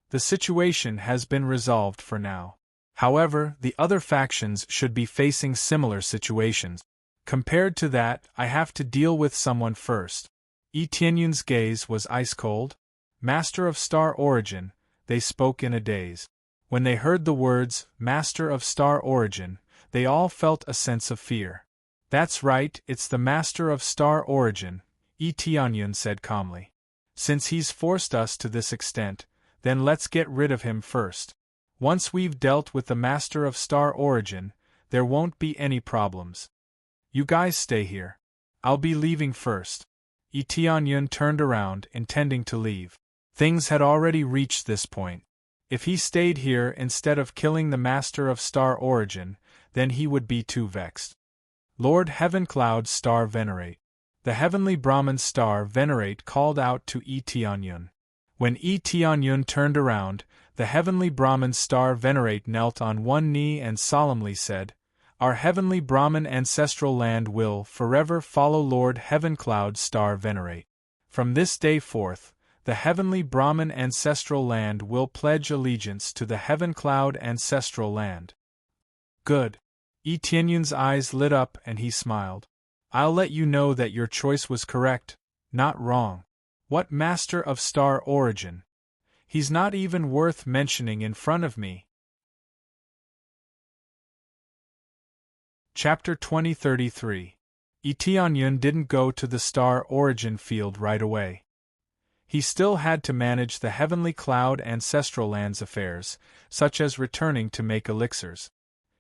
A: The situation has been resolved for now. However, the other factions should be facing similar situations. Compared to that, I have to deal with someone first. Tianyun's gaze was ice-cold. Master of Star Origin, they spoke in a daze. When they heard the words, Master of Star Origin, they all felt a sense of fear. That's right, it's the Master of Star Origin, Tianyun said calmly. Since he's forced us to this extent, then let's get rid of him first. Once we've dealt with the Master of Star Origin, there won't be any problems. You guys stay here. I'll be leaving first. Tianyun turned around, intending to leave. Things had already reached this point. If he stayed here instead of killing the Master of Star Origin, then he would be too vexed. Lord Heavencloud Star Venerate. The heavenly Brahmin Star Venerate called out to Tianyun. When Tianyun turned around, the heavenly Brahmin Star Venerate knelt on one knee and solemnly said, "Our heavenly Brahmin ancestral land will forever follow Lord Heavencloud Star Venerate. From this day forth, the heavenly Brahmin ancestral land will pledge allegiance to the Heavencloud ancestral land." Good. Tianyun's eyes lit up and he smiled. "I'll let you know that your choice was correct, not wrong. What Master of Star Origin? He's not even worth mentioning in front of me." Chapter 2033. Tianyun didn't go to the Star Origin field right away. He still had to manage the Heavenly Cloud Ancestral Land's affairs, such as returning to make elixirs.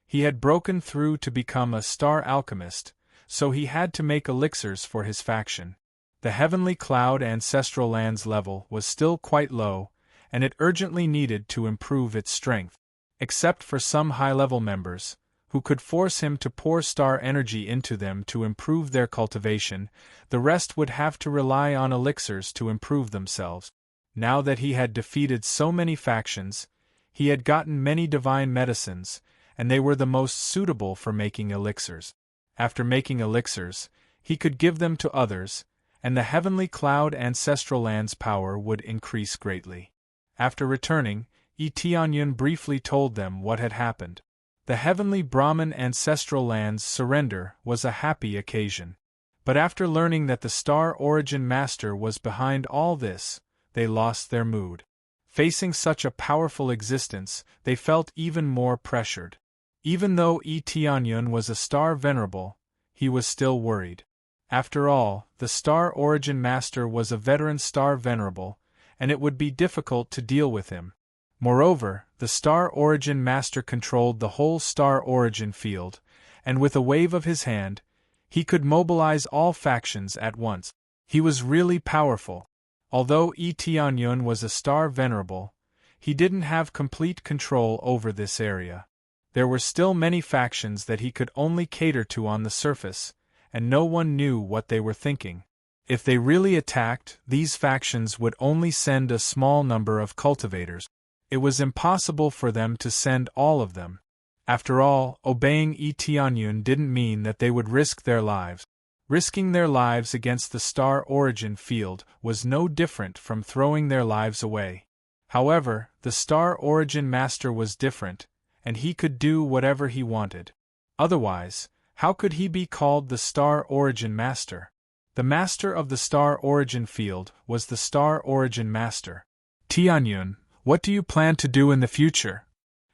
A: He had broken through to become a star alchemist, so he had to make elixirs for his faction. The Heavenly Cloud Ancestral Land's level was still quite low, and it urgently needed to improve its strength. Except for some high-level members, who could force him to pour star energy into them to improve their cultivation, the rest would have to rely on elixirs to improve themselves. Now that he had defeated so many factions, he had gotten many divine medicines, and they were the most suitable for making elixirs. After making elixirs, he could give them to others, and the Heavenly Cloud Ancestral Land's power would increase greatly. After returning, Tianyun briefly told them what had happened. The Heavenly Brahmin Ancestral Land's surrender was a happy occasion. But after learning that the Star Origin Master was behind all this, they lost their mood. Facing such a powerful existence, they felt even more pressured. Even though Tianyun was a Star Venerable, he was still worried. After all, the Star Origin Master was a veteran Star Venerable, and it would be difficult to deal with him. Moreover, the Star Origin Master controlled the whole Star Origin field, and with a wave of his hand, he could mobilize all factions at once. He was really powerful. Although Tianyun was a Star Venerable, he didn't have complete control over this area. There were still many factions that he could only cater to on the surface, and no one knew what they were thinking. If they really attacked, these factions would only send a small number of cultivators. It was impossible for them to send all of them. After all, obeying Tianyun didn't mean that they would risk their lives. Risking their lives against the Star Origin field was no different from throwing their lives away. However, the Star Origin Master was different, and he could do whatever he wanted. Otherwise, how could he be called the Star Origin Master? The Master of the Star Origin field was the Star Origin Master. Tianyun, what do you plan to do in the future?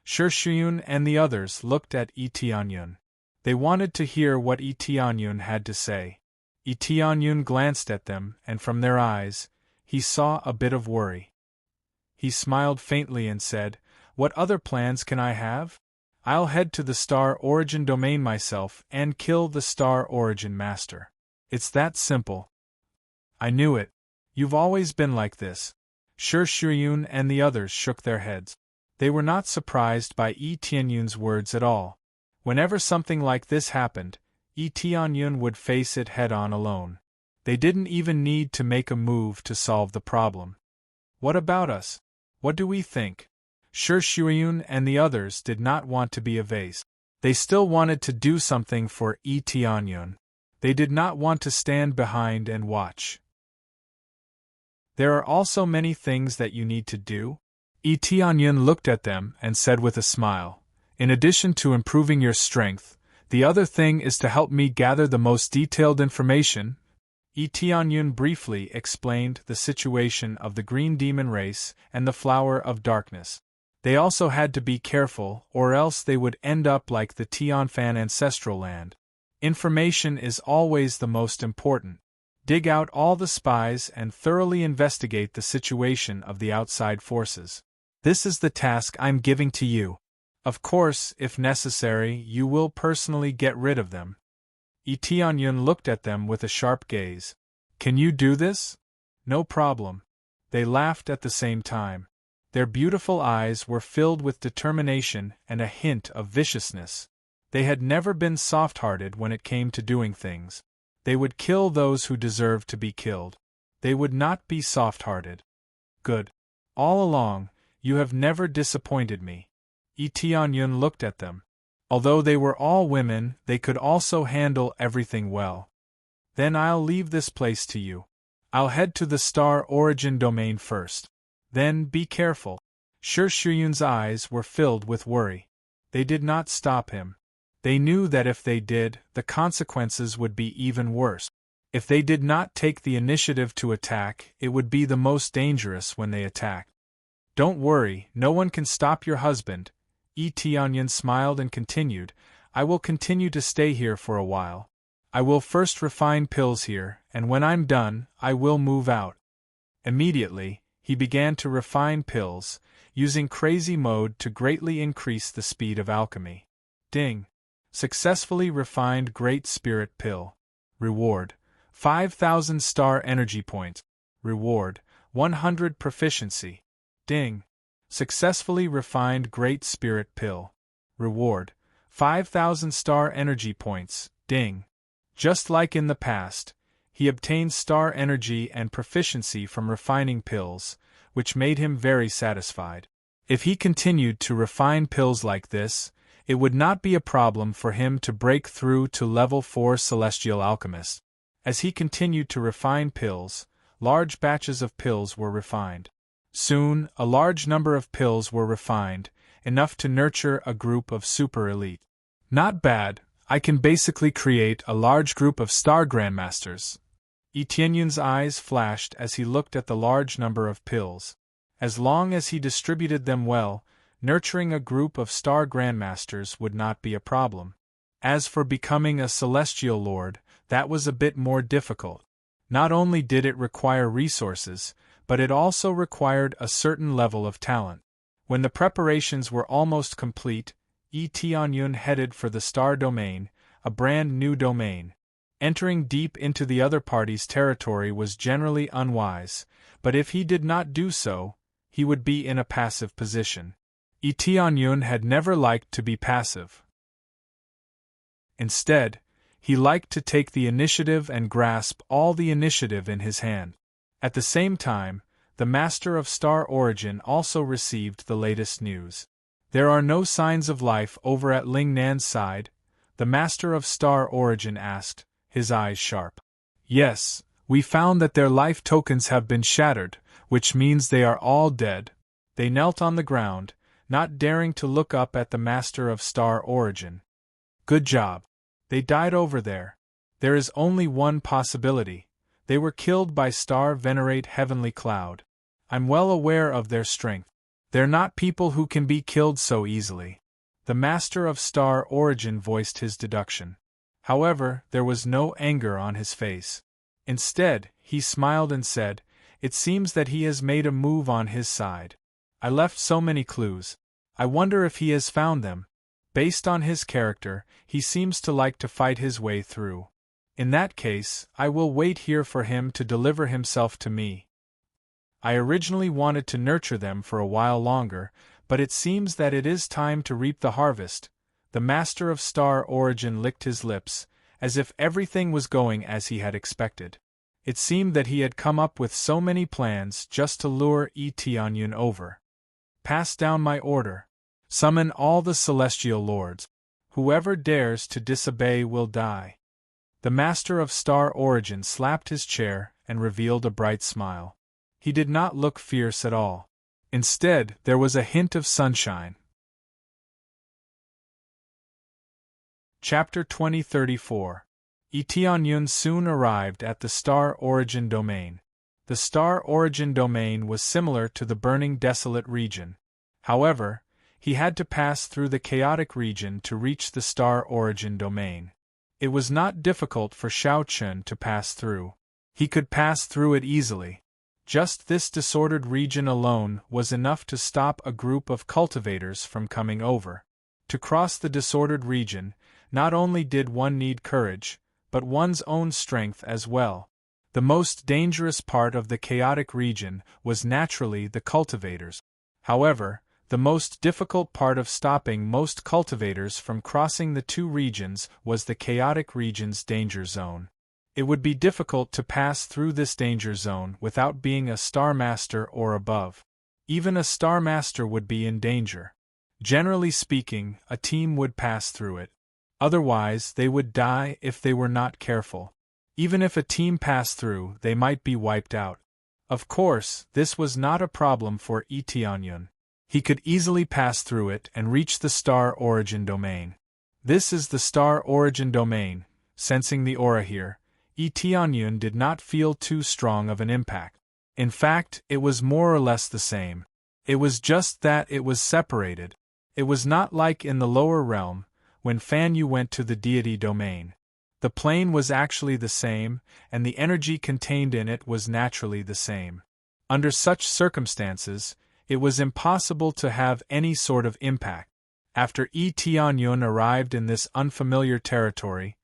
A: Shiyun and the others looked at Tianyun. They wanted to hear what Tianyun had to say. Tianyun glanced at them, and from their eyes, he saw a bit of worry. He smiled faintly and said, "What other plans can I have? I'll head to the Star Origin domain myself and kill the Star Origin Master. It's that simple." "I knew it. You've always been like this." Shiyun and the others shook their heads. They were not surprised by Tianyun's words at all. Whenever something like this happened, Tianyun would face it head-on alone. They didn't even need to make a move to solve the problem. "What about us? What do we think?" Shiyun and the others did not want to be evasive. They still wanted to do something for Tianyun. They did not want to stand behind and watch. "There are also many things that you need to do." Tianyun looked at them and said with a smile, "In addition to improving your strength, the other thing is to help me gather the most detailed information." Tianyun briefly explained the situation of the Green Demon race and the Flower of Darkness. They also had to be careful, or else they would end up like the Tianfan ancestral land. Information is always the most important. Dig out all the spies and thoroughly investigate the situation of the outside forces. This is the task I'm giving to you. Of course, if necessary, you will personally get rid of them. Tianyun looked at them with a sharp gaze. Can you do this? No problem. They laughed at the same time. Their beautiful eyes were filled with determination and a hint of viciousness. They had never been soft-hearted when it came to doing things. They would kill those who deserved to be killed. They would not be soft-hearted. Good. All along, you have never disappointed me. Tianyun looked at them. Although they were all women, they could also handle everything well. Then I'll leave this place to you. I'll head to the star origin domain first. Then be careful. Shi Shuyun's eyes were filled with worry. They did not stop him. They knew that if they did, the consequences would be even worse. If they did not take the initiative to attack, it would be the most dangerous when they attacked. Don't worry, no one can stop your husband. Tianyun smiled and continued, I will continue to stay here for a while. I will first refine pills here, and when I'm done, I will move out. Immediately, he began to refine pills, using crazy mode to greatly increase the speed of alchemy. Ding! Successfully refined Great Spirit Pill. Reward: 5,000 star energy points. Reward: 100 proficiency. Ding! Successfully refined Great Spirit Pill. Reward: 5,000 star energy points. Ding! Just like in the past, he obtained star energy and proficiency from refining pills, which made him very satisfied. If he continued to refine pills like this, it would not be a problem for him to break through to level 4 Celestial Alchemist. As he continued to refine pills, large batches of pills were refined. Soon, a large number of pills were refined, enough to nurture a group of super elite. Not bad, I can basically create a large group of star grandmasters. Tianyun's eyes flashed as he looked at the large number of pills. As long as he distributed them well, nurturing a group of star grandmasters would not be a problem. As for becoming a celestial lord, that was a bit more difficult. Not only did it require resources, but it also required a certain level of talent. When the preparations were almost complete, Tianyun headed for the star domain, a brand new domain. Entering deep into the other party's territory was generally unwise, but if he did not do so, he would be in a passive position. Tianyun had never liked to be passive. Instead, he liked to take the initiative and grasp all the initiative in his hand. At the same time, the Master of Star Origin also received the latest news. There are no signs of life over at Ling Nan's side, the Master of Star Origin asked, his eyes sharp. Yes, we found that their life tokens have been shattered, which means they are all dead. They knelt on the ground, not daring to look up at the Master of Star Origin. Good job. They died over there. There is only one possibility. They were killed by Star Venerate Heavenly Cloud. I'm well aware of their strength. They're not people who can be killed so easily. The Master of Star Origin voiced his deduction. However, there was no anger on his face. Instead, he smiled and said, It seems that he has made a move on his side. I left so many clues. I wonder if he has found them. Based on his character, he seems to like to fight his way through. In that case, I will wait here for him to deliver himself to me. I originally wanted to nurture them for a while longer, but it seems that it is time to reap the harvest. The Master of Star Origin licked his lips, as if everything was going as he had expected. It seemed that he had come up with so many plans just to lure Tianyun over. Pass down my order. Summon all the celestial lords. Whoever dares to disobey will die. The Master of Star Origin slapped his chair and revealed a bright smile. He did not look fierce at all. Instead, there was a hint of sunshine. Chapter 2034. Tianyun soon arrived at the Star Origin domain. The Star Origin domain was similar to the burning desolate region. However, he had to pass through the chaotic region to reach the Star Origin domain. It was not difficult for Xiao Chun to pass through. He could pass through it easily. Just this disordered region alone was enough to stop a group of cultivators from coming over. To cross the disordered region, not only did one need courage, but one's own strength as well. The most dangerous part of the chaotic region was naturally the cultivators. However, the most difficult part of stopping most cultivators from crossing the two regions was the chaotic region's danger zone. It would be difficult to pass through this danger zone without being a Star Master or above. Even a Star Master would be in danger. Generally speaking, a team would pass through it. Otherwise, they would die if they were not careful. Even if a team passed through, they might be wiped out. Of course, this was not a problem for Tianyun. He could easily pass through it and reach the Star Origin Domain. This is the Star Origin Domain. Sensing the aura here, Tianyun did not feel too strong of an impact. In fact, it was more or less the same. It was just that it was separated. It was not like in the lower realm, when Fan Yu went to the deity domain. The plane was actually the same, and the energy contained in it was naturally the same. Under such circumstances, it was impossible to have any sort of impact. After Tianyun arrived in this unfamiliar territory,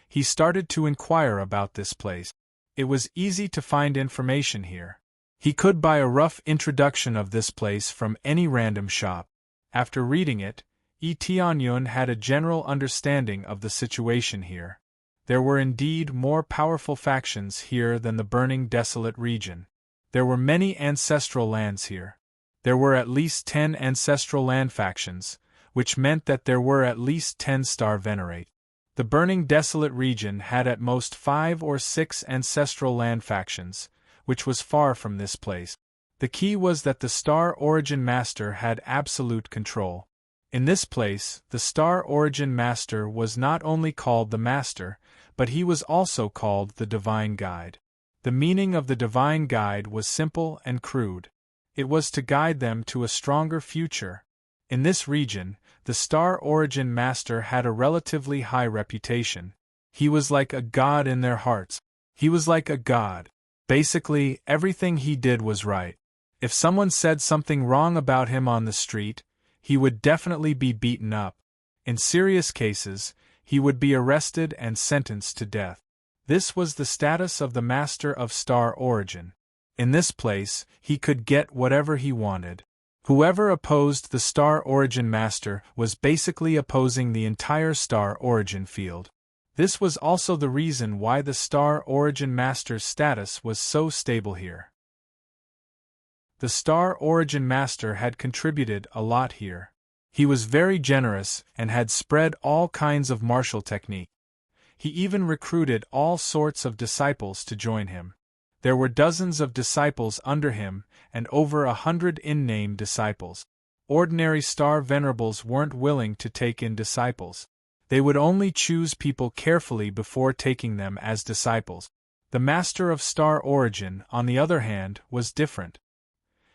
A: he started to inquire about this place. It was easy to find information here. He could buy a rough introduction of this place from any random shop. After reading it, Tianyun had a general understanding of the situation here. There were indeed more powerful factions here than the burning desolate region. There were many ancestral lands here. There were at least 10 ancestral land factions, which meant that there were at least 10 Star Venerate. The burning desolate region had at most 5 or 6 ancestral land factions, which was far from this place. The key was that the Star Origin Master had absolute control. In this place, the Star Origin Master was not only called the Master, but he was also called the Divine Guide. The meaning of the Divine Guide was simple and crude. It was to guide them to a stronger future. In this region, the Star Origin Master had a relatively high reputation. He was like a god in their hearts. He was like a god. Basically, everything he did was right. If someone said something wrong about him on the street, he would definitely be beaten up. In serious cases, he would be arrested and sentenced to death. This was the status of the Master of Star Origin. In this place, he could get whatever he wanted. Whoever opposed the Star Origin Master was basically opposing the entire Star Origin field. This was also the reason why the Star Origin Master's status was so stable here. The Star Origin Master had contributed a lot here. He was very generous and had spread all kinds of martial technique. He even recruited all sorts of disciples to join him. There were dozens of disciples under him, and over 100 in-name disciples. Ordinary Star Venerables weren't willing to take in disciples. They would only choose people carefully before taking them as disciples. The Master of Star Origin, on the other hand, was different.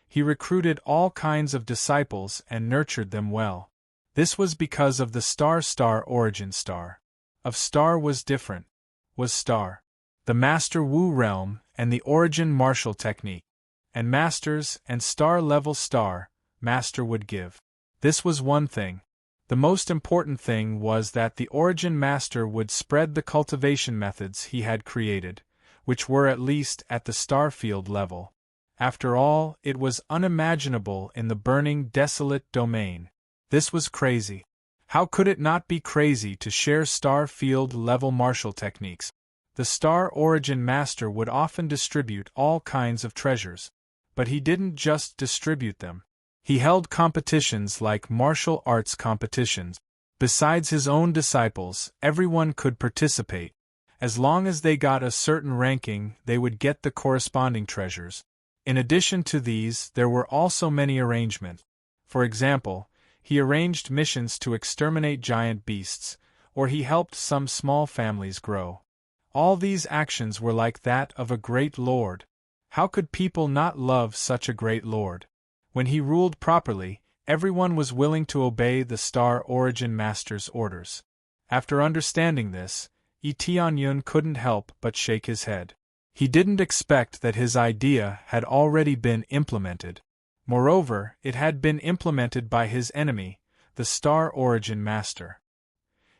A: He recruited all kinds of disciples and nurtured them well. This was because of the Star Origin Star. Of Star was different. Was Star. The Master Wu Realm, and the Origin Martial Technique. And Masters and Star-level Star, Master would give. This was one thing. The most important thing was that the Origin Master would spread the cultivation methods he had created, which were at least at the Starfield level. After all, it was unimaginable in the burning desolate domain. This was crazy. How could it not be crazy to share Starfield level martial techniques? The Star Origin Master would often distribute all kinds of treasures. But he didn't just distribute them. He held competitions like martial arts competitions. Besides his own disciples, everyone could participate. As long as they got a certain ranking, they would get the corresponding treasures. In addition to these, there were also many arrangements. For example, he arranged missions to exterminate giant beasts, or he helped some small families grow. All these actions were like that of a great lord. How could people not love such a great lord? When he ruled properly, everyone was willing to obey the Star Origin Master's orders. After understanding this, Tianyun couldn't help but shake his head. He didn't expect that his idea had already been implemented. Moreover, it had been implemented by his enemy, the Star Origin Master.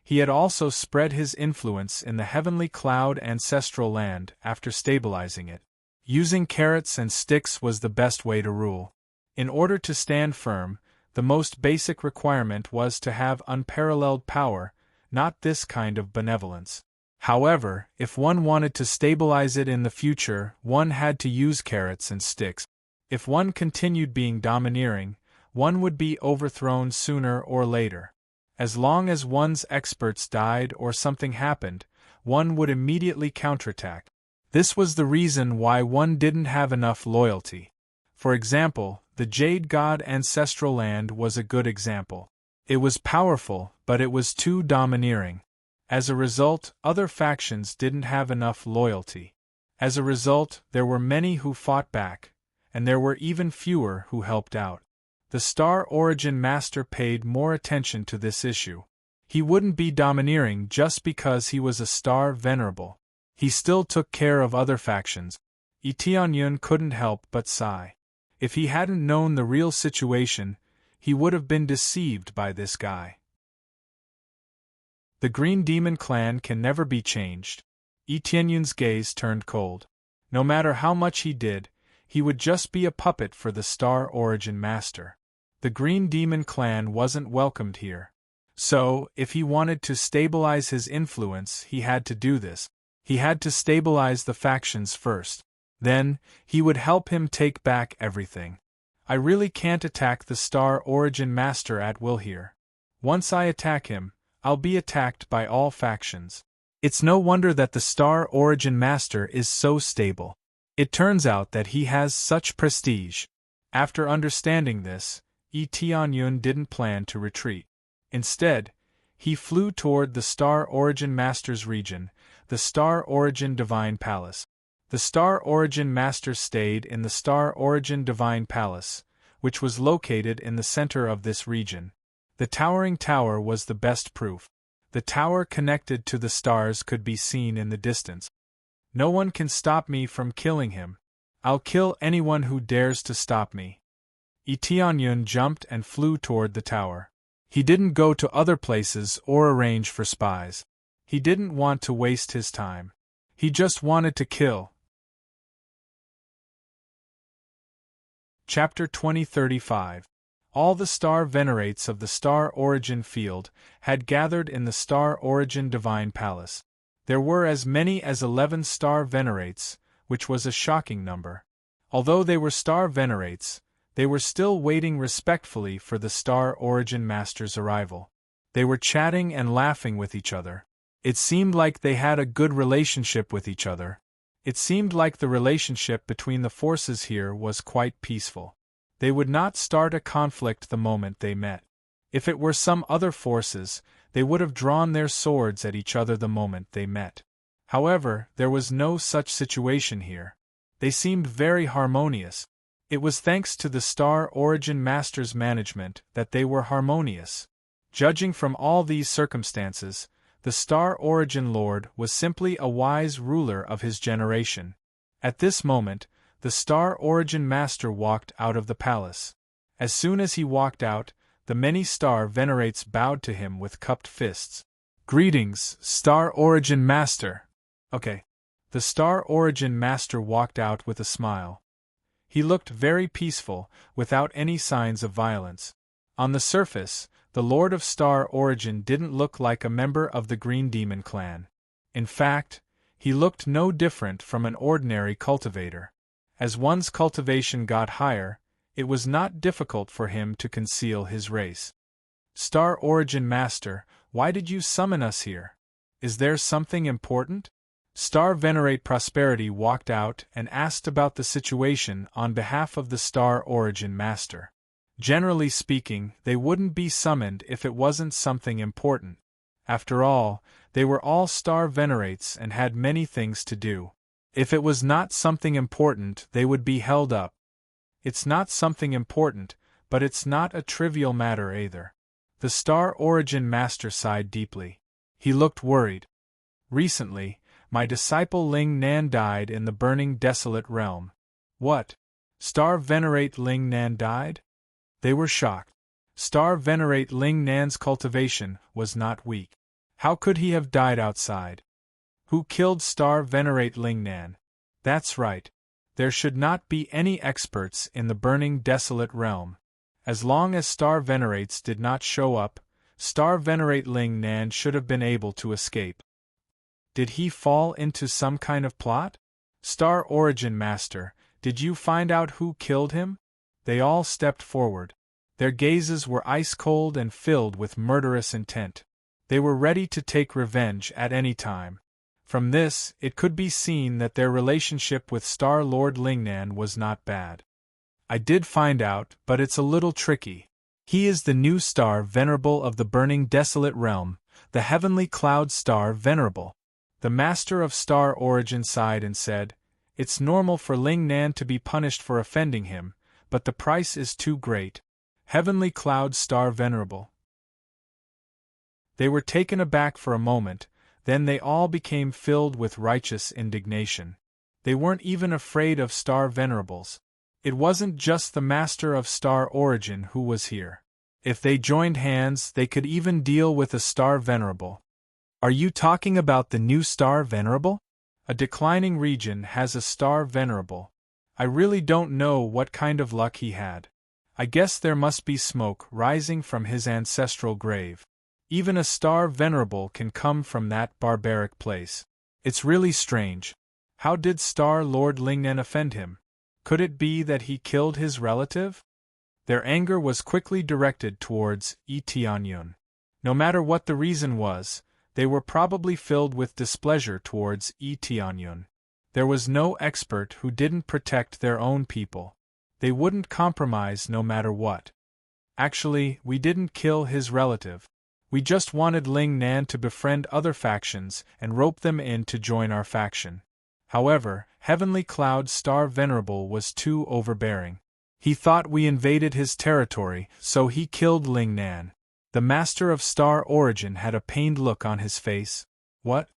A: He had also spread his influence in the heavenly cloud ancestral land after stabilizing it. Using carrots and sticks was the best way to rule. In order to stand firm, the most basic requirement was to have unparalleled power, not this kind of benevolence. However, if one wanted to stabilize it in the future, one had to use carrots and sticks. If one continued being domineering, one would be overthrown sooner or later. As long as one's experts died or something happened, one would immediately counterattack. This was the reason why one didn't have enough loyalty. For example, the Jade God ancestral land was a good example. It was powerful, but it was too domineering. As a result, other factions didn't have enough loyalty. As a result, there were many who fought back, and there were even fewer who helped out. The Star Origin Master paid more attention to this issue. He wouldn't be domineering just because he was a Star Venerable. He still took care of other factions. Tianyun couldn't help but sigh. If he hadn't known the real situation, he would have been deceived by this guy. The Green Demon clan can never be changed. Tianyun's gaze turned cold. No matter how much he did, he would just be a puppet for the Star Origin Master. The Green Demon clan wasn't welcomed here. So, if he wanted to stabilize his influence, he had to do this. He had to stabilize the factions first. Then, he would help him take back everything. I really can't attack the Star Origin Master at will here. Once I attack him, I'll be attacked by all factions. It's no wonder that the Star Origin Master is so stable. It turns out that he has such prestige. After understanding this, Tianyun didn't plan to retreat. Instead, he flew toward the Star Origin Master's region, the Star Origin Divine Palace. The Star Origin Master stayed in the Star Origin Divine Palace, which was located in the center of this region. The towering tower was the best proof. The tower connected to the stars could be seen in the distance. No one can stop me from killing him. I'll kill anyone who dares to stop me. Tianyun jumped and flew toward the tower. He didn't go to other places or arrange for spies. He didn't want to waste his time. He just wanted to kill. Chapter 2035. All the Star Venerates of the Star Origin Field had gathered in the Star Origin Divine Palace. There were as many as 11 Star Venerates, which was a shocking number. Although they were Star Venerates, they were still waiting respectfully for the Star Origin Master's arrival. They were chatting and laughing with each other. It seemed like they had a good relationship with each other. It seemed like the relationship between the forces here was quite peaceful. They would not start a conflict the moment they met. If it were some other forces, they would have drawn their swords at each other the moment they met. However, there was no such situation here. They seemed very harmonious. It was thanks to the Star Origin Master's management that they were harmonious. Judging from all these circumstances, the Star Origin Lord was simply a wise ruler of his generation. At this moment, the Star Origin Master walked out of the palace. As soon as he walked out, the many Star Venerates bowed to him with cupped fists. "Greetings, Star Origin Master." Okay. The Star Origin Master walked out with a smile. He looked very peaceful, without any signs of violence. On the surface, the Lord of Star Origin didn't look like a member of the Green Demon clan. In fact, he looked no different from an ordinary cultivator. As one's cultivation got higher, it was not difficult for him to conceal his race. "Star Origin Master, why did you summon us here? Is there something important?" Star Venerate Prosperity walked out and asked about the situation on behalf of the Star Origin Master. Generally speaking, they wouldn't be summoned if it wasn't something important. After all, they were all Star Venerates and had many things to do. If it was not something important, they would be held up. It's not something important, but it's not a trivial matter either. The Star Origin Master sighed deeply. He looked worried. Recently, My disciple Ling Nan died in the burning desolate realm. What? Star Venerate Ling Nan died? They were shocked. Star Venerate Ling Nan's cultivation was not weak. How could he have died outside? Who killed Star Venerate Ling Nan? That's right. There should not be any experts in the burning desolate realm. As long as Star Venerates did not show up, Star Venerate Ling Nan should have been able to escape. Did he fall into some kind of plot? Star Origin Master, did you find out who killed him? They all stepped forward. Their gazes were ice-cold and filled with murderous intent. They were ready to take revenge at any time. From this, it could be seen that their relationship with Star Lord Lingnan was not bad. I did find out, but it's a little tricky. He is the new Star Venerable of the burning desolate realm, the heavenly cloud Star Venerable. The Master of Star Origin sighed and said, "It's normal for Lingnan to be punished for offending him, but the price is too great. Heavenly Cloud Star Venerable." They were taken aback for a moment, then they all became filled with righteous indignation. They weren't even afraid of Star Venerables. It wasn't just the Master of Star Origin who was here. If they joined hands, they could even deal with a Star Venerable. Are you talking about the new Star Venerable? A declining region has a Star Venerable. I really don't know what kind of luck he had. I guess there must be smoke rising from his ancestral grave. Even a Star Venerable can come from that barbaric place. It's really strange. How did Star Lord Lingnan offend him? Could it be that he killed his relative? Their anger was quickly directed towards Tianyun. No matter what the reason was, they were probably filled with displeasure towards Tianyun. There was no expert who didn't protect their own people. They wouldn't compromise no matter what. Actually, we didn't kill his relative. We just wanted Ling Nan to befriend other factions and rope them in to join our faction. However, Heavenly Cloud Star Venerable was too overbearing. He thought we invaded his territory, so he killed Ling Nan. The Master of Star Origin had a pained look on his face. What?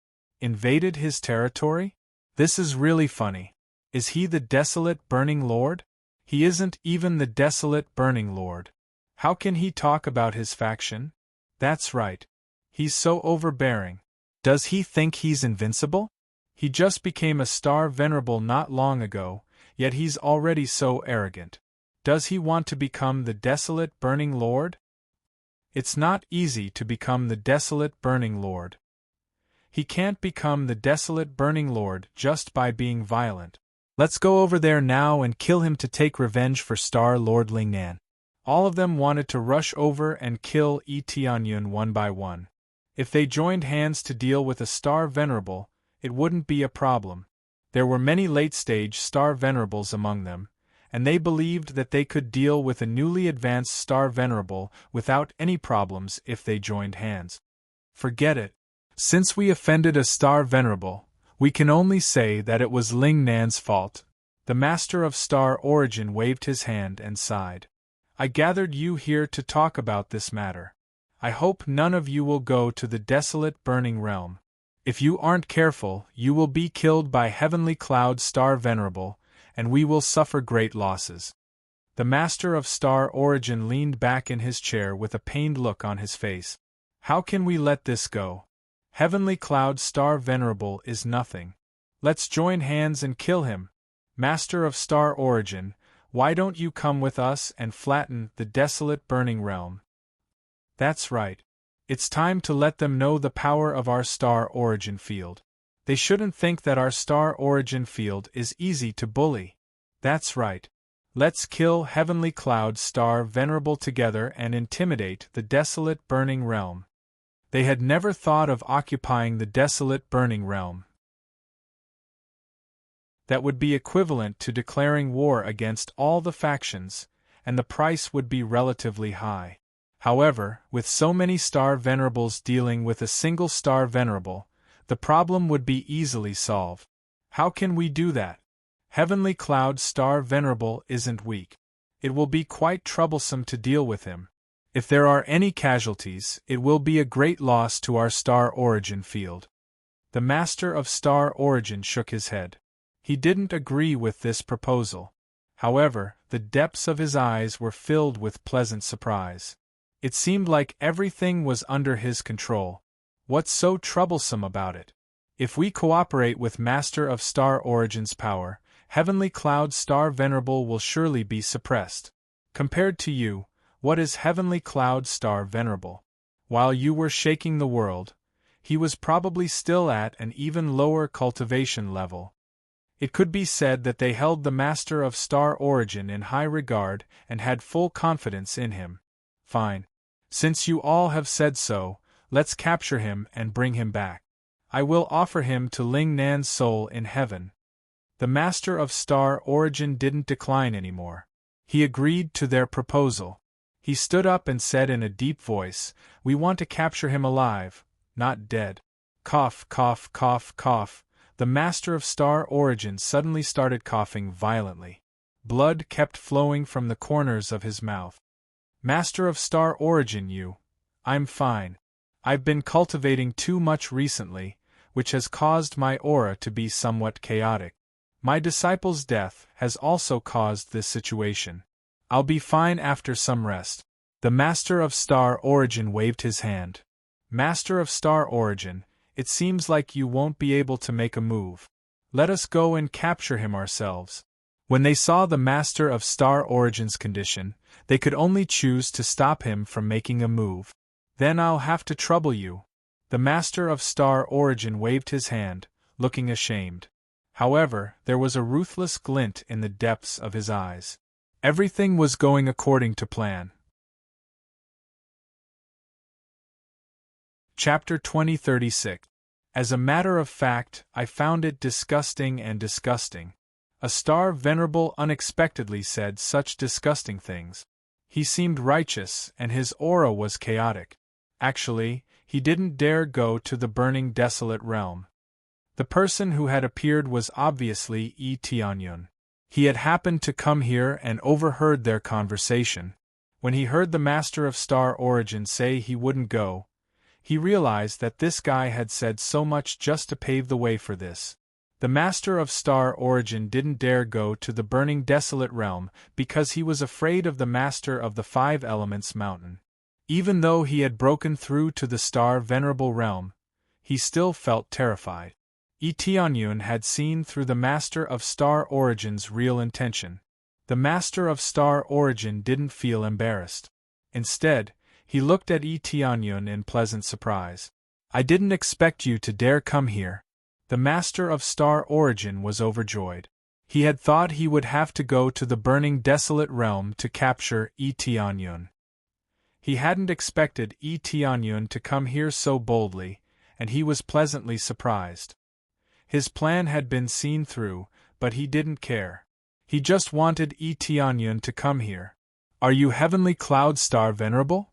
A: Invaded his territory? This is really funny. Is he the desolate burning lord? He isn't even the desolate burning lord. How can he talk about his faction? That's right. He's so overbearing. Does he think he's invincible? He just became a Star Venerable not long ago, yet he's already so arrogant. Does he want to become the desolate burning lord? It's not easy to become the desolate burning lord. He can't become the desolate burning lord just by being violent. Let's go over there now and kill him to take revenge for Star Lord Lingnan. All of them wanted to rush over and kill Tianyun one by one. If they joined hands to deal with a Star Venerable, it wouldn't be a problem. There were many late-stage Star Venerables among them, and they believed that they could deal with a newly advanced Star Venerable without any problems if they joined hands. Forget it. Since we offended a Star Venerable, we can only say that it was Ling Nan's fault. The Master of Star Origin waved his hand and sighed. I gathered you here to talk about this matter. I hope none of you will go to the desolate burning realm. If you aren't careful, you will be killed by Heavenly Cloud Star Venerable, and we will suffer great losses. The Master of Star Origin leaned back in his chair with a pained look on his face. How can we let this go? Heavenly Cloud Star Venerable is nothing. Let's join hands and kill him. Master of Star Origin, why don't you come with us and flatten the desolate burning realm? That's right. It's time to let them know the power of our Star Origin field. They shouldn't think that our Star Origin field is easy to bully. That's right. Let's kill Heavenly Cloud Star Venerable together and intimidate the desolate burning realm. They had never thought of occupying the desolate burning realm. That would be equivalent to declaring war against all the factions, and the price would be relatively high. However, with so many Star Venerables dealing with a single Star Venerable, the problem would be easily solved. How can we do that? Heavenly Cloud Star Venerable isn't weak. It will be quite troublesome to deal with him. If there are any casualties, it will be a great loss to our Star Origin field. The Master of Star Origin shook his head. He didn't agree with this proposal. However, the depths of his eyes were filled with pleasant surprise. It seemed like everything was under his control. What's so troublesome about it? If we cooperate with Master of Star Origin's power, Heavenly Cloud Star Venerable will surely be suppressed. Compared to you, what is Heavenly Cloud Star Venerable? While you were shaking the world, he was probably still at an even lower cultivation level. It could be said that they held the Master of Star Origin in high regard and had full confidence in him. Fine. Since you all have said so, let's capture him and bring him back. I will offer him to Ling Nan's soul in heaven. The Master of Star Origin didn't decline anymore. He agreed to their proposal. He stood up and said in a deep voice, "We want to capture him alive, not dead." Cough, cough, cough, cough. The Master of Star Origin suddenly started coughing violently. Blood kept flowing from the corners of his mouth. Master of Star Origin, I'm fine. I've been cultivating too much recently, which has caused my aura to be somewhat chaotic. My disciple's death has also caused this situation. I'll be fine after some rest. The Master of Star Origin waved his hand. Master of Star Origin, it seems like you won't be able to make a move. Let us go and capture him ourselves. When they saw the Master of Star Origin's condition, they could only choose to stop him from making a move. Then I'll have to trouble you. The Master of Star Origin waved his hand, looking ashamed. However, there was a ruthless glint in the depths of his eyes. Everything was going according to plan. Chapter 2036. As a matter of fact, I found it disgusting and disgusting. A Star Venerable unexpectedly said such disgusting things. He seemed righteous and his aura was chaotic. Actually, he didn't dare go to the burning desolate realm. The person who had appeared was obviously Tianyun. He had happened to come here and overheard their conversation. When he heard the Master of Star Origin say he wouldn't go, he realized that this guy had said so much just to pave the way for this. The Master of Star Origin didn't dare go to the burning desolate realm because he was afraid of the Master of the Five Elements mountain. Even though he had broken through to the Star Venerable realm, he still felt terrified. Tianyun had seen through the Master of Star Origin's real intention. The Master of Star Origin didn't feel embarrassed. Instead, he looked at Tianyun in pleasant surprise. "I didn't expect you to dare come here." The Master of Star Origin was overjoyed. He had thought he would have to go to the burning desolate realm to capture Tianyun. He hadn't expected Tianyun to come here so boldly, and he was pleasantly surprised. His plan had been seen through, but he didn't care. He just wanted Tianyun to come here. "Are you Heavenly Cloud Star Venerable?"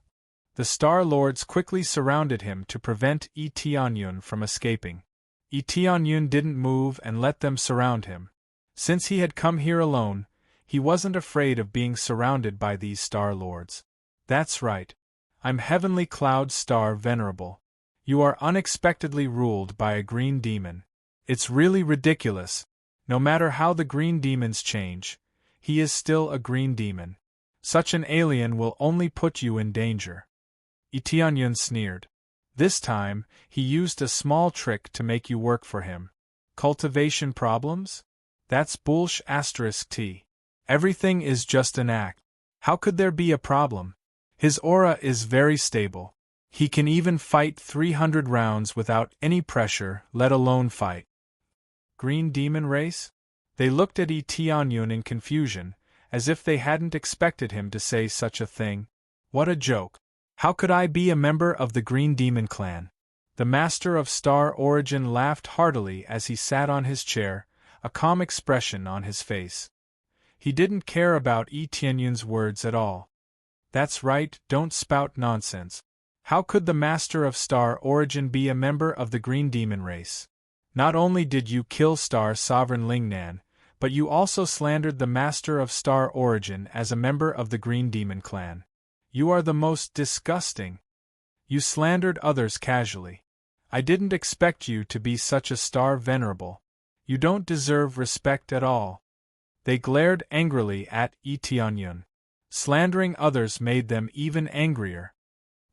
A: The Star Lords quickly surrounded him to prevent Tianyun from escaping. Tianyun didn't move and let them surround him. Since he had come here alone, he wasn't afraid of being surrounded by these Star Lords. "That's right. I'm Heavenly Cloud Star Venerable. You are unexpectedly ruled by a green demon. It's really ridiculous. No matter how the green demons change, he is still a green demon. Such an alien will only put you in danger." Tianyun sneered. This time, he used a small trick to make you work for him. Cultivation problems? That's bullsh*t. Everything is just an act. How could there be a problem? His aura is very stable. He can even fight 300 rounds without any pressure, let alone fight. Green demon race? They looked at Tianyun in confusion, as if they hadn't expected him to say such a thing. What a joke. How could I be a member of the Green Demon clan? The Master of Star Origin laughed heartily as he sat on his chair, a calm expression on his face. He didn't care about Tianyun's words at all. "That's right, don't spout nonsense. How could the Master of Star Origin be a member of the Green Demon race? Not only did you kill Star Sovereign Lingnan, but you also slandered the Master of Star Origin as a member of the Green Demon clan. You are the most disgusting. You slandered others casually. I didn't expect you to be such a star venerable. You don't deserve respect at all. They glared angrily at Tianyun. Slandering others made them even angrier.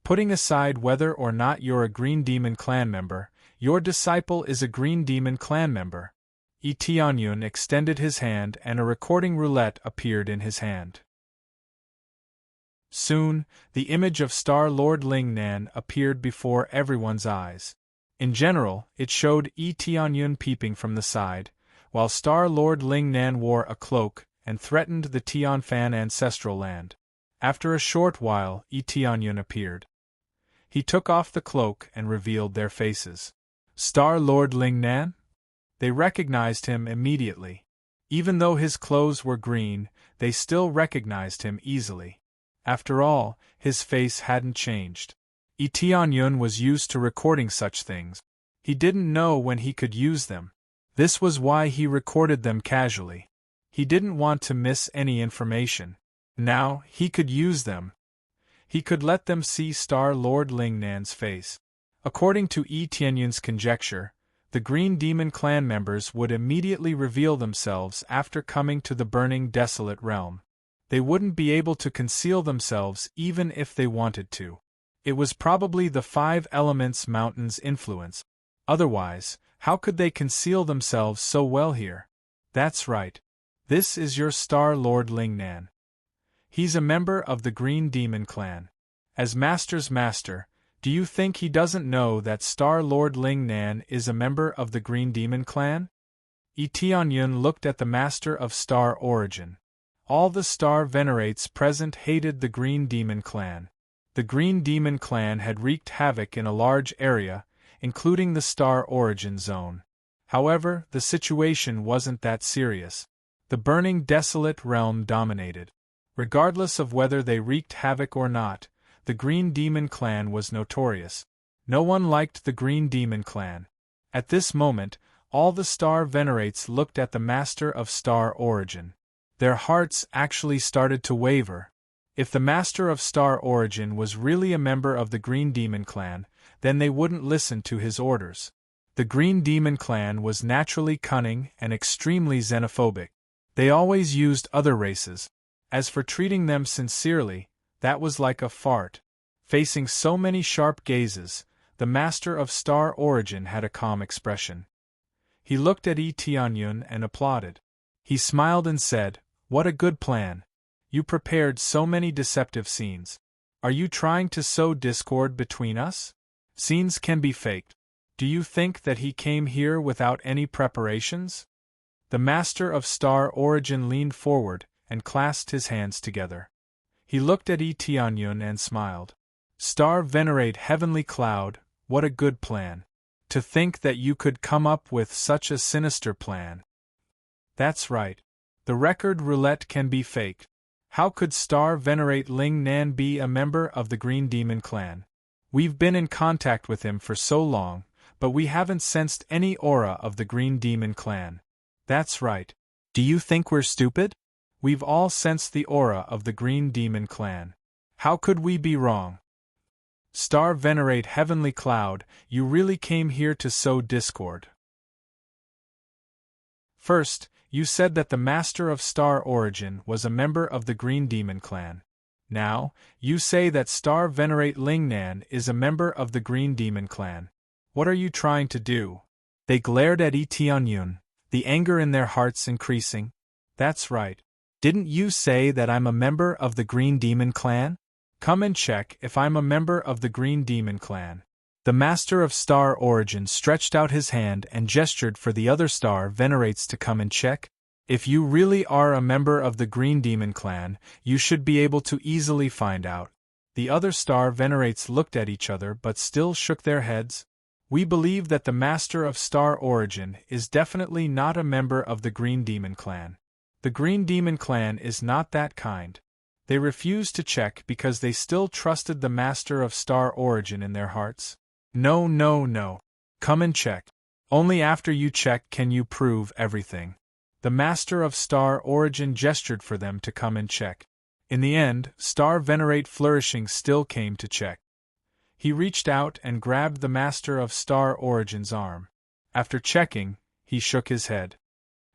A: Putting aside whether or not you're a Green Demon clan member, your disciple is a Green Demon clan member. Tianyun extended his hand and a recording roulette appeared in his hand. Soon, the image of Star Lord Lingnan appeared before everyone's eyes. In general, it showed Tianyun peeping from the side, while Star Lord Lingnan wore a cloak and threatened the Tianfan ancestral land. After a short while, Tianyun appeared. He took off the cloak and revealed their faces. Star Lord Lingnan? They recognized him immediately. Even though his clothes were green, they still recognized him easily. After all, his face hadn't changed. Tianyun was used to recording such things. He didn't know when he could use them. This was why he recorded them casually. He didn't want to miss any information. Now, he could use them. He could let them see Star Lord Lingnan's face. According to Tianyun's conjecture, the Green Demon clan members would immediately reveal themselves after coming to the burning desolate realm. They wouldn't be able to conceal themselves even if they wanted to. It was probably the Five Elements Mountain's influence. Otherwise, how could they conceal themselves so well here? That's right. This is your Star Lord Lingnan. He's a member of the Green Demon clan. As Master's master, do you think he doesn't know that Star Lord Lingnan is a member of the Green Demon clan? Tianyun looked at the Master of Star Origin. All the Star Venerates present hated the Green Demon clan. The Green Demon clan had wreaked havoc in a large area, including the Star Origin zone. However, the situation wasn't that serious. The burning desolate realm dominated. Regardless of whether they wreaked havoc or not, the Green Demon clan was notorious. No one liked the Green Demon clan. At this moment, all the Star Venerates looked at the Master of Star Origin. Their hearts actually started to waver. If the Master of Star Origin was really a member of the Green Demon clan, then they wouldn't listen to his orders. The Green Demon clan was naturally cunning and extremely xenophobic. They always used other races. As for treating them sincerely, that was like a fart. Facing so many sharp gazes, the Master of Star Origin had a calm expression. He looked at Tianyun and applauded. He smiled and said, "What a good plan. You prepared so many deceptive scenes. Are you trying to sow discord between us? Scenes can be faked. Do you think that he came here without any preparations?" The Master of Star Origin leaned forward and clasped his hands together. He looked at Tianyun and smiled. "Star Venerate Heavenly Cloud, what a good plan. To think that you could come up with such a sinister plan." "That's right. The record roulette can be faked. How could Star Venerate Lingnan be a member of the Green Demon clan? We've been in contact with him for so long, but we haven't sensed any aura of the Green Demon clan." "That's right. Do you think we're stupid? We've all sensed the aura of the Green Demon clan. How could we be wrong?" "Star Venerate Heavenly Cloud, you really came here to sow discord. First, you said that the Master of Star Origin was a member of the Green Demon clan. Now, you say that Star Venerate Lingnan is a member of the Green Demon clan. What are you trying to do?" They glared at Tianyun, the anger in their hearts increasing. "That's right. Didn't you say that I'm a member of the Green Demon clan? Come and check if I'm a member of the Green Demon clan." The Master of Star Origin stretched out his hand and gestured for the other Star Venerates to come and check. "If you really are a member of the Green Demon clan, you should be able to easily find out." The other Star Venerates looked at each other but still shook their heads. "We believe that the Master of Star Origin is definitely not a member of the Green Demon clan. The Green Demon clan is not that kind." They refused to check because they still trusted the Master of Star Origin in their hearts. "No, no, no. Come and check. Only after you check can you prove everything." The Master of Star Origin gestured for them to come and check. In the end, Star Venerate Flourishing still came to check. He reached out and grabbed the Master of Star Origin's arm. After checking, he shook his head.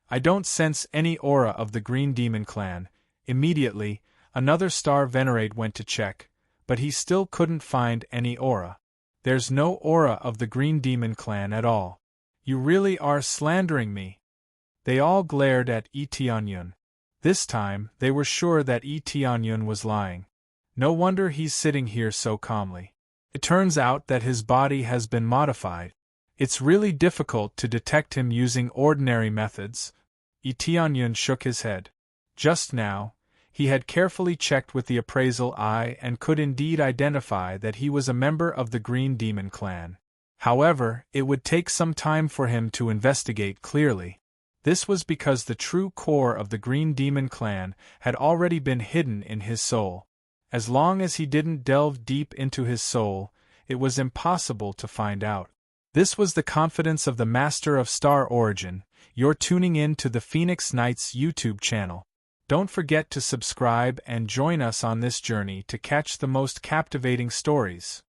A: I don't sense any aura of the Green Demon Clan. Immediately, another Star Venerate went to check, but he still couldn't find any aura. There's no aura of the Green Demon Clan at all. You really are slandering me. They all glared at Tianyun. This time, they were sure that Tianyun was lying. No wonder he's sitting here so calmly. It turns out that his body has been modified. It's really difficult to detect him using ordinary methods. Tianyun shook his head. Just now, he had carefully checked with the appraisal eye and could indeed identify that he was a member of the Green Demon Clan. However, it would take some time for him to investigate clearly. This was because the true core of the Green Demon Clan had already been hidden in his soul. As long as he didn't delve deep into his soul, it was impossible to find out. This was the confidence of the Master of Star Origin. You're tuning in to the Phoenix Knights YouTube channel. Don't forget to subscribe and join us on this journey to catch the most captivating stories.